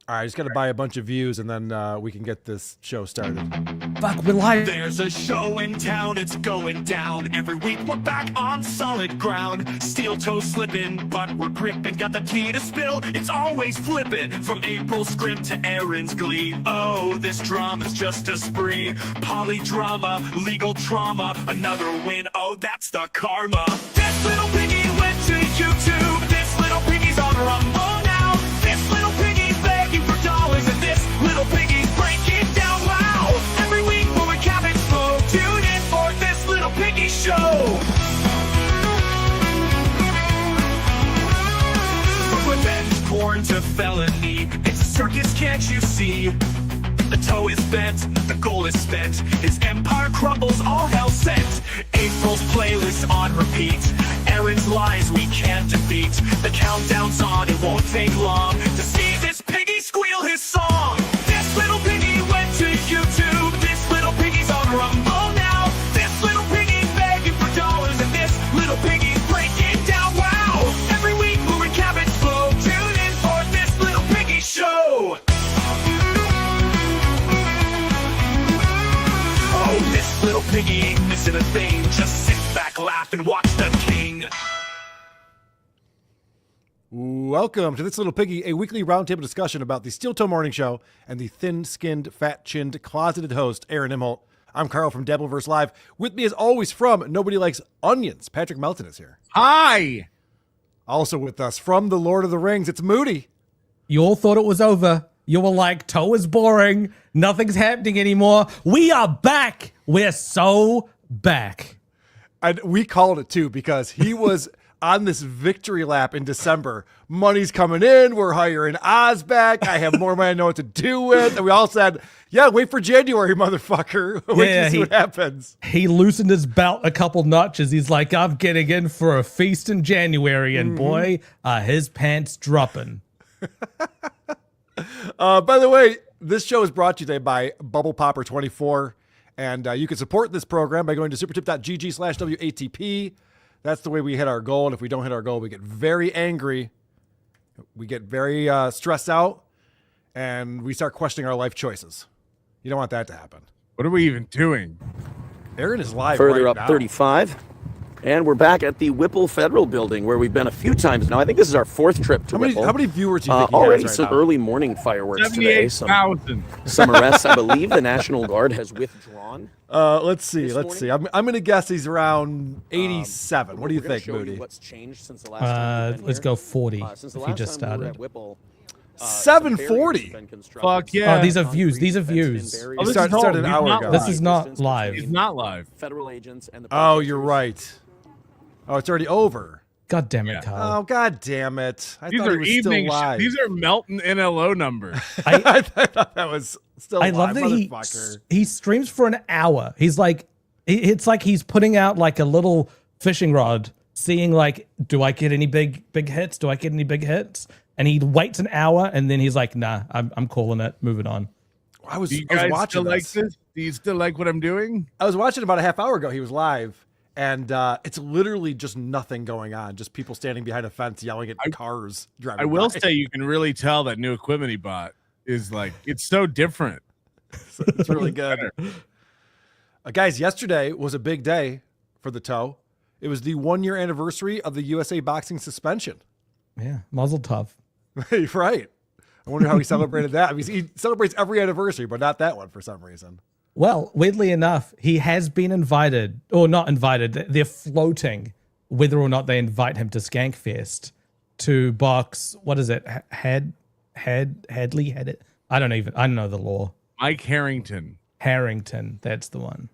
All right, I just got to buy a bunch of views, and then we can get this show started. Fuck, we're live. There's a show in town, it's going down. Every week we're back on solid ground. Steel toe slipping, but we're gripping. Got the tea to spill, it's always flipping. From April's scrim to Aaron's glee. Oh, this drama's just a spree. Polydrama, legal trauma. Another win, oh, that's the karma. This little piggy went to YouTube. This little piggy's on Rumble now. This little piggy's begging for dollars. And this little piggy's breaking down. Wow! Every week we'll recap it slow. Tune in for this little piggy show. From revenge porn to felony, it's a circus, can't you see? The toe is bent, the goal is spent. His empire crumbles, all hell sent. April's playlist on repeat. Aaron's lies we can't defeat. The countdown's on, it won't take long to see this piggy squeal his song. This little piggy went to YouTube. This little piggy's on Rumble now. This little piggy's begging for dollars. And this little piggy's breaking down. Wow! Every week we'll recap it slow. Tune in for this little piggy show. Oh, this little piggy ain't missing a thing. Just sit back, laugh, and watch the king. Welcome to This Little Piggy, a weekly roundtable discussion about the Steel Toe Morning Show and the thin-skinned, fat-chinned, closeted host, Aaron Imholt. I'm Carl from Dabbleverse Live. With me, as always, from Nobody Likes Onions, Patrick Melton is here. Hi! Also with us from The Lord of the Rings, it's Moody. You all thought it was over. You were like, toe is boring. Nothing's happening anymore. We are back. We're so back. And we called it, too, because he was on this victory lap in December. Money's coming in. We're hiring Oz back. I have more money I know what to do with. And we all said, yeah, wait for January, motherfucker. Wait to see what happens. He loosened his belt a couple notches. He's like, I'm getting in for a feast in January. And boy, his pants dropping. By the way, this show is brought to you today by Bubble Popper 24. And you can support this program by going to supertip.gg/WATP. That's the way we hit our goal. And if we don't hit our goal, we get very angry. We get very stressed out. And we start questioning our life choices. You don't want that to happen. What are we even doing? Aaron is live Further right up now. 35. And we're back at the Whipple Federal Building, where we've been a few times now. I think this is our fourth trip to Whipple. How many viewers do you think he already has right some now? early morning fireworks today. 78,000. Some arrests. I believe the National Guard has withdrawn. Let's see. morning? I'm going to guess he's around 87. What do you We're gonna think, show you Moody? what's changed since the last time we've been Let's here. go 40 Since the if he last just time we were started. at Whipple, 740. some barriers have been constructed. Fuck yeah. Oh, these are views. These are Concrete fenced-in views. barriers. Oh, this Started is an He's hour not ago. live. This is not Distance live. He's not live. Federal agents and the Oh, you're protesters. right. Oh, it's already over. God damn it, Yeah. Carl. Oh, God damn it. I These thought he are was evening. still live. These are Melton NLO numbers. I thought that was still I live, love that motherfucker. he streams for an hour. He's like, it's like he's putting out like a little fishing rod, seeing like, do I get any big hits? Do I get any big hits? And he waits an hour and then he's like, nah, I'm calling it, moving on. I was Do you I was guys watching still like this. this? Do you still like what I'm doing? I was watching about a half hour ago. He was live. And it's literally just nothing going on. Just people standing behind a fence yelling at cars driving I will by. say you can really tell that new equipment he bought is like, it's so different. It's really good. Guys, yesterday was a big day for the toe. It was the 1-year anniversary of the USA boxing suspension. Yeah, muzzle tough. Right. I wonder how he celebrated that. I mean, he celebrates every anniversary, but not that one for some reason. Well, weirdly enough, he has been invited, or not invited. They're floating whether or not they invite him to Skankfest to box. What is it? Hadley? I don't know the law. Mike Harrington. Harrington, that's the one.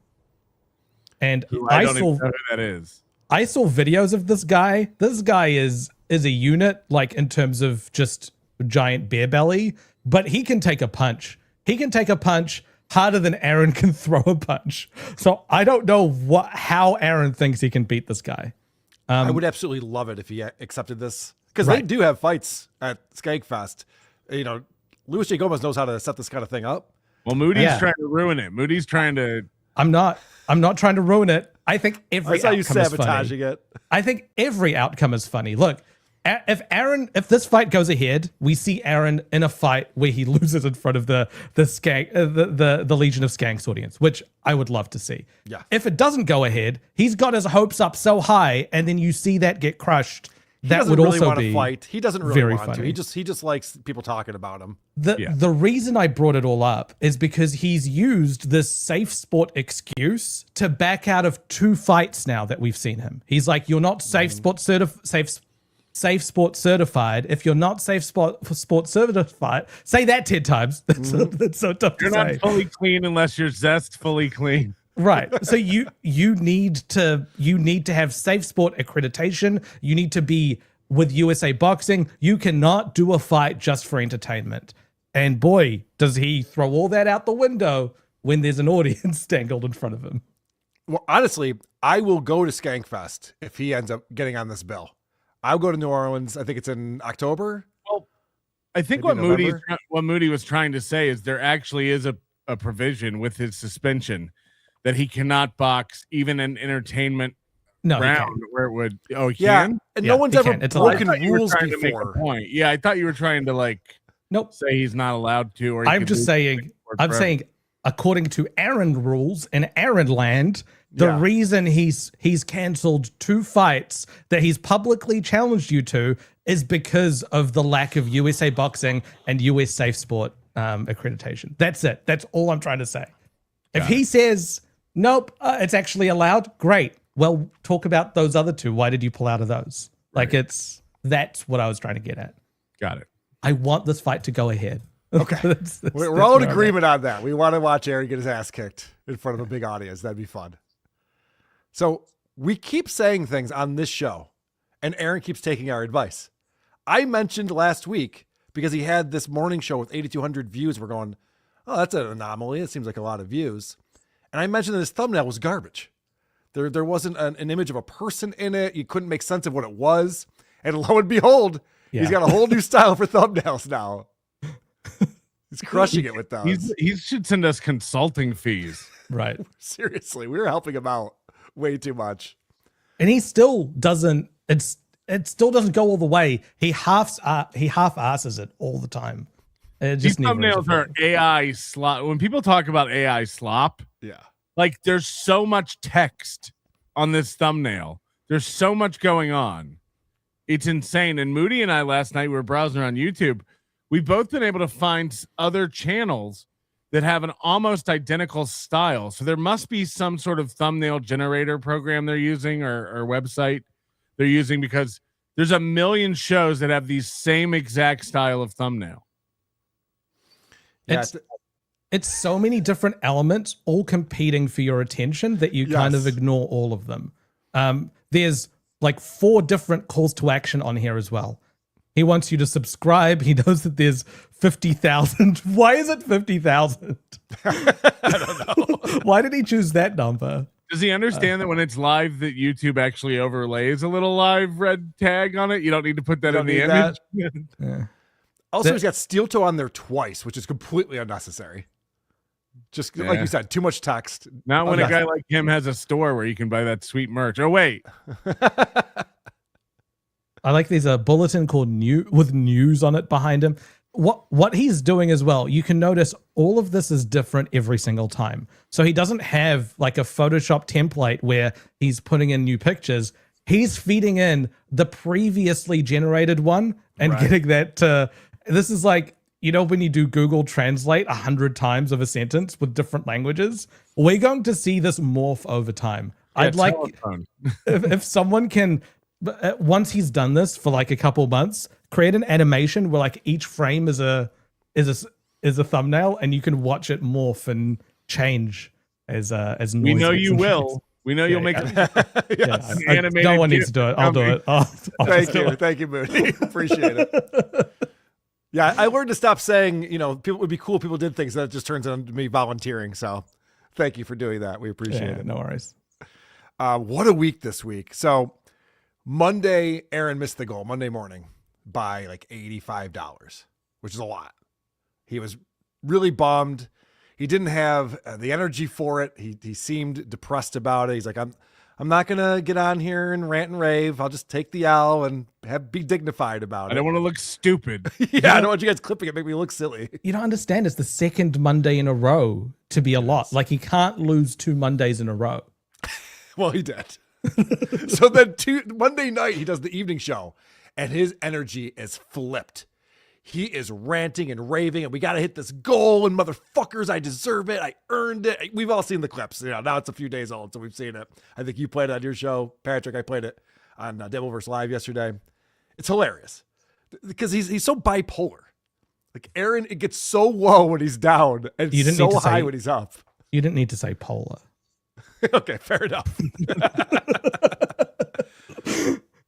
And Who I don't even saw know who that is. I saw videos of this guy. This guy is a unit, like in terms of just giant beer belly, but he can take a punch. He can take a punch harder than Aaron can throw a punch. So I don't know how Aaron thinks he can beat this guy. I would absolutely love it if he accepted this. Because they Right. do have fights at Skankfest. You know, Luis J. Gomez knows how to set this kind of thing up. Well, Moody's Yeah. trying to ruin it. Moody's trying to. I'm not trying to ruin it. I think every I saw you outcome is funny. sabotaging it. I think every outcome is funny. Look, If this fight goes ahead, we see Aaron in a fight where he loses in front of the Legion of Skanks audience, which I would love to see. Yeah. If it doesn't go ahead, he's got his hopes up so high, and then you see that get crushed. That would really also want be to fight. He doesn't really very want funny. to. He just likes people talking about him. The reason I brought it all up is because he's used this safe sport excuse to back out of 2 fights now that we've seen him. He's like, you're not safe sport certified. If you're not safe sport certified, say that 10 times. That's so tough to say. You're not fully clean unless you're fully clean. Right. So you need to have safe sport accreditation. You need to be with USA Boxing. You cannot do a fight just for entertainment. And boy, does he throw all that out the window when there's an audience dangled in front of him. Well, honestly, I will go to Skankfest if he ends up getting on this bill. I'll go to New Orleans. I think it's in October. Well, I think Maybe what Moody was trying to say is there actually is a provision with his suspension that he cannot box even an entertainment round where it would. Oh, he can? And no one's ever broken rules trying to make before. a point. Yeah, I thought you were trying to say he's not allowed to. Or I'm just saying. I'm saying, according to Aaron rules in Aaron land, the reason he's canceled 2 fights that he's publicly challenged you to is because of the lack of USA Boxing and US Safe Sport accreditation. That's it. That's all I'm trying to say. If he says, nope, it's actually allowed, great. Well, talk about those other 2. Why did you pull out of those? Right. That's what I was trying to get at. Got it. I want this fight to go ahead. Okay. We're all in agreement on that. We want to watch Aaron get his ass kicked in front of a big audience. That'd be fun. So we keep saying things on this show, and Aaron keeps taking our advice. I mentioned last week, because he had this morning show with 8,200 views, we're going, oh, that's an anomaly. It seems like a lot of views. And I mentioned that his thumbnail was garbage. There wasn't an image of a person in it. You couldn't make sense of what it was. And lo and behold, he's got a whole new style for thumbnails now. He's crushing it with those. He should send us consulting fees. Right. Seriously, we were helping him out way too much. And he still doesn't, it still doesn't go all the way. He half-asses it all the time. These thumbnails are AI slop. When people talk about AI slop, there's so much text on this thumbnail. There's so much going on. It's insane. And Moody and I last night, we were browsing on YouTube. We've both been able to find other channels that have an almost identical style. So there must be some sort of thumbnail generator program they're using or website they're using, because there's a million shows that have these same exact style of thumbnail. It's so many different elements all competing for your attention that you kind of ignore all of them. There's 4 different calls to action on here as well. He wants you to subscribe. He knows that there's 50,000. Why is it 50,000? I don't know. Why did he choose that number? Does he understand that when it's live that YouTube actually overlays a little live red tag on it? You don't need to put that in the image. Also, he's got steel toe on there twice, which is completely unnecessary. Just like you said, too much text. Not when a guy like him has a store where you can buy that sweet merch. Oh, wait. I like there's a bulletin called with news on it behind him. What he's doing as well, you can notice all of this is different every single time. So he doesn't have a Photoshop template where he's putting in new pictures. He's feeding in the previously generated one and getting that to, this is when you do Google Translate 100 times of a sentence with different languages, we're going to see this morph over time. I'd like if someone can, once he's done this for a couple months, create an animation where each frame is a thumbnail, and you can watch it morph and change as noise. We know you will. We know you'll make it. Animated. No one needs to do it. I'll do it. Thank you, Moody. Appreciate it. Yeah, I learned to stop saying, people would be cool if people did things. That just turns into me volunteering. So thank you for doing that. We appreciate it. No worries. What a week this week. So Monday, Aaron missed the goal Monday morning by $85, which is a lot. He was really bummed. He didn't have the energy for it. He seemed depressed about it. He's like, I'm I'm not gonna get on here and rant and rave. I'll just take the L and be dignified about it. I don't want to look stupid. Yeah, I don't want you guys clipping it, make me look silly. You don't understand. It's the second Monday in a row to be a lot. Like he can't lose 2 Mondays in a row. Well, he did. So then Monday night, he does the evening show, and his energy is flipped. He is ranting and raving, and we got to hit this goal, and motherfuckers, I deserve it. I earned it. We've all seen the clips. Now it's a few days old, so we've seen it. I think you played it on your show, Patrick. I played it on Devilverse Live yesterday. It's hilarious because he's so bipolar. Like Aaron, it gets so low when he's down, and so high when he's up. You didn't need to say polar. Okay, fair enough.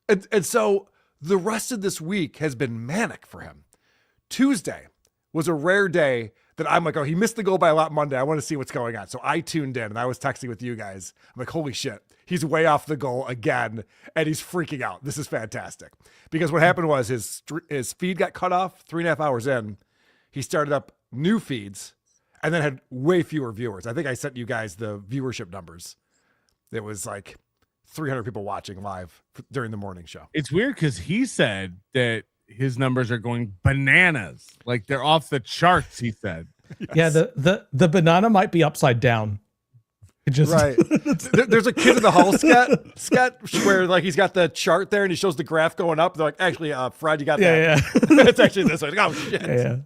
and so the rest of this week has been manic for him. Tuesday was a rare day that I'm like, oh, he missed the goal by a lot Monday. I want to see what's going on. So I tuned in and I was texting with you guys. I'm like, holy shit, he's way off the goal again. And he's freaking out. This is fantastic. Because what happened was his feed got cut off 3.5 hours in. He started up new feeds and then had way fewer viewers. I think I sent you guys the viewership numbers. It was like 300 people watching live during the morning show. It's weird because he said that his numbers are going bananas. Like they're off the charts, he said. Yes. Yeah, the banana might be upside down. Right. There's a Kid in the Hall sketch where like he's got the chart there and he shows the graph going up. They're like, actually, Fred, you got that. Yeah. It's actually this way. Like, oh shit. Yeah.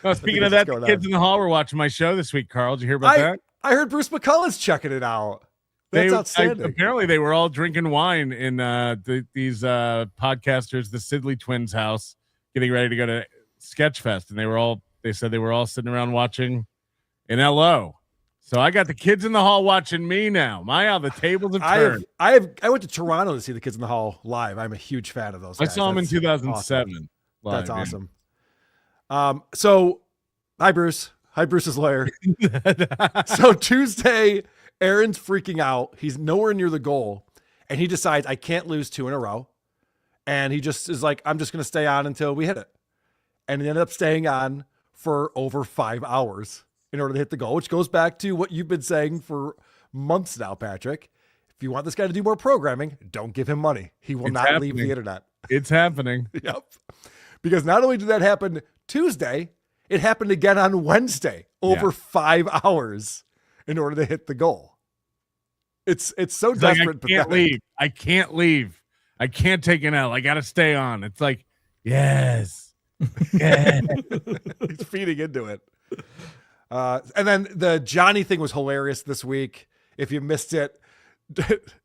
Well, speaking of that, the kids in the hall were watching my show this week, Carl. Did you hear about that? I heard Bruce McCullough's checking it out. That's outstanding. Apparently, they were all drinking wine in these podcasters, the Sidley twins' house, getting ready to go to Sketchfest, and they said they were all sitting around watching in LO. So I got the kids in the hall watching me now. The tables have turned. I went to Toronto to see the Kids in the Hall live. I'm a huge fan of those guys. I saw them in 2007. Awesome. That's awesome. So hi, Bruce. Hi, Bruce's lawyer. So Tuesday, Aaron's freaking out. He's nowhere near the goal. And he decides, I can't lose 2 in a row. And he just is like, I'm just going to stay on until we hit it. And he ended up staying on for over 5 hours in order to hit the goal, which goes back to what you've been saying for months now, Patrick. If you want this guy to do more programming, don't give him money. He will not leave the internet. It's happening. Yep. Because not only did that happen Tuesday, it happened again on Wednesday, over 5 hours in order to hit the goal. It's so desperate. Like, I can't leave. I can't take an L. I got to stay on. It's like, yes. He's feeding into it. And then the Johnny thing was hilarious this week. If you missed it,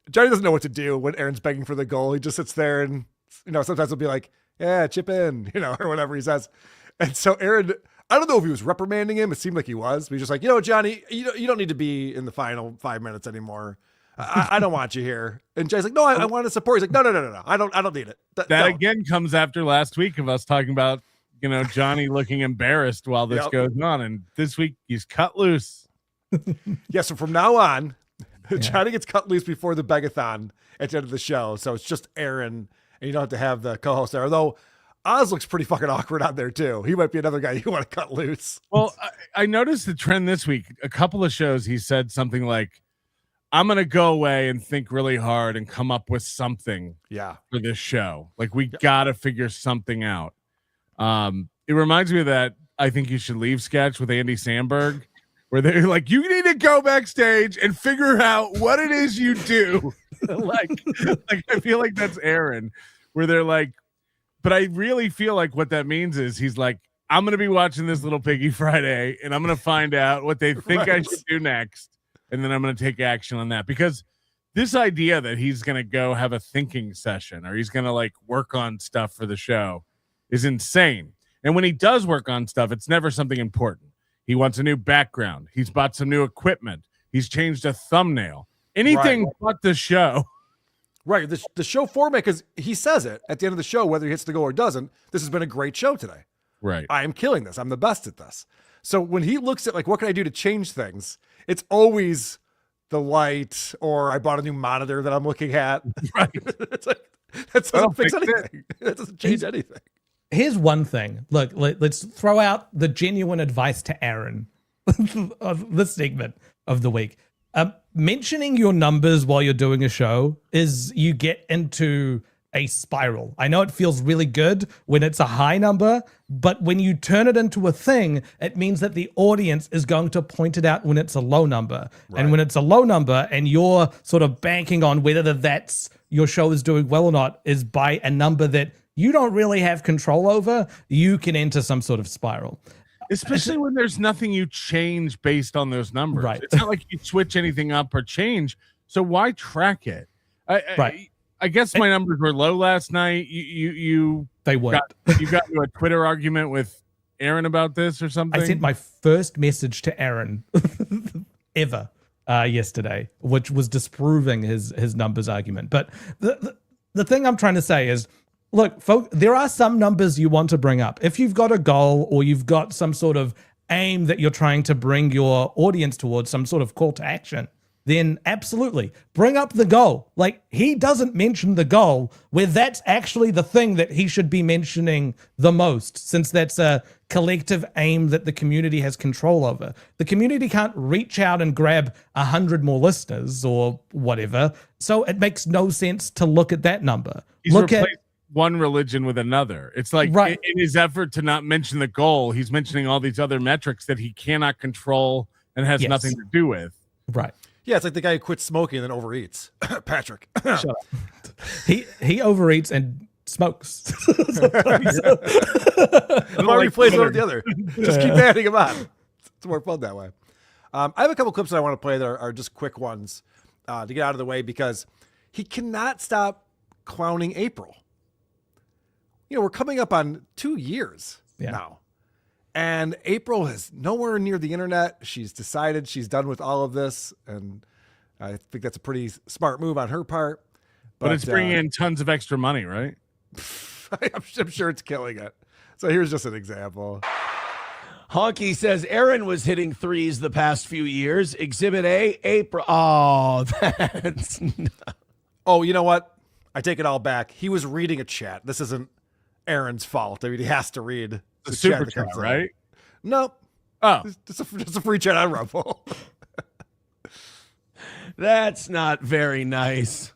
Johnny doesn't know what to do when Aaron's begging for the goal. He just sits there and, sometimes he'll be like, yeah, chip in, or whatever he says. And so Aaron, I don't know if he was reprimanding him. It seemed like he was, but he's just like, Johnny, you don't need to be in the final 5 minutes anymore. I don't want you here. And Jay's like, no, I want to support. He's like, no. I don't need it. That again comes after last week of us talking about, Johnny looking embarrassed while this goes on. And this week he's cut loose. Yeah. So from now on, Johnny gets cut loose before the begathon at the end of the show. So it's just Aaron and you don't have to have the co-host there. Although Oz looks pretty fucking awkward out there too. He might be another guy you want to cut loose. Well, I noticed the trend this week. A couple of shows he said something like, I'm going to go away and think really hard and come up with something for this show. Like we got to figure something out. It reminds me of that I Think You Should Leave sketch with Andy Samberg where they're like, you need to go backstage and figure out what it is you do. like I feel like that's Aaron where they're like, but I really feel like what that means is he's like, I'm going to be watching this Little Piggy Friday and I'm going to find out what they think I should do next. And then I'm going to take action on that because this idea that he's going to go have a thinking session or he's going to like work on stuff for the show is insane. And when he does work on stuff, it's never something important. He wants a new background. He's bought some new equipment. He's changed a thumbnail. Anything but the show. Right. The show format, because he says it at the end of the show, whether he hits the goal or doesn't, this has been a great show today. Right. I am killing this. I'm the best at this. So when he looks at like, what can I do to change things? It's always the light or I bought a new monitor that I'm looking at. Right. It's like, that doesn't fix anything. That doesn't change anything. Here's one thing. Look, let's throw out the genuine advice to Aaron of this segment of the week. mentioning your numbers while you're doing a show is you get into a spiral. I know it feels really good when it's a high number, but when you turn it into a thing, it means that the audience is going to point it out when it's a low number. Right. And when it's a low number and you're sort of banking on whether that's your show is doing well or not is by a number that you don't really have control over, you can enter some sort of spiral. Especially when there's nothing you change based on those numbers. Right. It's not like you switch anything up or change. So why track it? I guess my numbers were low last night. You got into a Twitter argument with Aaron about this or something. I sent my first message to Aaron ever yesterday, which was disproving his numbers argument. But the thing I'm trying to say is, look, folks, there are some numbers you want to bring up. If you've got a goal or you've got some sort of aim that you're trying to bring your audience towards, some sort of call to action, then absolutely bring up the goal. Like, he doesn't mention the goal where that's actually the thing that he should be mentioning the most, since that's a collective aim that the community has control over. The community can't reach out and grab 100 more listeners or whatever. So it makes no sense to look at that number. Look at one religion with another. It's like, right, in his effort to not mention the goal, he's mentioning all these other metrics that he cannot control and has nothing to do with. Right. Yeah, it's like the guy who quits smoking and then overeats. Patrick. Shut up. He overeats and smokes. Why replace one with the other? Just keep adding them on. It's more fun that way. I have a couple clips that I want to play that are just quick ones to get out of the way, because he cannot stop clowning April. You know, we're coming up on 2 years now. And April is nowhere near the internet. She's decided she's done with all of this. And I think that's a pretty smart move on her part. But it's bringing in tons of extra money, right? I'm sure it's killing it. So here's just an example. Honky says Aaron was hitting threes the past few years. Exhibit A, April. Oh, that's... Oh, you know what? I take it all back. He was reading a chat. This isn't Aaron's fault. I mean, he has to read the super chat, right? Nope. Oh, just a free chat on Rumble. That's not very nice.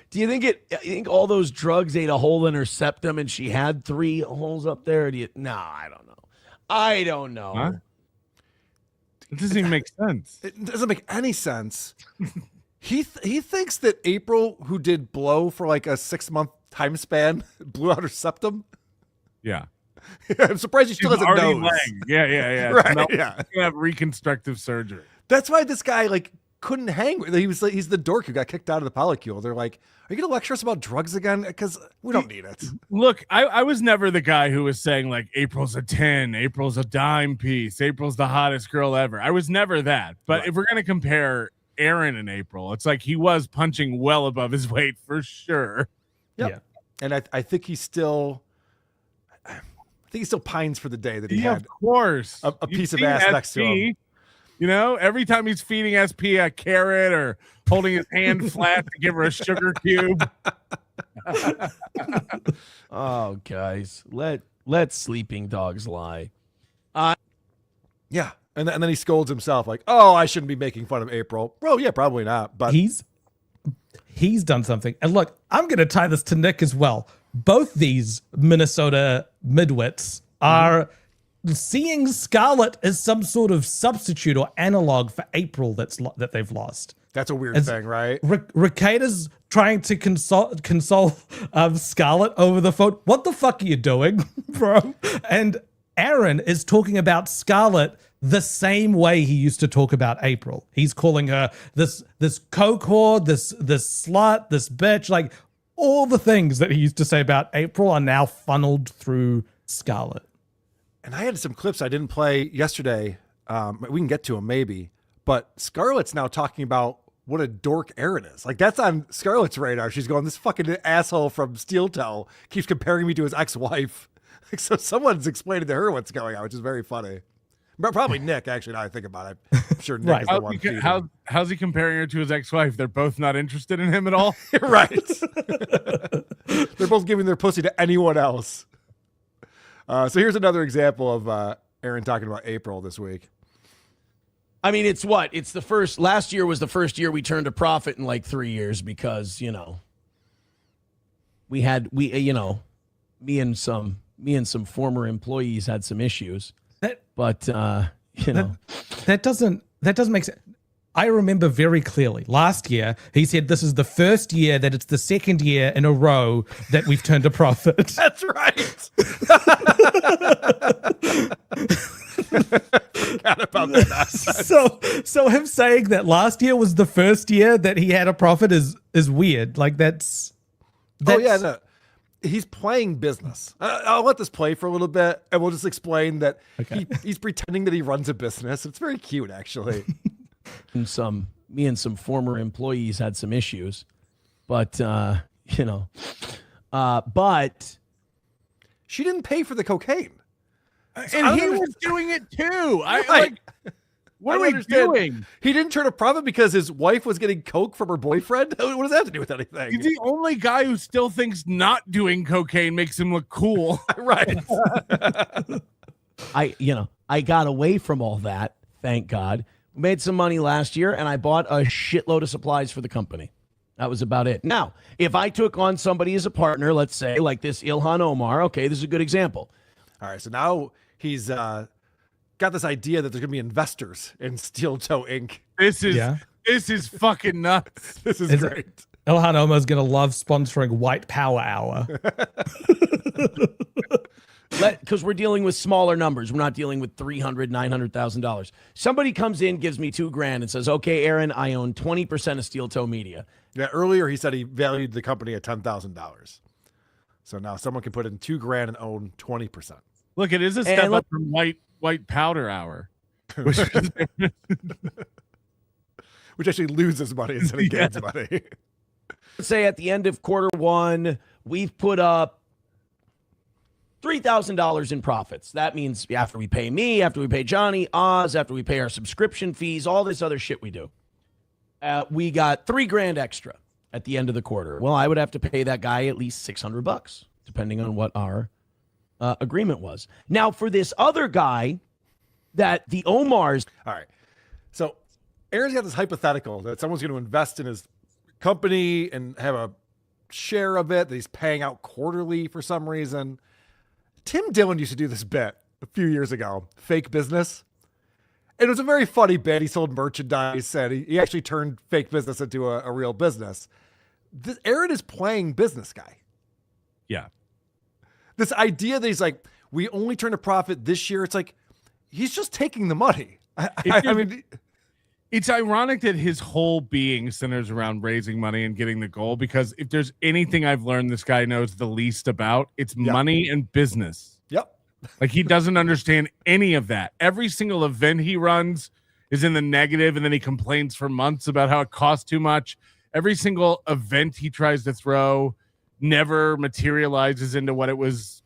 Do you think all those drugs ate a hole in her septum and she had 3 holes up there? No, I don't know. Huh? It doesn't even make sense. It doesn't make any sense. He thinks that April, who did blow for like a 6-month time span, blew out her septum. Yeah. I'm surprised he still doesn't know. Yeah. Right, no, yeah. He's gonna have reconstructive surgery. That's why this guy couldn't hang with. He's the dork who got kicked out of the polycule. They're like, are you going to lecture us about drugs again? Because we don't need it. Look, I was never the guy who was saying like April's a 10, April's a dime piece, April's the hottest girl ever. I was never that. But if we're going to compare Aaron and April, it's like he was punching well above his weight for sure. Yep. Yeah. And I think he still pines for the day that he had, of course, a piece of ass next to him. You know, every time he's feeding SP a carrot or holding his hand flat to give her a sugar cube. Oh, guys, let sleeping dogs lie. Yeah, and then he scolds himself like, "Oh, I shouldn't be making fun of April." Bro, yeah, probably not. But he's done something. And look, I'm going to tie this to Nick as well. Both these Minnesota midwits are seeing Scarlett as some sort of substitute or analog for April that they've lost. That's a weird thing, right? Ricada's trying to console Scarlett over the phone. What the fuck are you doing, bro? And Aaron is talking about Scarlett the same way he used to talk about April. He's calling her this coke whore, this slut, this bitch. Like, all the things that he used to say about April are now funneled through Scarlett. And I had some clips I didn't play yesterday. We can get to them maybe. But Scarlett's now talking about what a dork Aaron is. Like, that's on Scarlett's radar. She's going, this fucking asshole from Steel Toe keeps comparing me to his ex-wife. Like, so someone's explaining to her what's going on, which is very funny. But probably Nick, actually, now I think about it. I'm sure Nick is the one. How's he comparing her to his ex-wife? They're both not interested in him at all? Right. They're both giving their pussy to anyone else. So here's another example of Aaron talking about April this week. I mean, it's what? It's the first. Last year was the first year we turned a profit in like 3 years because me and some former employees had some issues. That doesn't make sense. I remember very clearly last year he said this is the first year that it's the second year in a row that we've turned a profit. That's right. Forgot about that nonsense. So him saying that last year was the first year that he had a profit is weird. Like that's oh yeah, no. He's playing business. I'll let this play for a little bit, and we'll just explain that he's pretending that he runs a business. It's very cute, actually. And me and some former employees had some issues, but but she didn't pay for the cocaine, and he was doing it too. What are we doing? He didn't turn a profit because his wife was getting coke from her boyfriend. What does that have to do with anything? He's the only guy who still thinks not doing cocaine makes him look cool. Right. I got away from all that. Thank God. Made some money last year, and I bought a shitload of supplies for the company. That was about it. Now, if I took on somebody as a partner, let's say like this Ilhan Omar, okay, this is a good example. All right, so now he's got this idea that there's going to be investors in Steel Toe Inc. This is fucking nuts. This is great. Ilhan Omar's going to love sponsoring White Power Hour. Because we're dealing with smaller numbers. We're not dealing with $300,000, $900,000. Somebody comes in, gives me $2,000 and says, okay, Aaron, I own 20% of Steel Toe Media. Yeah, earlier he said he valued the company at $10,000. So now someone can put in $2,000 and own 20%. Look, it is a step up from White Powder Hour. Which actually loses money instead of gains money. Let's say at the end of quarter one, we've put up $3,000 in profits. That means after we pay me, after we pay Johnny, Oz, after we pay our subscription fees, all this other shit we do, we got $3,000 extra at the end of the quarter. Well, I would have to pay that guy at least $600, depending on what our agreement was. Now, for this other guy, that the Omars. All right. So Aaron's got this hypothetical that someone's going to invest in his company and have a share of it that he's paying out quarterly for some reason. Tim Dillon used to do this bit a few years ago, fake business. It was a very funny bit. He sold merchandise and he actually turned fake business into a real business. Aaron is playing business guy. Yeah. This idea that he's like, we only turn a profit this year. It's like, he's just taking the money. I mean, it's ironic that his whole being centers around raising money and getting the goal, because if there's anything I've learned this guy knows the least about, it's money and business. Yep. Like he doesn't understand any of that. Every single event he runs is in the negative, and then he complains for months about how it costs too much. Every single event he tries to throw never materializes into what it was,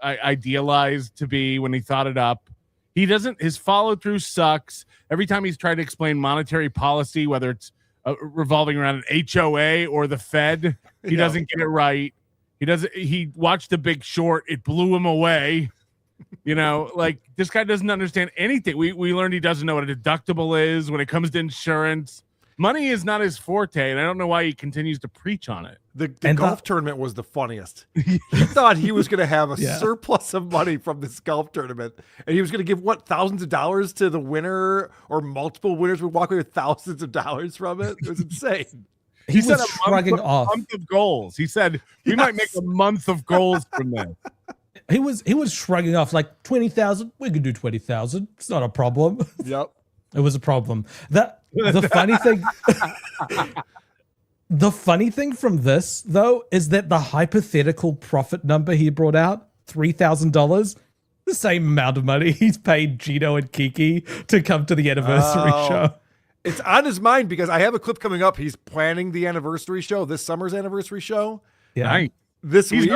idealized to be when he thought it up. His follow through sucks. Every time he's trying to explain monetary policy, whether it's revolving around an HOA or the Fed, he doesn't get it right. He watched The Big Short. It blew him away. Like this guy doesn't understand anything. We learned he doesn't know what a deductible is when it comes to insurance. Money is not his forte, and I don't know why he continues to preach on it. The golf tournament was the funniest. He thought he was going to have a surplus of money from this golf tournament, and he was going to give thousands of dollars to the winner, or multiple winners would walk away with thousands of dollars from it. It was insane. He said was shrugging off a month of goals. He said we might make a month of goals from this. He was shrugging off like 20,000. We could do 20,000. It's not a problem. Yep. It was a problem. The funny thing. The funny thing from this, though, is that the hypothetical profit number he brought out, $3,000, the same amount of money he's paid Gino and Kiki to come to the anniversary show. It's on his mind because I have a clip coming up. He's planning the anniversary show, this summer's anniversary show. Yeah. Nice. He's week.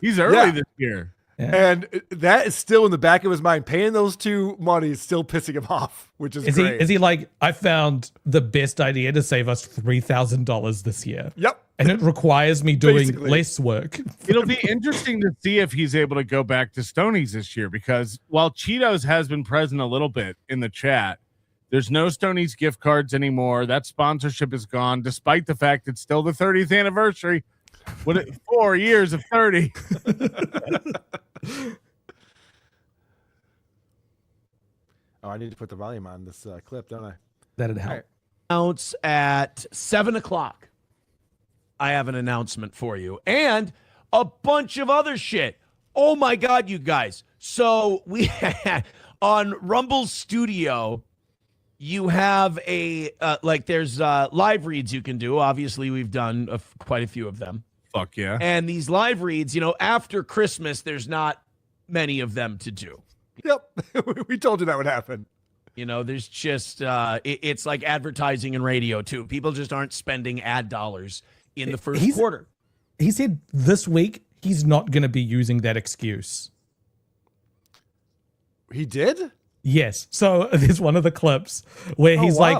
He's early this year. Yeah. And that is still in the back of his mind. Paying those two money is still pissing him off, which is great. Is he like, I found the best idea to save us $3,000 this year? Yep. And it requires me doing less work. It'll be interesting to see if he's able to go back to Stoney's this year, because while Cheetos has been present a little bit in the chat, There's no Stoney's gift cards anymore. That sponsorship is gone, despite the fact it's still the 30th anniversary. 4 years of 30. Oh, I need to put the volume on this clip, don't I? That'd help. Right. Announce at 7:00. I have an announcement for you and a bunch of other shit. Oh my God, you guys. So we had on Rumble Studio, you have a there's live reads you can do. Obviously, we've done quite a few of them. Fuck yeah. And these live reads, after Christmas, there's not many of them to do. Yep. We told you that would happen. There's just it's like advertising and radio too. People just aren't spending ad dollars in the first quarter. He said this week he's not going to be using that excuse. He did? Yes. So there's one of the clips where he's like,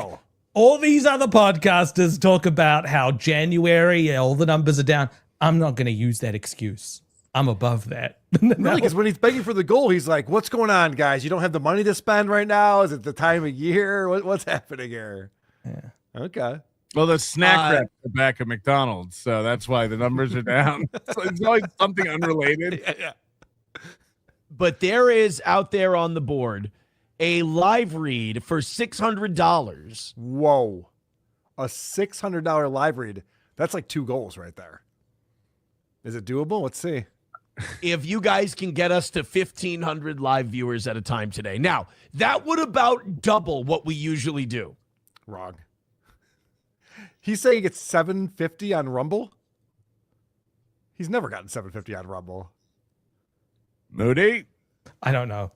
all these other podcasters talk about how January, all the numbers are down. I'm not going to use that excuse. I'm above that. Really? Because when he's begging for the goal, he's like, what's going on, guys? You don't have the money to spend right now? Is it the time of year? What's happening here? Yeah. Okay. Well, the snack wraps are back at McDonald's, so that's why the numbers are down. So it's always something unrelated. Yeah. But there is out there on the board a live read for $600. Whoa. A $600 live read. That's like 2 goals right there. Is it doable? Let's see. If you guys can get us to 1,500 live viewers at a time today. Now, that would about double what we usually do. Wrong. He's saying it's 750 on Rumble. He's never gotten 750 on Rumble. Moody? I don't know.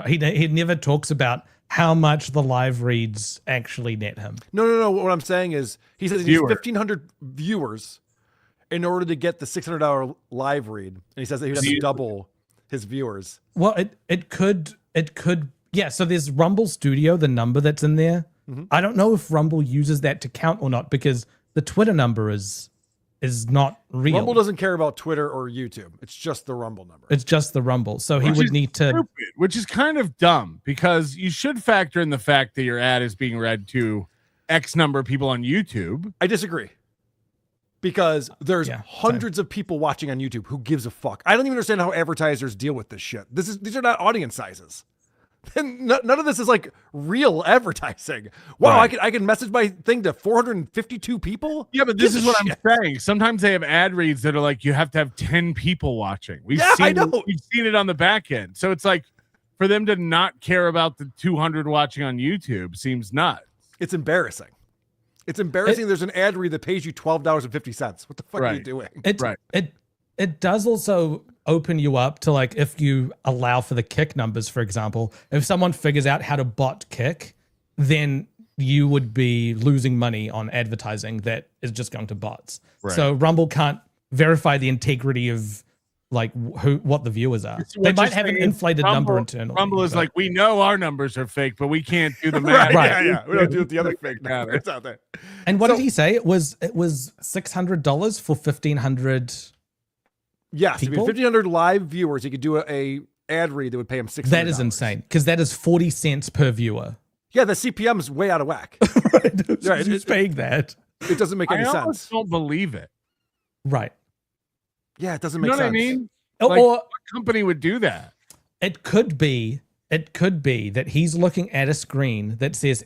He never talks about how much the live reads actually net him. No. What I'm saying is he says he needs 1,500 viewers in order to get the $600 live read. And he says that he'd have to double his viewers. Well, it could. Yeah, so there's Rumble Studio, the number that's in there. Mm-hmm. I don't know if Rumble uses that to count or not because the Twitter number is not real. Rumble doesn't care about Twitter or YouTube. It's just the Rumble number. It's just the Rumble. So he would need to... Stupid, which is kind of dumb because you should factor in the fact that your ad is being read to X number of people on YouTube. I disagree. Because there's hundreds of people watching on YouTube. Who gives a fuck? I don't even understand how advertisers deal with this shit. These are not audience sizes. And none of this is like real advertising. Wow, right. I can message my thing to 452 people. Yeah, but this is what I'm saying. Sometimes they have ad reads that are like you have to have 10 people watching. We've seen it on the back end. So it's like for them to not care about the 200 watching on YouTube seems nuts. It's embarrassing. It's embarrassing. There's an ad read that pays you $12.50. What the fuck are you doing? It does also open you up to, like, if you allow for the kick numbers, for example, if someone figures out how to bot kick, then you would be losing money on advertising that is just going to bots. Right. So Rumble can't verify the integrity of like what the viewers are. They might have an inflated number internally. Rumble is like, we know our numbers are fake, but we can't do the math. Right. Yeah. We don't do the other fake numbers. It's out there. And what did he say? It was $600 for 1,500. Yes, if you had 1,500 live viewers, he could do a ad read that would pay him $600. That is insane because that is 40 cents per viewer. Yeah, the CPM is way out of whack. Right. Who's paying that? It doesn't make any sense. I almost don't believe it. Right. Yeah, it doesn't make sense. You know what I mean? Like, or what company would do that? It could be that he's looking at a screen that says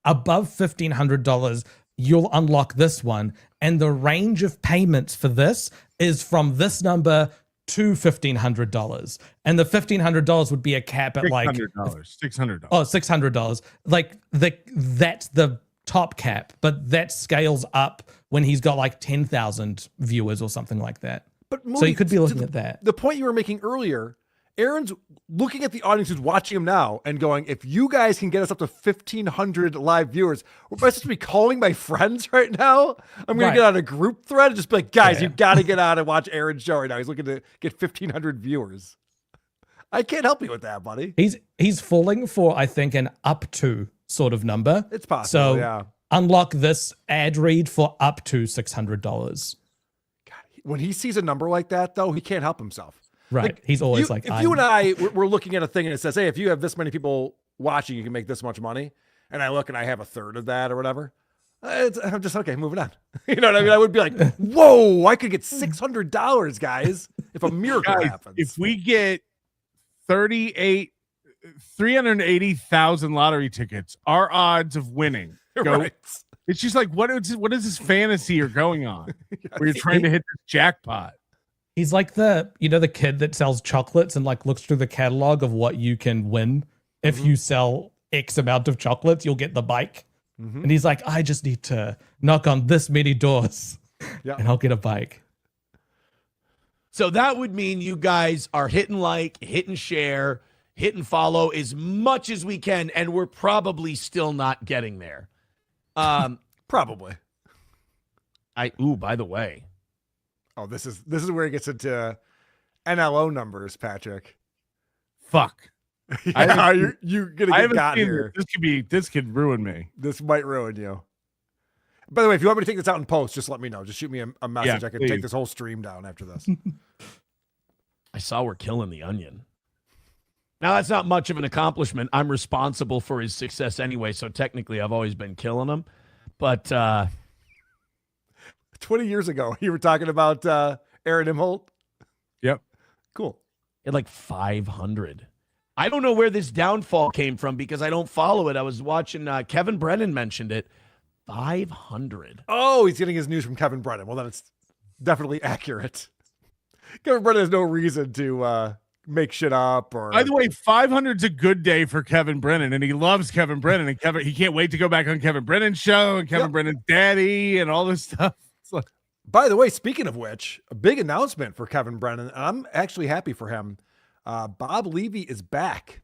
above $1,500, you'll unlock this one. And the range of payments for this is from this number to $1,500. And the $1,500 would be a cap at like $600. Oh, $600. Like that's the top cap, but that scales up when he's got like 10,000 viewers or something like that. But Moody, so you could be looking at that. The point you were making earlier, Aaron's looking at the audience who's watching him now and going, if you guys can get us up to 1,500 live viewers, am I supposed to be calling my friends right now? I'm going to get on a group thread and just be like, guys, you got to get on and watch Aaron's show right now. He's looking to get 1,500 viewers. I can't help you with that, buddy. He's falling for, I think, an up to sort of number. It's possible, yeah. Unlock this ad read for up to $600. God, when he sees a number like that, though, he can't help himself. Right. Like, he's always if you and I were looking at a thing and it says, hey, if you have this many people watching, you can make this much money. and I look and I have a third of that or whatever, I'm just okay, moving on. You know what I mean? I would be like, whoa, I could get $600, guys, if a miracle happens. If we get 380,000 lottery tickets, our odds of winning go. Right. It's just like, what is this fantasy you're going on where you're trying to hit this jackpot? He's like the kid that sells chocolates and like looks through the catalog of what you can win. If you sell X amount of chocolates, you'll get the bike. And he's like, I just need to knock on this many doors and I'll get a bike. So that would mean you guys are hitting like, hitting share, hitting follow as much as we can, and we're probably still not getting there. Probably. By the way. Oh, this is where it gets into NLO numbers, Patrick. Fuck. Yeah, you're gonna get got here. This could ruin me. This might ruin you. By the way, if you want me to take this out in post, just let me know. Just shoot me a message. Yeah, I can please. take this whole stream down after this. I saw we're killing the Onion. Now, that's not much of an accomplishment. I'm responsible for his success anyway, so technically I've always been killing him. But 20 years ago, you were talking about Aaron Imholt? Yep. Cool. he had like 500. I don't know where this downfall came from because I don't follow it. I was watching Kevin Brennan mentioned it. 500. Oh, he's getting his news from Kevin Brennan. Well, then it's definitely accurate. Kevin Brennan has no reason to make shit up. Or by the way, 500's a good day for Kevin Brennan, and he loves Kevin Brennan. And he can't wait to go back on Kevin Brennan's show and Kevin Brennan's daddy and all this stuff. Like, by the way, speaking of which, a big announcement for Kevin Brennan. And I'm actually happy for him. Bob Levy is back.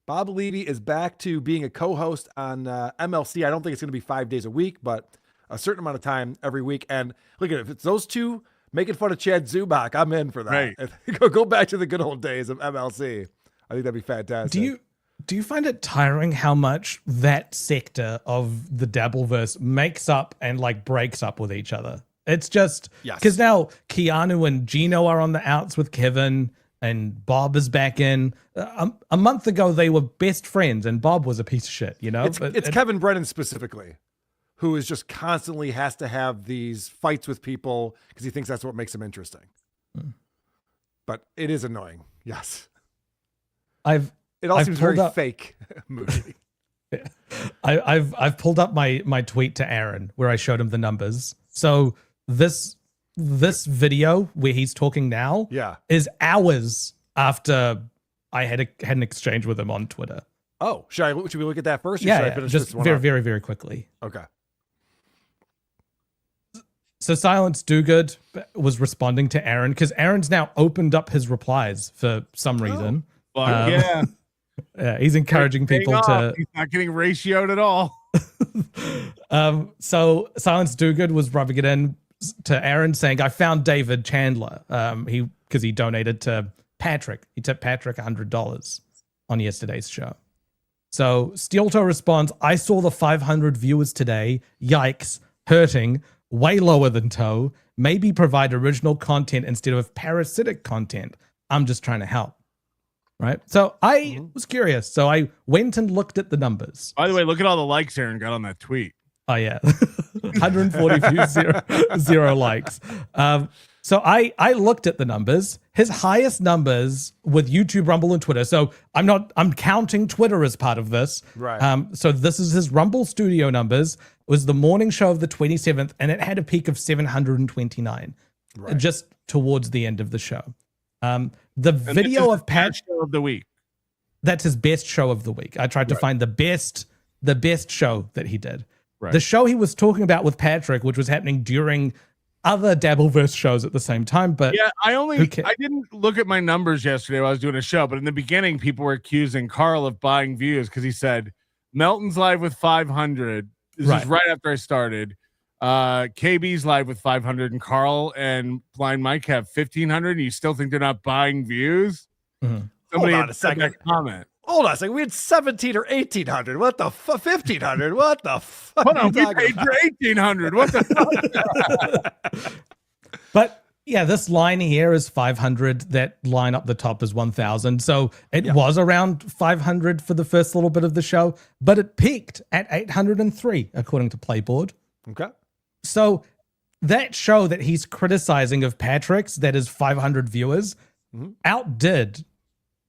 Bob Levy is back to being a co-host on MLC. I don't think it's going to be 5 days a week, but a certain amount of time every week. And look at it. If it's those two making fun of Chad Zubak, I'm in for that. Right. Go back to the good old days of MLC. I think that'd be fantastic. Do you find it tiring how much that sector of the Dabbleverse makes up and like breaks up with each other? It's just because now Keanu and Gino are on the outs with Kevin. And Bob is back in. A month ago, they were best friends, and Bob was a piece of shit, you know? It's Kevin Brennan specifically, who is just constantly has to have these fights with people because he thinks that's what makes him interesting. But it is annoying. Yes. It all seems very fake movie. I've pulled up my tweet to Aaron where I showed him the numbers. So this video where he's talking now is hours after I had an exchange with him on Twitter. Oh, should we look at that first? Or Yeah, should I finish just this one very, up? very, very quickly. Okay. So Silence Do Good was responding to Aaron because Aaron's now opened up his replies for some reason. Yeah, he's encouraging people to. He's not getting ratioed at all. So Silence Do Good was rubbing it in to Aaron saying, I found David Chandler. Because he donated to Patrick. He tipped Patrick $100 on yesterday's show. So Steelto responds, I saw the 500 viewers today. Yikes. Hurting. Way lower than Toe. Maybe provide original content instead of parasitic content. I'm just trying to help. Right? So I was curious. So I went and looked at the numbers. By the way, look at all the likes Aaron got on that tweet. Oh, yeah. 140 views, zero likes. So I looked at the numbers. His highest numbers with YouTube, Rumble, and Twitter. So I'm counting Twitter as part of this. Right. So this is his Rumble studio numbers. It was the morning show of the 27th, and it had a peak of 729 just towards the end of the show. The video of Pat show of the week. That's his best show of the week. I tried to find the best show that he did. Right. The show he was talking about with Patrick, which was happening during other Dabbleverse shows at the same time. But yeah, I didn't look at my numbers yesterday while I was doing a show, but in the beginning, people were accusing Carl of buying views because he said Melton's live with 500. This is right after I started. KB's live with 500, and Carl and Blind Mike have 1,500. And you still think they're not buying views? Mm-hmm. Hold on a second. Comment. Hold on a second. We had 17 or 1,800. What the 1,500? What the fuck? Hold on, we paid for 1,800. What the fuck? But Yeah, this line here is 500. That line up the top is 1,000. So it was around 500 for the first little bit of the show, but it peaked at 803, according to Playboard. Okay. So that show that he's criticizing of Patrick's, that is 500 viewers, outdid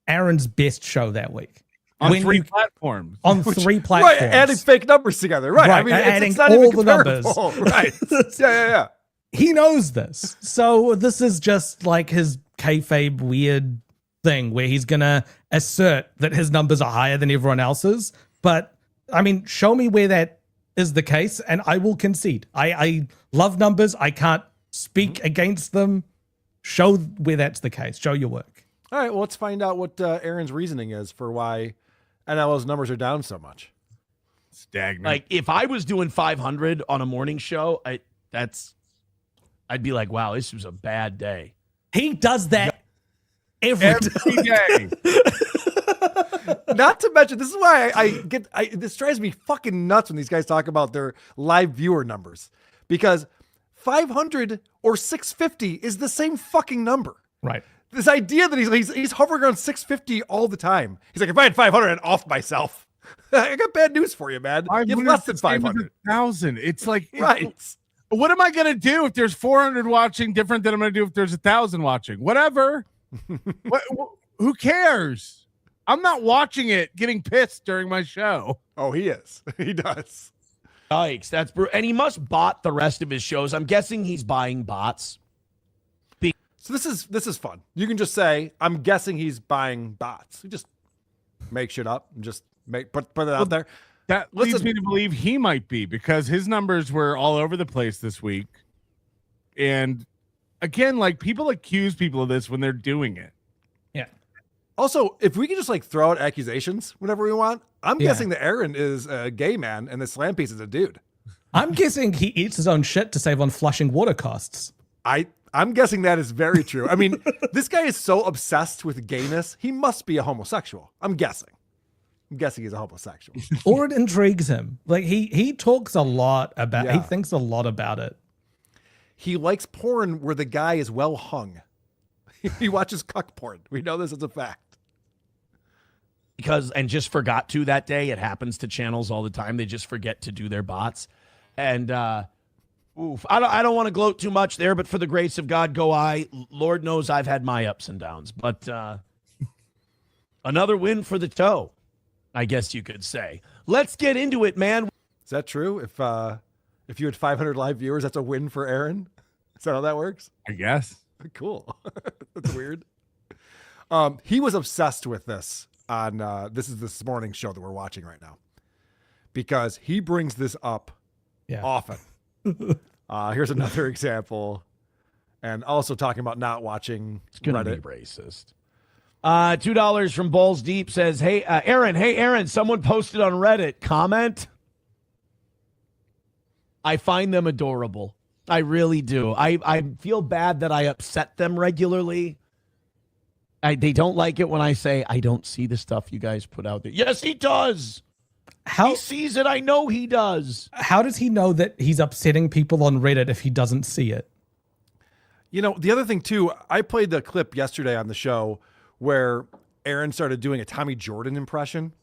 Aaron's best show that week. On three platforms. On three platforms. Right, adding fake numbers together. Right. I mean, adding it's not all even the numbers. Right. Yeah. He knows this. So this is just like his kayfabe weird thing where he's going to assert that his numbers are higher than everyone else's. But, I mean, show me where that is the case and I will concede. I love numbers. I can't speak against them. Show where that's the case. Show your work. All right, well, let's find out what Aaron's reasoning is for why NLO's numbers are down so much. Stagnant. Like, if I was doing 500 on a morning show, I'd be like, wow, this was a bad day. He does that every day. Not to mention, this is why this drives me fucking nuts when these guys talk about their live viewer numbers, because 500 or 650 is the same fucking number. Right. This idea that he's hovering around 650 all the time. He's like, if I had 500, I'd off myself. I got bad news for you, man. You have less than 500,000. It's like, right. What am I going to do if there's 400 watching different than I'm going to do if there's 1,000 watching? Whatever. Who cares? I'm not watching it getting pissed during my show. Oh, he is. He does. Yikes, that's brutal. And he must bot the rest of his shows. I'm guessing he's buying bots. So this is fun. You can just say, I'm guessing he's buying bots. You just make shit up and just put it out there. That leads me to believe he might be, because his numbers were all over the place this week. And again, like, people accuse people of this when they're doing it. Yeah. Also, if we can just like throw out accusations whenever we want, I'm guessing that Aaron is a gay man and the slam piece is a dude. I'm guessing he eats his own shit to save on flushing water costs. I'm guessing that is very true. I mean, this guy is so obsessed with gayness, he must be a homosexual. I'm guessing he's a homosexual. Or it intrigues him. Like he talks a lot about, he thinks a lot about it. He likes porn where the guy is well hung. He watches cuck porn. We know this as a fact. And just forgot to that day. It happens to channels all the time. They just forget to do their bots. And, I don't want to gloat too much there, but for the grace of God go I. Lord knows I've had my ups and downs. But another win for the toe, I guess you could say. Let's get into it, man. Is that true? If you had 500 live viewers, that's a win for Aaron? Is that how that works? I guess. Cool. That's weird. He was obsessed with this on this morning show that we're watching right now, because he brings this up often. Here's another example, and also talking about not watching Reddit. Be racist. $2 from Balls Deep says, Hey, Aaron, someone posted on Reddit. Comment. I find them adorable. I really do. I feel bad that I upset them regularly. They don't like it when I say, I don't see the stuff you guys put out there. Yes, he does. He sees it. I know he does. How does he know that he's upsetting people on Reddit if he doesn't see it? You know, the other thing too, I played the clip yesterday on the show where Aaron started doing a Tommy Jordan impression,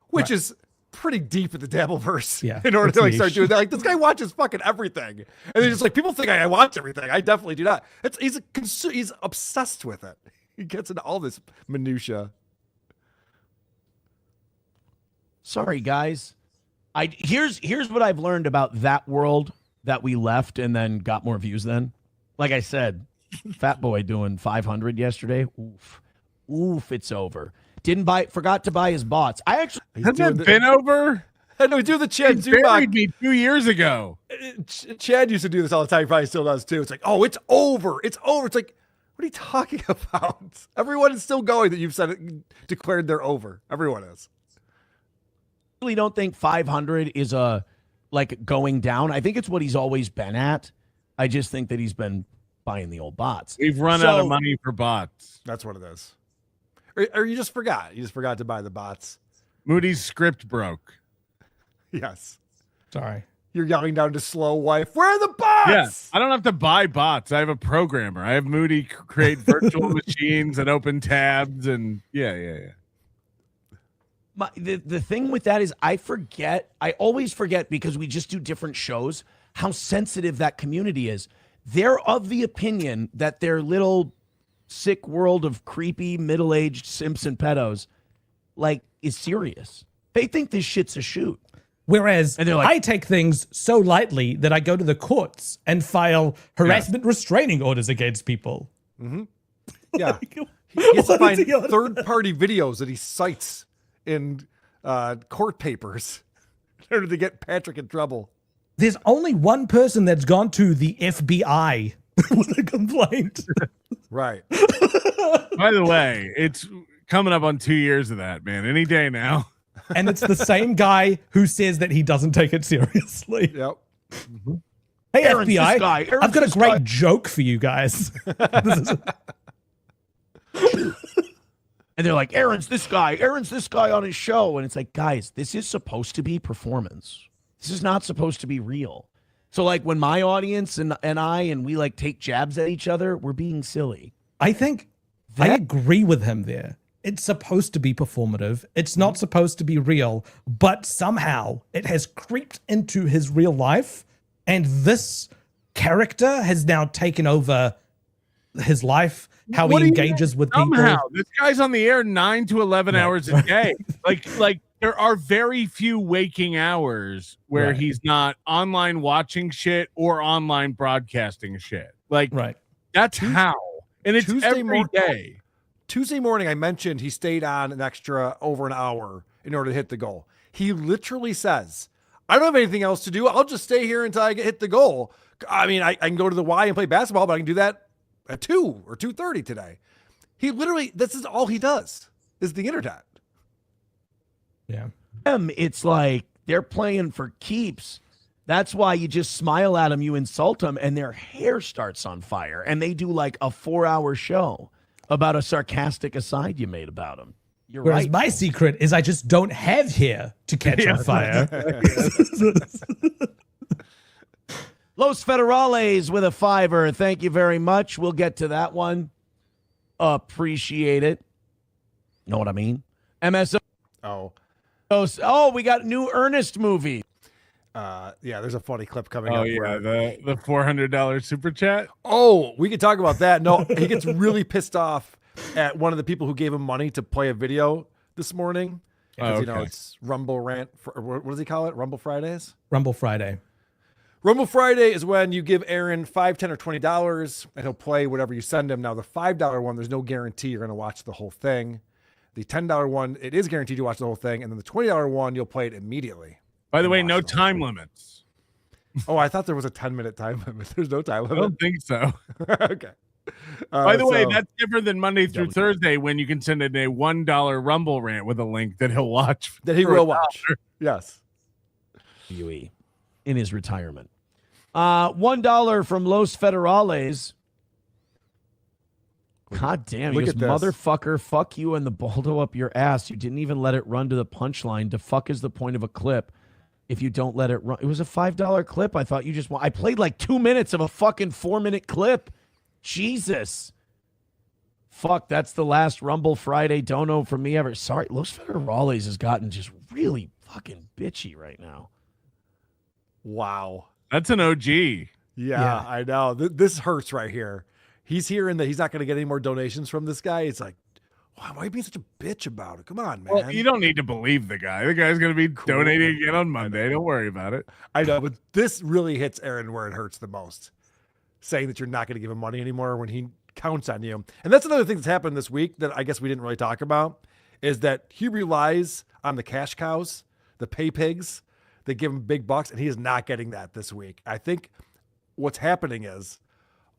which is pretty deep in the Dabbleverse in order to like start doing that. Like, this guy watches fucking everything. And they're just like, people think I watch everything. I definitely do not. He's obsessed with it. He gets into all this minutia. Sorry, guys. Here's what I've learned about that world that we left and then got more views than. Like I said, Fat Boy doing 500 yesterday. Oof, it's over. Forgot to buy his bots. I actually has that been over? I know, we do the Chad Zubak. Buried me 2 years ago. Chad used to do this all the time. He probably still does too. It's like, oh, it's over. It's over. It's like, what are you talking about? Everyone is still going that you've said it, declared they're over. Everyone is. I really don't think 500 is going down. I think it's what he's always been at. I just think that he's been buying the old bots. We've run out of money for bots. That's what it is. Or you just forgot. You just forgot to buy the bots. Moody's script broke. Yes. Sorry. You're yelling down to slow wife, where are the bots? Yeah, I don't have to buy bots. I have a programmer. I have Moody create virtual machines and open tabs, and yeah. The thing with that is I always forget because we just do different shows, how sensitive that community is. They're of the opinion that their little sick world of creepy middle-aged simps and pedos is serious. They think this shit's a shoot. Whereas And they're like- I take things so lightly that I go to the courts and file harassment restraining orders against people. Yeah. He has to find third-party videos that he cites in court papers in order to get Patrick in trouble. There's only one person that's gone to the FBI with a complaint. Right. By the way, it's coming up on 2 years of that, man. Any day now. And it's the same guy who says that he doesn't take it seriously. Yep. Hey, Aaron's FBI, this guy. Aaron's I've got a this great guy. joke for you guys. And they're like, Aaron's this guy on his show. And it's like, guys, this is supposed to be performance. This is not supposed to be real. So when my audience and we take jabs at each other, we're being silly. I think I agree with him there. It's supposed to be performative. It's not supposed to be real, but somehow it has creeped into his real life. And this character has now taken over his life, how What he do you engages with Somehow, people. this guy's on the air 9 to 11 hours a day. Like there are very few waking hours where Right. he's not online watching shit or online broadcasting shit. Right. That's how. And it's Tuesday every day. Tuesday morning, I mentioned he stayed on an extra over an hour in order to hit the goal. He literally says, I don't have anything else to do. I'll just stay here until I hit the goal. I mean, I can go to the Y and play basketball, but I can do that at 2 or 2:30 today. He literally, this is all he does, is the internet. Yeah. It's like they're playing for keeps. That's why you just smile at them, you insult them, and their hair starts on fire. And they do a 4-hour show about a sarcastic aside you made about them. You're Whereas right. my secret is I just don't have hair to catch on fire. Los Federales with a $5. Thank you very much. We'll get to that one. Appreciate it. Know what I mean? MSO. Oh, we got new Ernest movie. Yeah, there's a funny clip coming Oh up. yeah, where- the $400 super chat. Oh, we could talk about that. No, he gets really pissed off at one of the people who gave him money to play a video this morning. Because, okay. it's Rumble Rant. What does he call it? Rumble Fridays? Rumble Friday. Rumble Friday is when you give Aaron $5, $10, or $20, and he'll play whatever you send him. Now, the $5 one, there's no guarantee you're going to watch the whole thing. The $10 one, it is guaranteed to watch the whole thing. And then the $20 one, you'll play it immediately. By the way, Watch no the whole time thing. limits. Oh, I thought there was a 10-minute time limit. There's no time I limit. don't think so. Okay. By the way, so- that's different than Monday through Thursday when you can send in a $1 Rumble rant with a link that he'll watch. that he for will $1. watch. Yes. UE in his retirement. $1 from Los Federales. God damn, Look you at this. motherfucker, fuck you and the Baldo up your ass. You didn't even let it run to the punchline. The fuck is the point of a clip if you don't let it run? It was a $5 clip. I thought you just I played 2 minutes of a fucking 4-minute clip. Jesus. Fuck, that's the last Rumble Friday dono from me ever. Sorry, Los Federales has gotten just really fucking bitchy right now. Wow. That's an OG. Yeah. I know. This hurts right here. He's hearing that he's not going to get any more donations from this guy. It's like, why are you being such a bitch about it? Come on, man. Well, you don't need to believe the guy. The guy's going to be donating again on Monday. Don't worry about it. I know, but this really hits Aaron where it hurts the most. Saying that you're not going to give him money anymore when he counts on you. And that's another thing that's happened this week that I guess we didn't really talk about is that he relies on the cash cows, the pay pigs that give him big bucks, and he is not getting that this week. I think what's happening is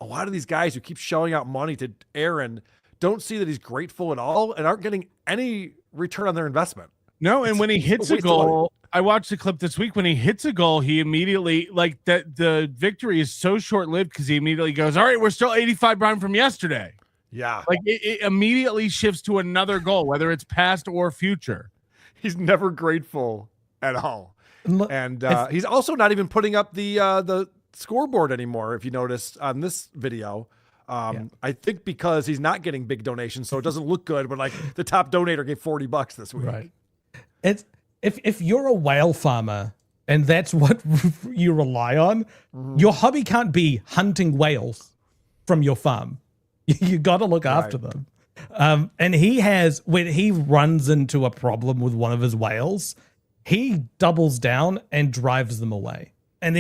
a lot of these guys who keep shelling out money to Aaron don't see that he's grateful at all and aren't getting any return on their investment. No, and when he hits a waste of money. goal, I watched the clip this week. When he hits a goal, he immediately the victory is so short lived because he immediately goes, "All right, we're still 85 behind from yesterday." Yeah. It immediately shifts to another goal, whether it's past or future. He's never grateful at all. And he's also not even putting up the scoreboard anymore, if you noticed on this video. I think because he's not getting big donations, so it doesn't look good, but like the top donator gave $40 this week. Right. It's if you're a whale farmer and that's what you rely on, your hobby can't be hunting whales from your farm. You got to look after them. And when he runs into a problem with one of his whales, he doubles down and drives them away. And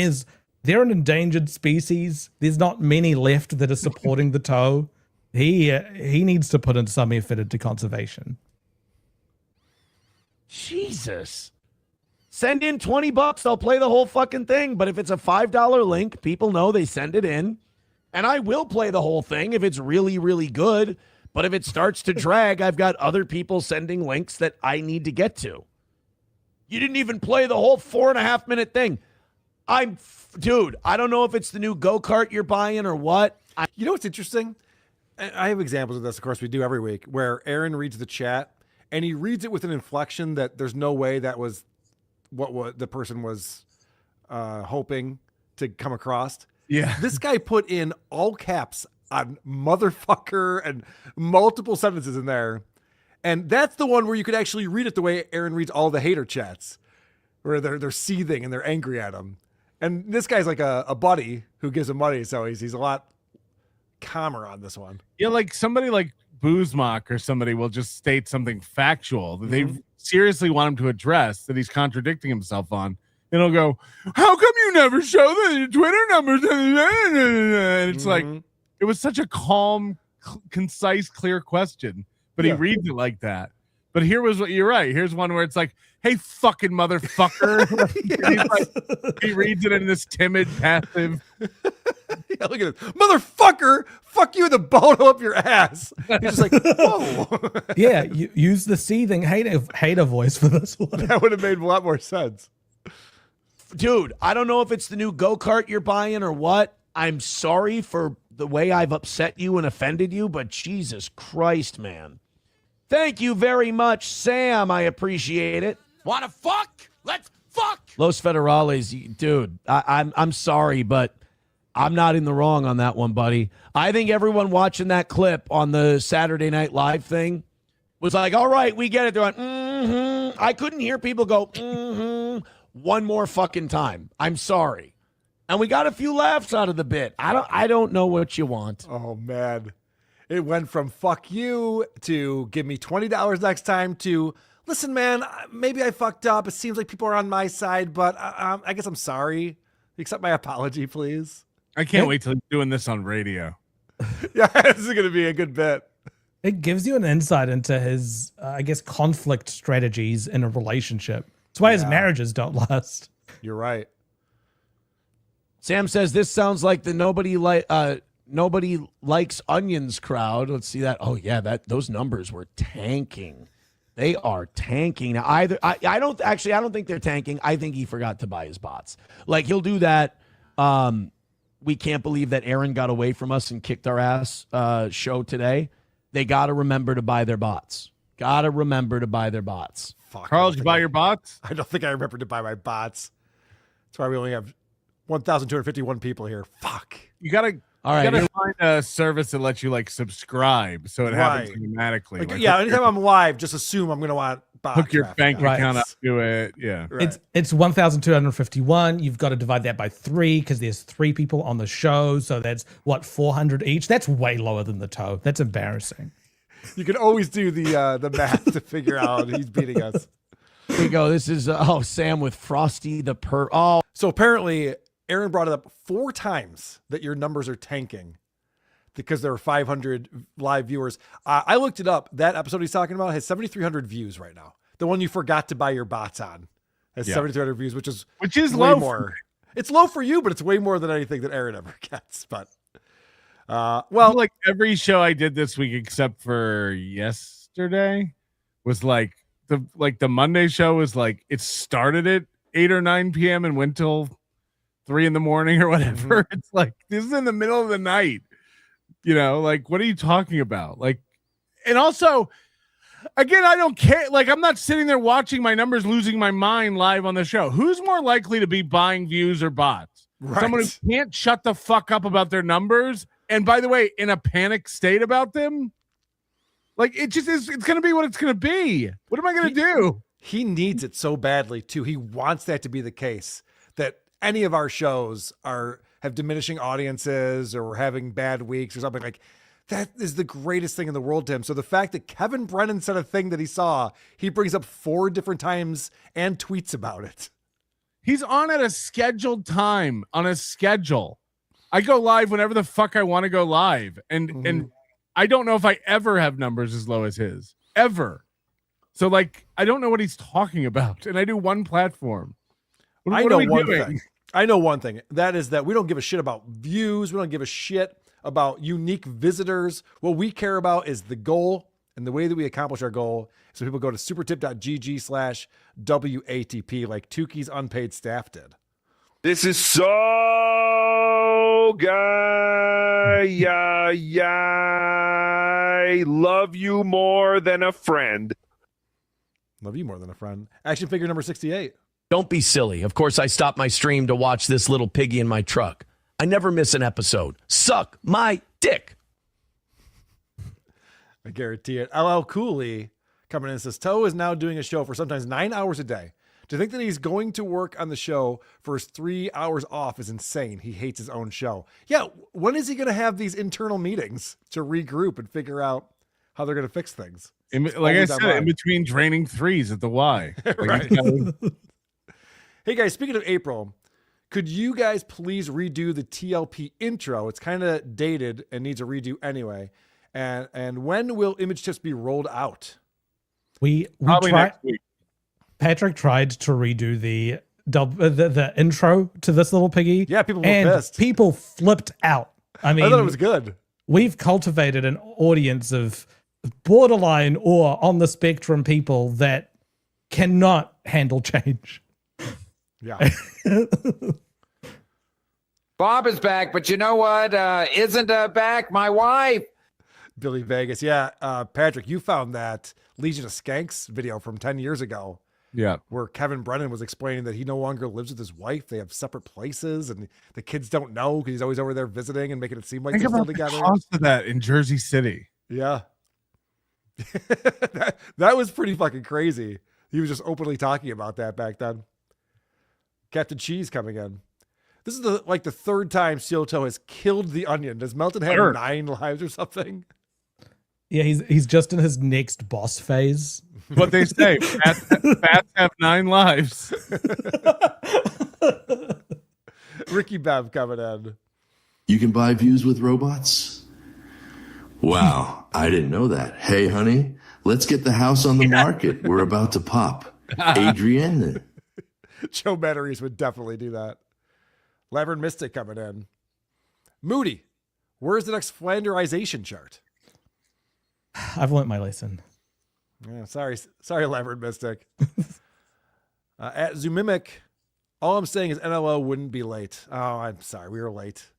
they're an endangered species. There's not many left that are supporting the tow. He needs to put in some effort into conservation. Jesus. Send in $20. I'll play the whole fucking thing. But if it's a $5 link, people know they send it in. And I will play the whole thing if it's really, really good. But if it starts to drag, I've got other people sending links that I need to get to. You didn't even play the whole 4.5 minute thing. Dude, I don't know if it's the new go-kart you're buying or what. You know what's interesting? I have examples of this, of course, we do every week, where Aaron reads the chat, and he reads it with an inflection that there's no way that was what the person was hoping to come across. Yeah. This guy put in all caps on motherfucker and multiple sentences in there. And that's the one where you could actually read it the way Aaron reads all the hater chats, where they're seething and they're angry at him. And this guy's like a buddy who gives him money, so he's a lot calmer on this one. Yeah, like somebody like Boozmock or somebody will just state something factual that they seriously want him to address that he's contradicting himself on. And he'll go, how come you never show the Twitter numbers? And it's like, it was such a calm, concise, clear question, but he reads it like that. But here was what you're right. Here's one where it's like, hey, fucking motherfucker. He reads it in this timid, passive. Yeah, look at this. Motherfucker, fuck you in the bone up your ass. He's just like, whoa. Yeah, you use the seething hater voice for this one. That would have made a lot more sense. Dude, I don't know if it's the new go-kart you're buying or what. I'm sorry for the way I've upset you and offended you, but Jesus Christ, man. Thank you very much, Sam. I appreciate it. Wanna fuck? Let's fuck! Los Federales, dude, I'm sorry, but I'm not in the wrong on that one, buddy. I think everyone watching that clip on the Saturday Night Live thing was like, all right, we get it. They're like, I couldn't hear people go, one more fucking time. I'm sorry. And we got a few laughs out of the bit. I don't know what you want. Oh, man. It went from fuck you to give me $20 next time to, listen, man, maybe I fucked up. It seems like people are on my side, but I guess I'm sorry. Accept my apology, please. I can't wait till he's doing this on radio. Yeah, this is going to be a good bit. It gives you an insight into his, I guess, conflict strategies in a relationship. That's why his marriages don't last. You're right. Sam says this sounds like the nobody likes onions crowd. Let's see that. Oh yeah, those numbers were tanking. They are tanking. Now, I don't think they're tanking. I think he forgot to buy his bots. Like he'll do that. We can't believe that Aaron got away from us and kicked our ass show today. They got to remember to buy their bots. Got to remember to buy their bots. Fuck, Carl, did you buy your bots? I don't think I remembered to buy my bots. That's why we only have 1,251 people here. Fuck. You gotta find a service that lets you like subscribe so it happens automatically. Like, yeah, anytime I'm live, just assume I'm gonna want bot hook your traffic. bank account up to it. Yeah. Right. It's 1,251. You've got to divide that by 3 because there's 3 people on the show. So that's what, 400 each. That's way lower than the toe. That's embarrassing. You can always do the math to figure out he's beating us. Here we go. This is Sam with Frosty the Per. Oh, so apparently Aaron brought it up 4 times that your numbers are tanking because there are 500 live viewers. I looked it up. That episode he's talking about has 7,300 views right now. The one you forgot to buy your bots on has 7,300 views, which is low way more. It's low for you, but it's way more than anything that Aaron ever gets. But well, like every show I did this week except for yesterday was like the Monday show was like it started at 8 or 9 p.m. and went till 3 a.m. or whatever. It's like this is in the middle of the night. You know, like what are you talking about? Like, and also Again, I don't care. Like, I'm not sitting there watching my numbers, losing my mind live on the show. Who's more likely to be buying views or bots? Right. Someone who can't shut the fuck up about their numbers, and by the way, in a panic state about them. Like, it just is. It's going to be what it's going to be. What am I going to do? He needs it so badly too. He wants that to be the case, that any of our shows have diminishing audiences or we're having bad weeks or something. Like, that is the greatest thing in the world to him. So the fact that Kevin Brennan said a thing that he saw, he brings up 4 different times and tweets about it. He's on at a scheduled time, on a schedule. I go live whenever the fuck I want to go live. And I don't know if I ever have numbers as low as his. Ever. So, like, I don't know what he's talking about. And I do one platform. I know one thing. I know one thing. That is that we don't give a shit about views. We don't give a shit about unique visitors. What we care about is the goal, and the way that we accomplish our goal. So people go to supertip.gg/WATP like Tukey's unpaid staff did. This is so I love you more than a friend. Love you more than a friend. Action figure number 68. Don't be silly. Of course, I stopped my stream to watch this little piggy in my truck. I never miss an episode. Suck my dick. I guarantee it. LL Cooley coming in and says, Toe is now doing a show for sometimes 9 hours a day. To think that he's going to work on the show for his 3 hours off is insane. He hates his own show. Yeah, when is he going to have these internal meetings to regroup and figure out how they're going to fix things? Like I said, in between draining threes at the Y. Right. Hey guys, speaking of April, could you guys please redo the TLP intro? It's kind of dated and needs a redo anyway. And when will image tips be rolled out? We Probably tried. next week. Patrick tried to redo the intro to this little piggy. Yeah, people were and pissed. People flipped out. I mean, I thought it was good. We've cultivated an audience of borderline or on the spectrum people that cannot handle change. Yeah. Bob is back, but you know what? Isn't back my wife. Billy Vegas. Yeah. Patrick, you found that Legion of Skanks video from 10 years ago. Yeah. Where Kevin Brennan was explaining that he no longer lives with his wife. They have separate places and the kids don't know because he's always over there visiting and making it seem like Think they're still about the together. cost of that in Jersey City. Yeah. that was pretty fucking crazy. He was just openly talking about that back then. Captain Cheese coming in. This is the third time Steel Toe has killed the Onion. Does Melton have 9 lives or something? Yeah, he's just in his next boss phase. What they say, bats have 9 lives. Ricky Bev coming in. You can buy views with robots? Wow, I didn't know that. Hey, honey, let's get the house on the market. We're about to pop. Adrienne. Joe Batteries would definitely do that. Laverne Mystic coming in. Moody, where's the next Flanderization chart? I've learned my lesson. Yeah, sorry, Laverne Mystic. At Zoomimic, all I'm saying is NLO wouldn't be late. Oh, I'm sorry, we were late.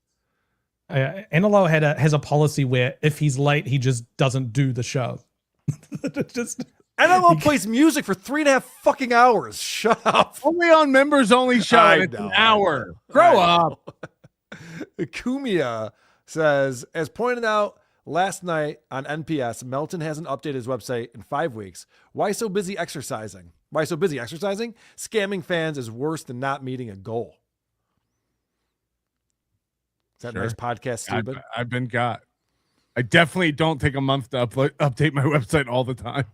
NLO has a policy where if he's late, he just doesn't do the show. NLO plays music for 3.5 fucking hours. Shut up. Only on members only show. I It's know. an hour. Grow up. Kumia says, as pointed out last night on NPS, Melton hasn't updated his website in 5 weeks. Why so busy exercising? Why so busy exercising? Scamming fans is worse than not meeting a goal. Is that Sure. nice podcast, stupid? I've been got. I definitely don't take a month to update my website all the time.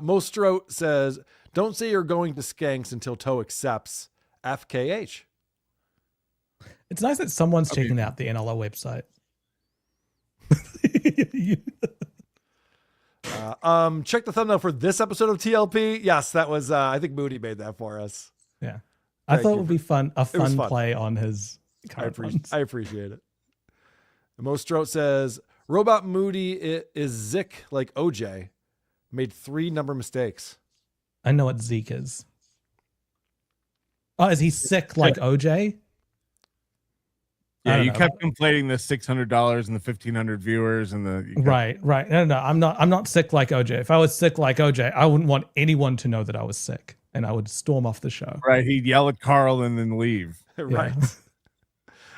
Mostro says, don't say you're going to Skanks until Toe accepts FKH. It's nice that someone's checking out the NLO website. Check the thumbnail for this episode of TLP. Yes, that was, I think Moody made that for us. Yeah. I thought it would be fun fun. play on his current ones. I appreciate it. Mostro says, Robot Moody is Zik like OJ. Made 3 number mistakes. I know what Zeke is. Oh, is he sick like OJ? Yeah, you kept conflating the $600 and the 1,500 viewers and the right. No, I'm not sick like OJ. If I was sick like OJ, I wouldn't want anyone to know that I was sick, and I would storm off the show. Right, he'd yell at Carl and then leave. Right.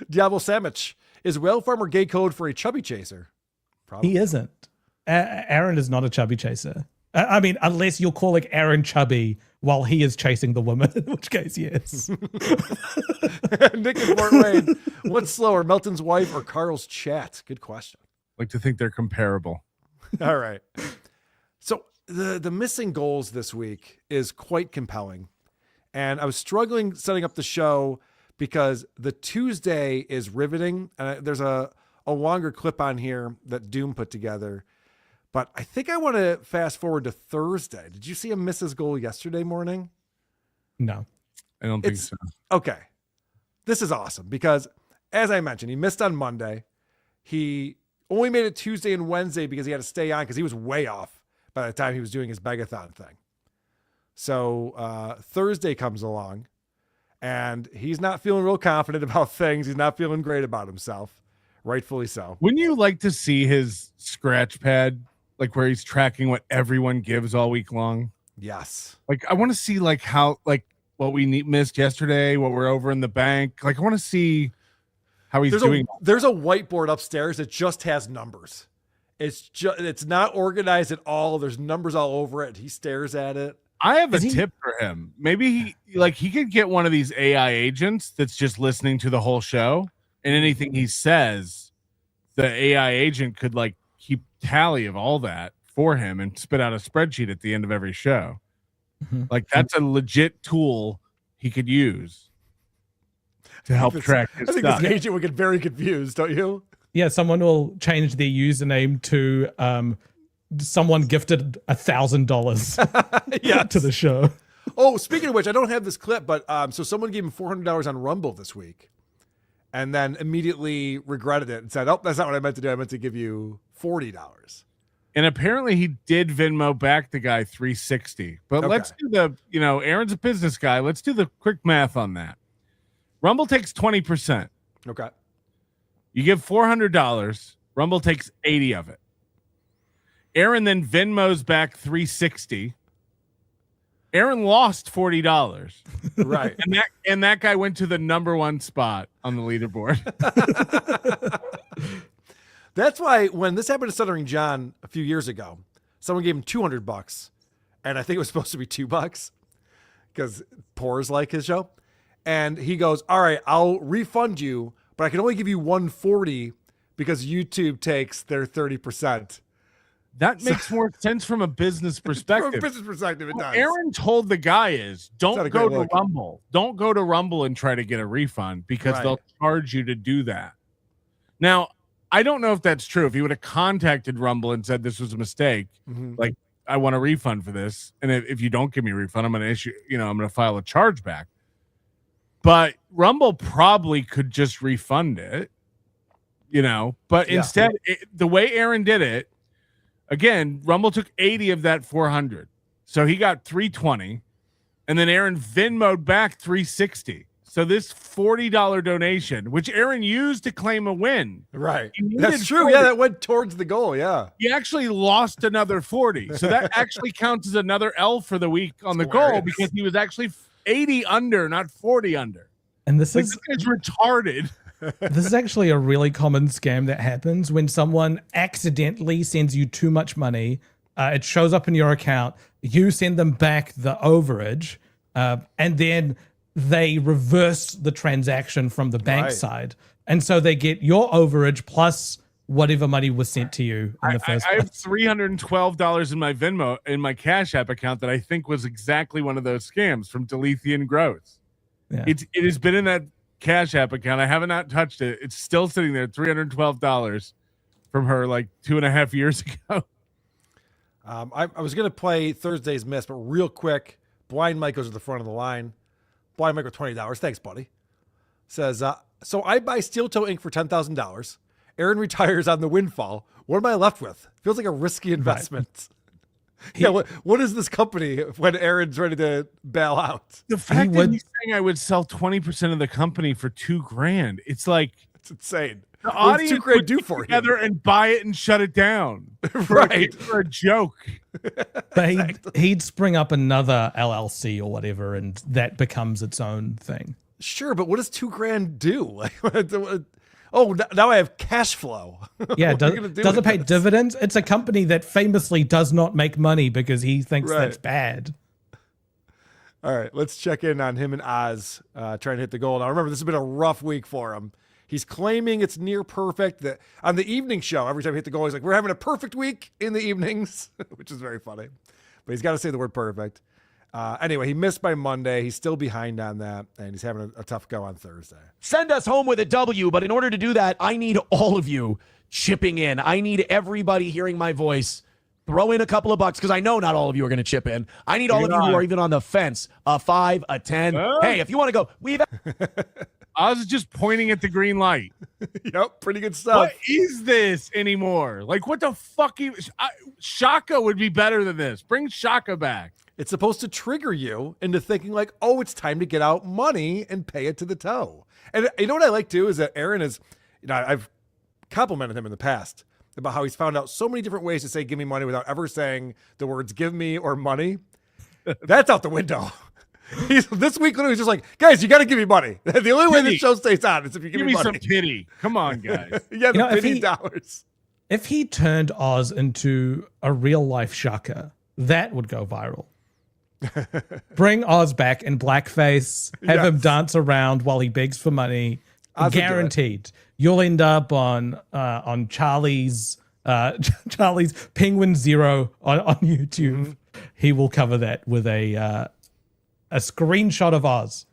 Diablo Sandwich, is whale farmer gay code for a chubby chaser? Probably. He isn't. Aaron is not a chubby chaser. I mean, unless you're calling Aaron chubby while he is chasing the woman, in which case, yes. Nick in Fort Wayne, what's slower, Melton's wife or Carl's chat? Good question. Like to think they're comparable. All right. So the missing goals this week is quite compelling. And I was struggling setting up the show because the Tuesday is riveting. There's a longer clip on here that Doom put together. But I think I want to fast forward to Thursday. Did you see him miss his goal yesterday morning? No. I don't think so. Okay. This is awesome because, as I mentioned, he missed on Monday. He only made it Tuesday and Wednesday because he had to stay on because he was way off by the time he was doing his Begathon thing. So Thursday comes along, and he's not feeling real confident about things. He's not feeling great about himself. Rightfully so. Wouldn't you like to see his scratch pad, like where he's tracking what everyone gives all week long? Yes. Like I want to see like how like what we missed yesterday, what we're over in the bank. Like I want to see how he's doing. There's a whiteboard upstairs that just has numbers. It's not organized at all. There's numbers all over it. He stares at it. I have a tip for him. Maybe he could get one of these AI agents that's just listening to the whole show, and anything he says, the AI agent could like keep tally of all that for him and spit out a spreadsheet at the end of every show. Mm-hmm. Like that's a legit tool he could use to help track his stuff. I think this agent would get very confused, don't you? Yeah, someone will change their username to someone gifted $1,000 to the show. Oh, speaking of which, I don't have this clip, but so someone gave him $400 on Rumble this week and then immediately regretted it and said, oh, that's not what I meant to do. I meant to give you $40. And apparently he did Venmo back the guy $360. But let's do Aaron's a business guy. Let's do the quick math on that. Rumble takes 20%. Okay. You give $400. Rumble takes 80 of it. Aaron then Venmos back $360. Aaron lost $40. Right. And that guy went to the number one spot on the leaderboard. That's why when this happened to Stuttering John a few years ago, someone gave him $200, and I think it was supposed to be $2 because Poor's like his show. And he goes, all right, I'll refund you, but I can only give you $140 because YouTube takes their 30%. That makes more sense from a business perspective. From a business perspective, it does. Aaron told the guy don't go to look. Rumble. Don't go to Rumble and try to get a refund because they'll charge you to do that. Now, I don't know if that's true. If he would have contacted Rumble and said this was a mistake, like I want a refund for this, and if you don't give me a refund, I'm going to issue, I'm going to file a chargeback. But Rumble probably could just refund it, But instead, the way Aaron did it, again, Rumble took 80 of that 400, so he got 320, and then Aaron Venmo'd back 360. So this $40 donation, which Aaron used to claim a win. Right. That's true. 40. Yeah, that went towards the goal. Yeah. He actually lost another 40. So that actually counts as another L for the week on the goal because he was actually 80 under, not 40 under. And this is retarded. This is actually a really common scam that happens when someone accidentally sends you too much money. It shows up in your account. You send them back the overage, and then they reverse the transaction from the bank side. And so they get your overage plus whatever money was sent to you in the first place. I have $312 in my Venmo, in my Cash App account that I think was exactly one of those scams from Delethean Gross. Yeah. It has been in that Cash App account. I have not touched it. It's still sitting there, $312 from her like 2.5 years ago. I was going to play Thursday's miss, but real quick, Blind Mike goes to the front of the line. Blind Mike with $20. Thanks, buddy. Says, so I buy Steel Toe Ink for $10,000. Aaron retires on the windfall. What am I left with? Feels like a risky investment. Right. What is this company when Aaron's ready to bail out? The fact that he's saying I would sell 20% of the company for $2,000. It's like It's insane. The What audience does $2,000 would do get for together you? and buy it and shut it down. Right. For a joke. But he'd spring up another LLC or whatever, and that becomes its own thing. Sure, but what does $2,000 do? Like, oh, now I have cash flow. Yeah, What are you gonna do does it with pay this? dividends? It's a company that famously does not make money because he thinks Right. that's bad. All right, let's check in on him and Oz trying to hit the goal. Now, remember, this has been a rough week for him. He's claiming it's near perfect. That on the evening show, every time he hit the goal, he's like, we're having a perfect week in the evenings, which is very funny. But he's got to say the word perfect. Anyway, he missed by Monday. He's still behind on that, and he's having a tough go on Thursday. Send us home with a W, but in order to do that, I need all of you chipping in. I need everybody hearing my voice. Throw in a couple of bucks because I know not all of you are going to chip in. I need all of you who are even on the fence. A 5, a 10. Hey, if you want to go, I was just pointing at the green light. Yep, pretty good stuff. What is this anymore? Like, what the fuck? Shaka would be better than this. Bring Shaka back. It's supposed to trigger you into thinking like, oh, it's time to get out money and pay it to the toe. And you know what I like too is that Aaron is, I've complimented him in the past about how he's found out so many different ways to say give me money without ever saying the words give me or money. That's out the window. This week literally was just like, guys, you got to give me money. The only way the show stays on is if you give me money. Some pity. Come on, guys. Yeah, the $50. If he turned Oz into a real life Shaka, that would go viral. Bring Oz back in blackface, have him dance around while he begs for money. Guaranteed. You'll end up on Charlie's Penguin Zero on YouTube. Mm-hmm. He will cover that with a screenshot of Oz.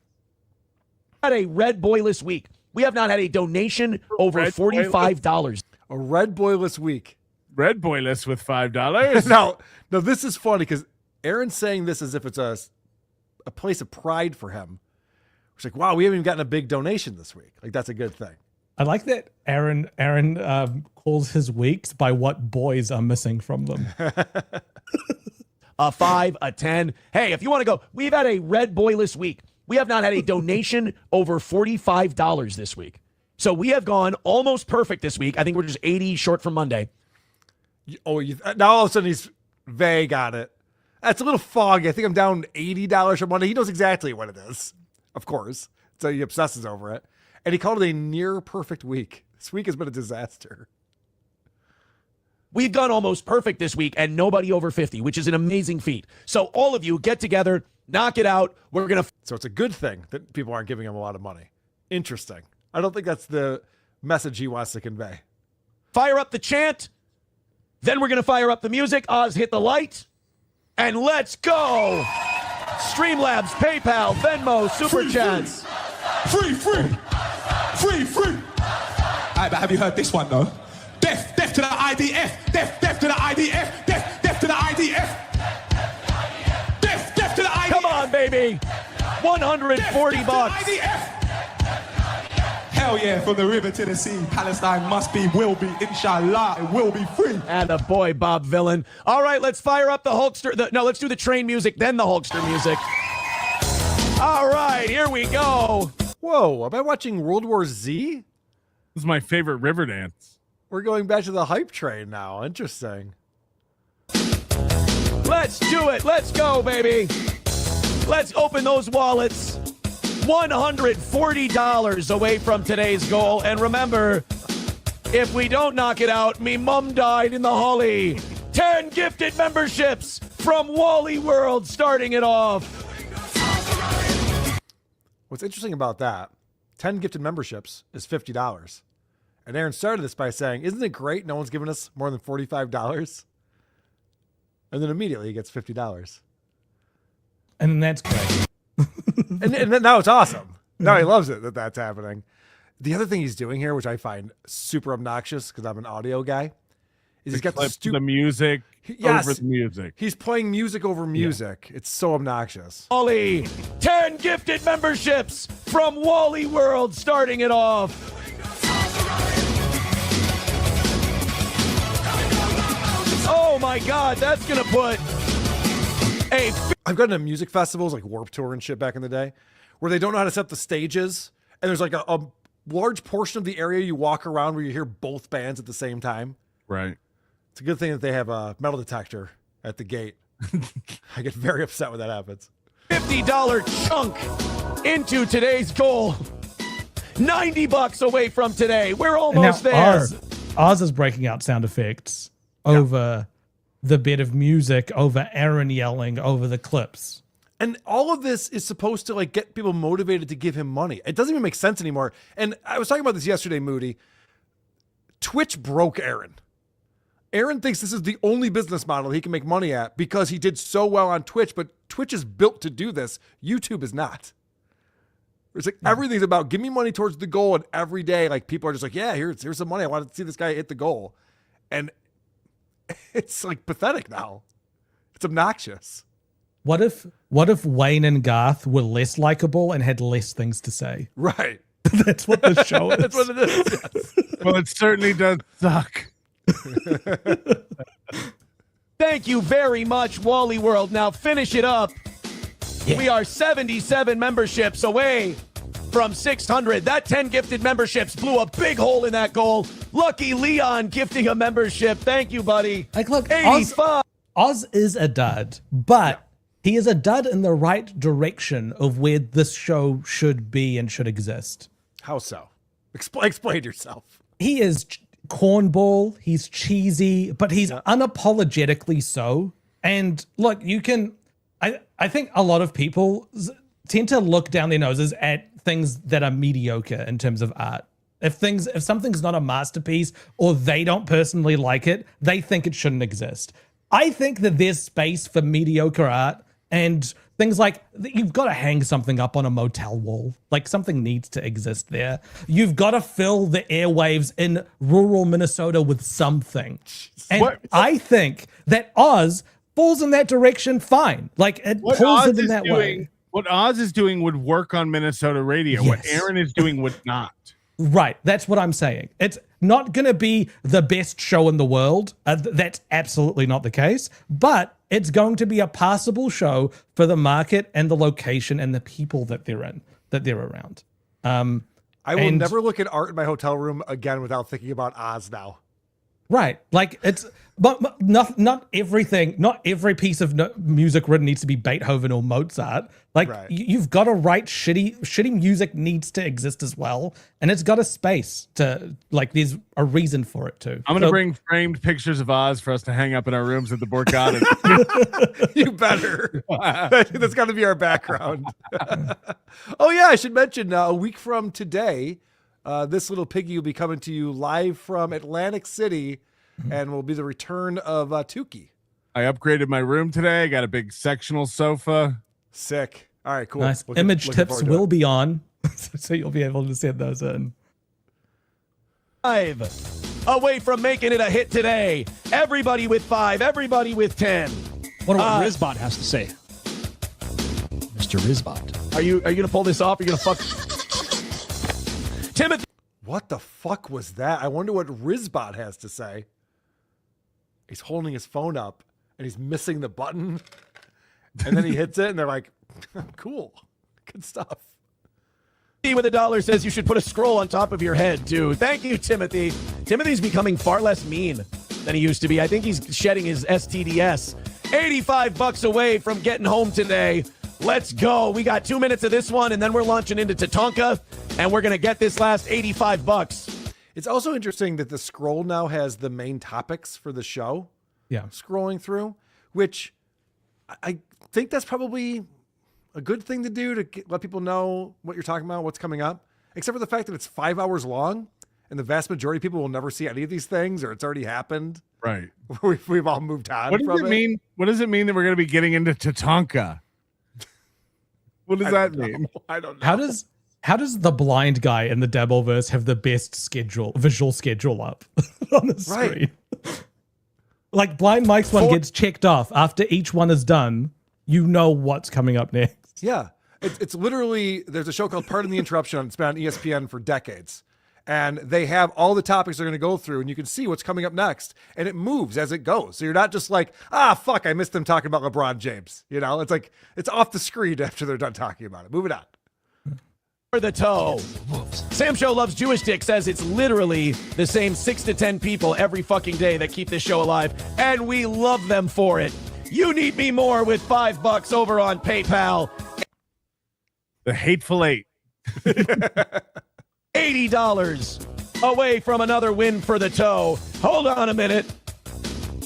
Had a red boyless week. We have not had a donation over $45. A red boyless week. Red boyless with $5. Now, this is funny because Aaron's saying this as if it's a place of pride for him. It's like, wow, we haven't even gotten a big donation this week. Like, that's a good thing. I like that Aaron calls his weeks by what boys are missing from them. A 5, a 10. Hey, if you want to go, we've had a red boyless week. We have not had a donation over $45 this week. So we have gone almost perfect this week. I think we're just 80 short from Monday. Now all of a sudden he's vague on it. That's a little foggy. I think I'm down $80 from Monday. He knows exactly what it is, of course. So he obsesses over it. And he called it a near perfect week. This week has been a disaster. We've gone almost perfect this week and nobody over 50, which is an amazing feat. So all of you get together, knock it out. We're going to. So it's a good thing that people aren't giving him a lot of money. Interesting. I don't think that's the message he wants to convey. Fire up the chant. Then we're going to fire up the music. Oz, hit the light. And let's go. Streamlabs, PayPal, Venmo, Super Chats. Free. Alright, but have you heard this one though? Death to the IDF. Death to the IDF. Death to the IDF. Death to the IDF. Come on, baby. $140. Hell yeah, from the river to the sea. Palestine must be, will be, inshallah, it will be free. And the boy, Bob Villain. All right, let's fire up the Hulkster. Let's do the train music, then the Hulkster music. All right, here we go. Whoa, am I watching World War Z? This is my favorite river dance. We're going back to the hype train now. Interesting. Let's do it. Let's go, baby. Let's open those wallets. $140 away from today's goal. And remember, if we don't knock it out, me mum died in the holly. 10 gifted memberships from Wally World starting it off. What's interesting about that, 10 gifted memberships is $50. And Aaron started this by saying, isn't it great no one's giving us more than $45? And then immediately he gets $50. And that's great. and then now it's awesome. Now he loves it that's happening. The other thing he's doing here, which I find super obnoxious because I'm an audio guy, is he's got the music over the music. He's playing music over music. Yeah. It's so obnoxious. Wally, 10 gifted memberships from Wally World starting it off. Oh my God, that's going to put a... I've gone to music festivals like Warped Tour and shit back in the day where they don't know how to set the stages. And there's like a large portion of the area you walk around where you hear both bands at the same time. Right. It's a good thing that they have a metal detector at the gate. I get very upset when that happens. $50 chunk into today's goal. $90 away from today. We're almost there. Oz is breaking out sound effects over the bit of music, over Aaron yelling, over the clips. And all of this is supposed to like get people motivated to give him money. It doesn't even make sense anymore. And I was talking about this yesterday, Moody. Twitch broke Aaron. Aaron thinks this is the only business model he can make money at because he did so well on Twitch, but Twitch is built to do this. YouTube is not. It's like everything's about give me money towards the goal, and every day, like people are just like, yeah, here's some money. I want to see this guy hit the goal. And it's like pathetic now. It's obnoxious. What if Wayne and Garth were less likable and had less things to say? Right. That's what the show is. That's what it is. Yes. Well, it certainly does suck. Thank you very much, Wally World. Now finish it up. Yeah. We are 77 memberships away from 600. That 10 gifted memberships blew a big hole in that goal. Lucky Leon gifting a membership. Thank you, buddy. Like, look, 85. Oz is a dud, but he is a dud in the right direction of where this show should be and should exist. How so? Explain yourself. He is cornball. He's cheesy, but he's unapologetically so. And look, you can... I think a lot of people tend to look down their noses at things that are mediocre in terms of art. If something's not a masterpiece or they don't personally like it, they think it shouldn't exist. I think that there's space for mediocre art and things like you've got to hang something up on a motel wall. Like something needs to exist there. You've got to fill the airwaves in rural Minnesota with something. And I think that Oz falls in that direction fine. Like it pulls it in that way. What Oz is doing would work on Minnesota radio. Yes. What Aaron is doing would not. Right. That's what I'm saying. It's not going to be the best show in the world. That's absolutely not the case. But it's going to be a passable show for the market and the location and the people that they're in, that they're around. I will never look at art in my hotel room again without thinking about Oz now. Right. Like it's, but not everything, not every piece of music written needs to be Beethoven or Mozart. Like you've got to write shitty music needs to exist as well. And it's got a space to like, there's a reason for it too. I'm going to bring framed pictures of Oz for us to hang up in our rooms at the Borgata. You better. That's got to be our background. Oh yeah. I should mention a week from today, this little piggy will be coming to you live from Atlantic City and will be the return of Tukey. I upgraded my room today. I got a big sectional sofa. Sick. All right, cool. Nice. Image tips will be on, so you'll be able to send those in. 5 away from making it a hit today. Everybody with 5, everybody with 10. Wonder what Rizbot has to say. Mr. Rizbot. Are you gonna pull this off? Are you gonna fuck Timothy? What the fuck was that? I wonder what Rizbot has to say. He's holding his phone up and he's missing the button. And then he hits it and they're like, cool. Good stuff. With $1 says you should put a scroll on top of your head too. Thank you, Timothy. Timothy's becoming far less mean than he used to be. I think he's shedding his STDs. $85 away from getting home today. Let's go. We got 2 minutes of this one, and then we're launching into Tatanka, and we're going to get this last $85. It's also interesting that the scroll now has the main topics for the show. Yeah. Scrolling through, which I think that's probably a good thing to do to let people know what you're talking about, what's coming up, except for the fact that it's 5 hours long, and the vast majority of people will never see any of these things, or it's already happened. Right. We've all moved on. What does it mean? What does it mean that we're going to be getting into Tatanka? What does that mean? I don't know. How does the blind guy in the Dabbleverse have the best visual schedule up on the screen? Right. Like Blind Mike's one gets checked off after each one is done. You know what's coming up next. Yeah, it's literally, there's a show called Pardon the Interruption. It's been on ESPN for decades. And they have all the topics they're going to go through, and you can see what's coming up next. And it moves as it goes. So you're not just like, fuck, I missed them talking about LeBron James. You know, it's like, it's off the screen after they're done talking about it. Moving on. for the toe. Sam Show Loves Jewish Dick says it's literally the same 6 to 10 people every fucking day that keep this show alive, and we love them for it. You need me more with $5 over on PayPal. The Hateful Eight. $80 away from another win for the toe. Hold on a minute.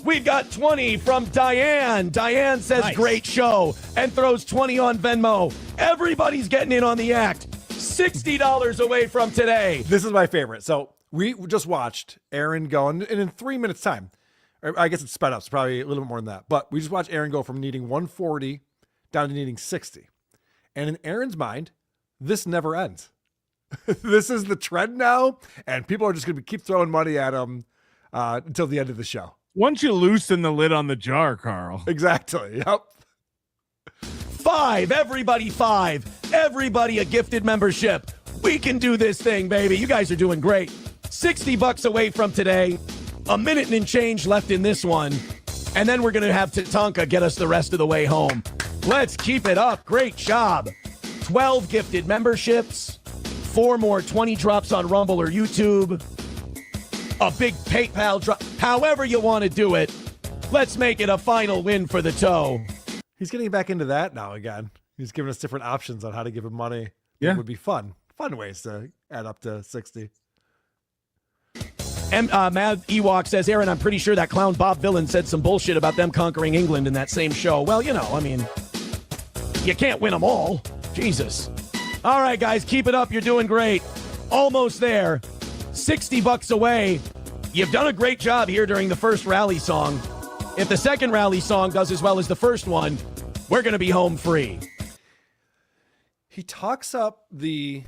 We've got 20 from Diane. Diane says, Nice. Great show, and throws 20 on Venmo. Everybody's getting in on the act. $60 away from today. This is my favorite. So we just watched Aaron go, and in 3 minutes time, or I guess it's sped up, so probably a little bit more than that, but we just watched Aaron go from needing 140 down to needing 60. And in Aaron's mind, this never ends. This is the trend now, and people are just going to keep throwing money at him until the end of the show. Once you loosen the lid on the jar, Carl. Exactly. Yep. 5, everybody 5. Everybody a gifted membership. We can do this thing, baby. You guys are doing great. $60 away from today. A minute and change left in this one. And then we're going to have Tatanka get us the rest of the way home. Let's keep it up. Great job. 12 gifted memberships. 4 more 20 drops on Rumble or YouTube. A big PayPal drop. However you want to do it. Let's make it a final win for the toe. He's getting back into that now again. He's giving us different options on how to give him money. Yeah. It would be fun. Fun ways to add up to 60. And Mad Ewok says, Aaron, I'm pretty sure that clown Bob Villain said some bullshit about them conquering England in that same show. Well, you know, I mean, you can't win them all. Jesus. All right, guys, keep it up. You're doing great. Almost there. $60 away. You've done a great job here during the first rally song. If the second rally song does as well as the first one, we're going to be home free. He talks up the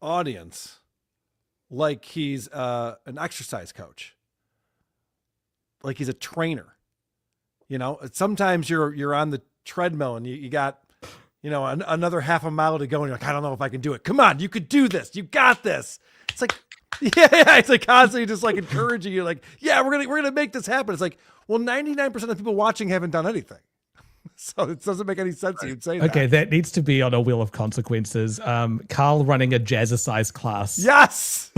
audience like he's an exercise coach, like he's a trainer. You know, sometimes you're on the treadmill and you got, you know, another half a mile to go, and you're like, I don't know if I can do it. Come on, you could do this. You got this. It's like, yeah, it's like constantly just like encouraging you, like, yeah, we're gonna make this happen. It's like, well, 99% of people watching haven't done anything. So it doesn't make any sense you'd say that. Okay, that needs to be on a Wheel of Consequences. Carl running a jazzercise class. Yes!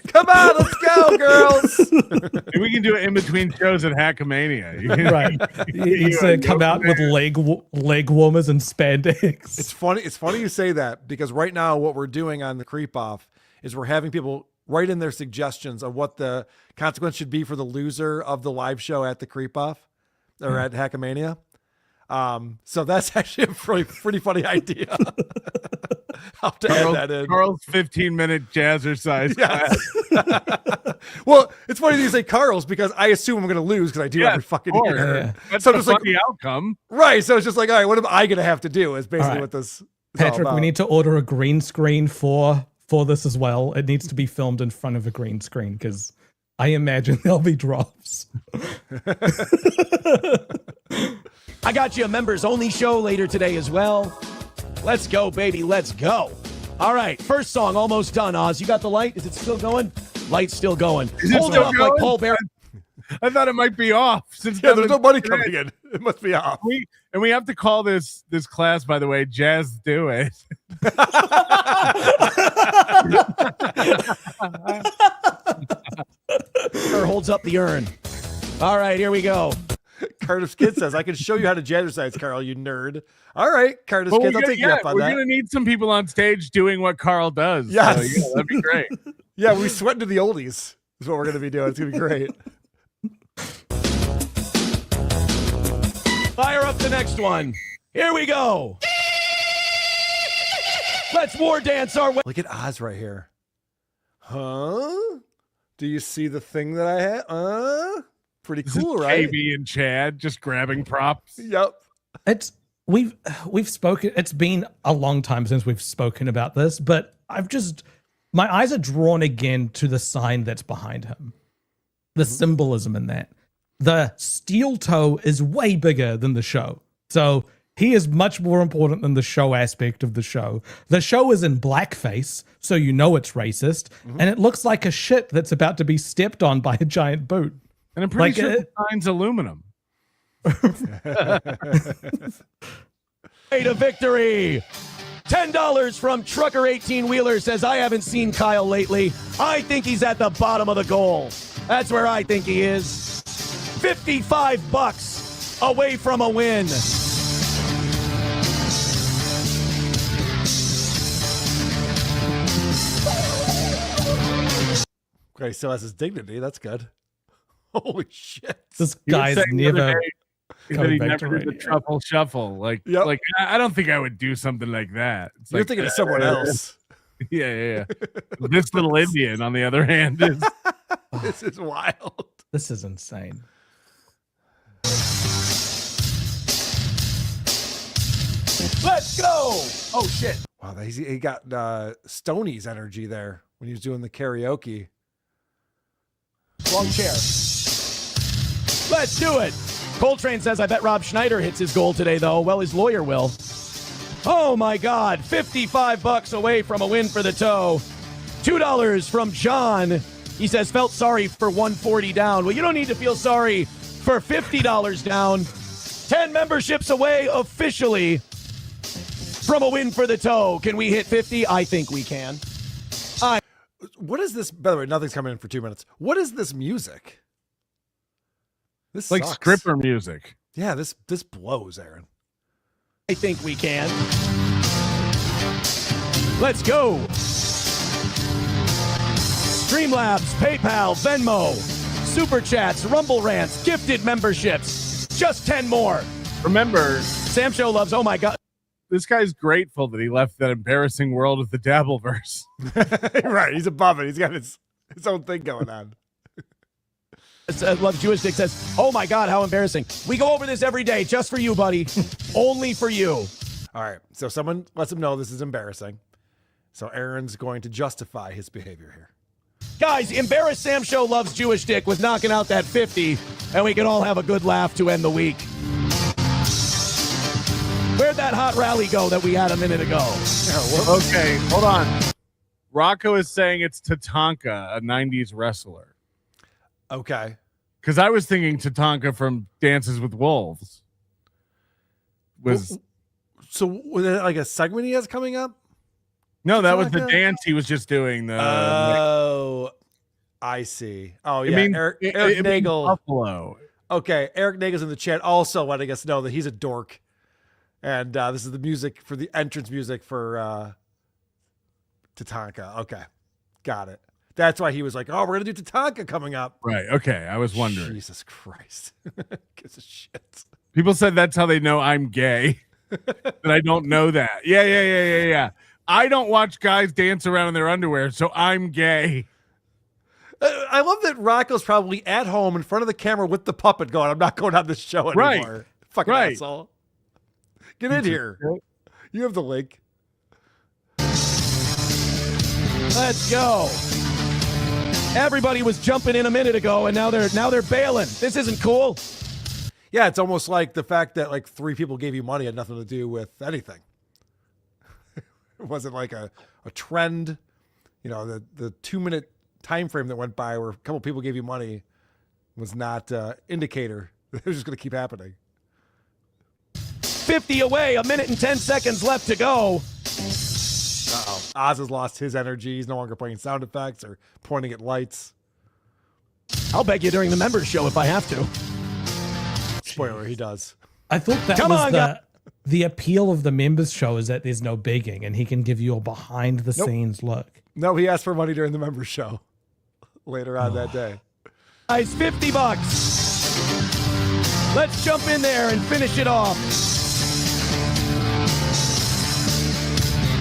Come on, let's go, girls! Maybe we can do it in between shows at Hackamania. You can, Right. He's come out with leg warmers and spandex. It's funny you say that, because right now what we're doing on the Creep Off is we're having people write in their suggestions of what the consequence should be for the loser of the live show at the Creep Off or at Hackamania. So that's actually a pretty funny idea. I'll have to add that in. Carl's 15-minute jazzercise class. Well, it's funny that you say Carl's, because I assume I'm going to lose because I do every fucking year. Yeah. That's So the just like funny outcome. right. So it's just like, all right, what am I going to have to do? Is basically right. what this is Patrick, all about. we need to order a green screen for this as well. It needs to be filmed in front of a green screen, because I imagine there'll be drops. I got you a members only show later today as well. Let's go, baby. Let's go. All right. First song almost done, Oz. You got the light? Is it still going? Light's still going. Is it Hold still it up going? like Paul Bear. I thought it might be off. Since Yeah, there's no money coming in. It must be off. We have to call this class, by the way, Jazz Do It. Holds up the urn. All right, here we go. Cardiff's Kid says, I can show you how to jazzercise, Carl, you nerd. All right, Cardiff's Well, Kids, I'll take you up on we're that. gonna need some people on stage doing what Carl does. Yes. So, yeah, that'd be great. Yeah, we sweat into the oldies is what we're going to be doing. It's going to be great. Fire up the next one. Here we go. Let's war dance our way. Look at Oz right here. Huh? Do you see the thing that I had? Pretty This is cool, right? KB and Chad just grabbing props. Yep. We've spoken. It's been a long time since we've spoken about this, but my eyes are drawn again to the sign that's behind him. The symbolism in that. The steel toe is way bigger than the show. So he is much more important than the show aspect of the show. The show is in blackface, so you know it's racist, and it looks like a shit that's about to be stepped on by a giant boot. And I'm pretty sure the sign's aluminum. Way to victory. $10 from Trucker 18 Wheeler says, I haven't seen Kyle lately. I think he's at the bottom of the goal. That's where I think he is. $55 away from a win. Okay, so has his dignity. That's good. Holy shit. This He was guy's saying the other never day that coming he back never to did the radio. truffle shuffle. Like, Yep. like I don't think I would do something like that. It's You're like, thinking of someone else. Yeah. This little Indian, on the other hand, is This is wild. This is insane. Let's go. Oh, shit. Wow, he got Stoney's energy there when he was doing the karaoke. Wrong chair. Let's do it. Coltrane says, I bet Rob Schneider hits his goal today, though. Well, his lawyer will. Oh, my God. $55 away from a win for the toe. $2 from John. He says, felt sorry for 140 down. Well, you don't need to feel sorry for $50 down. 10 memberships away officially from a win for the toe. Can we hit 50? I think we can. What is this? By the way, nothing's coming in for 2 minutes. What is this music? This like sucks. stripper music. Yeah, this blows, Aaron. I think we can. Let's go. Streamlabs, PayPal, Venmo, Super Chats, Rumble Rants, gifted memberships. Just 10 more. Remember, Sam Show loves, oh my God. this guy's grateful that he left that embarrassing world of the Dabbleverse. Right, he's above it. He's got his own thing going on. Love Jewish Dick says, oh my God, how embarrassing. We go over this every day just for you, buddy. Only for you. All right, so someone lets him know this is embarrassing. So Aaron's going to justify his behavior here. Guys, embarrass Sam Show loves Jewish Dick with knocking out that 50, and we can all have a good laugh to end the week. Where'd that hot rally go that we had a minute ago? Okay, hold on. Rocco is saying it's Tatanka, a 90s wrestler. Okay. Because I was thinking Tatanka from Dances with Wolves. So was it like a segment he has coming up? No, that was the Tatanka? dance he was just doing. Oh, I see. Oh, yeah. Eric Nagel. Buffalo. Okay, Eric Nagel's in the chat also letting us know that he's a dork. And this is the music for the entrance music for Tatanka. Okay, got it. That's why he was like, oh, we're going to do Tatanka coming up. Right, okay. I was wondering. Jesus Christ. Gives a shit. People said that's how they know I'm gay. That I don't know that. Yeah. I don't watch guys dance around in their underwear, so I'm gay. I love that Rocco's probably at home in front of the camera with the puppet going, I'm not going on this show anymore. Right. Fucking Right. asshole. Get in here. You have the link. Let's go. Everybody was jumping in a minute ago, and now they're bailing. This isn't cool. Yeah, it's almost like the fact that like 3 people gave you money had nothing to do with anything. It wasn't like a trend. You know, the 2-minute time frame that went by where a couple people gave you money was not indicator. It was just going to keep happening. 50 away, a minute and 10 seconds left to go. Uh-oh. Oz has lost his energy. He's no longer playing sound effects or pointing at lights. I'll beg you during the members show if I have to. Spoiler, he does. I thought that Come was on, the appeal of the members show is that there's no begging and he can give you a behind the scenes look. No, he asked for money during the members show later on that day. Guys, $50. Let's jump in there and finish it off.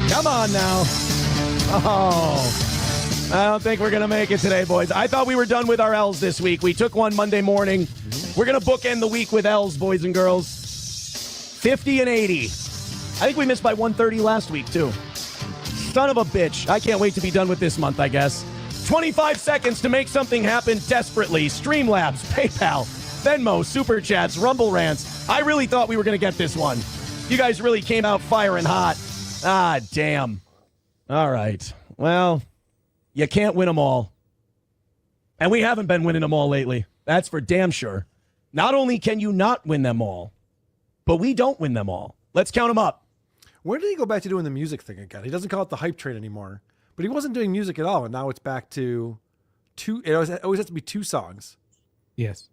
Come on now. Oh, I don't think we're going to make it today, boys. I thought we were done with our L's this week. We took one Monday morning. We're going to bookend the week with L's, boys and girls. 50 and 80. I think we missed by 130 last week, too. Son of a bitch. I can't wait to be done with this month, I guess. 25 seconds to make something happen desperately. Streamlabs, PayPal, Venmo, Super Chats, Rumble Rants. I really thought we were going to get this one. You guys really came out firing hot. Ah, damn. All right. Well, you can't win them all. And we haven't been winning them all lately. That's for damn sure. Not only can you not win them all, but we don't win them all. Let's count them up. When did he go back to doing the music thing again? He doesn't call it the hype train anymore, but he wasn't doing music at all, and now it's back to two. It always has to be 2 songs. Yes.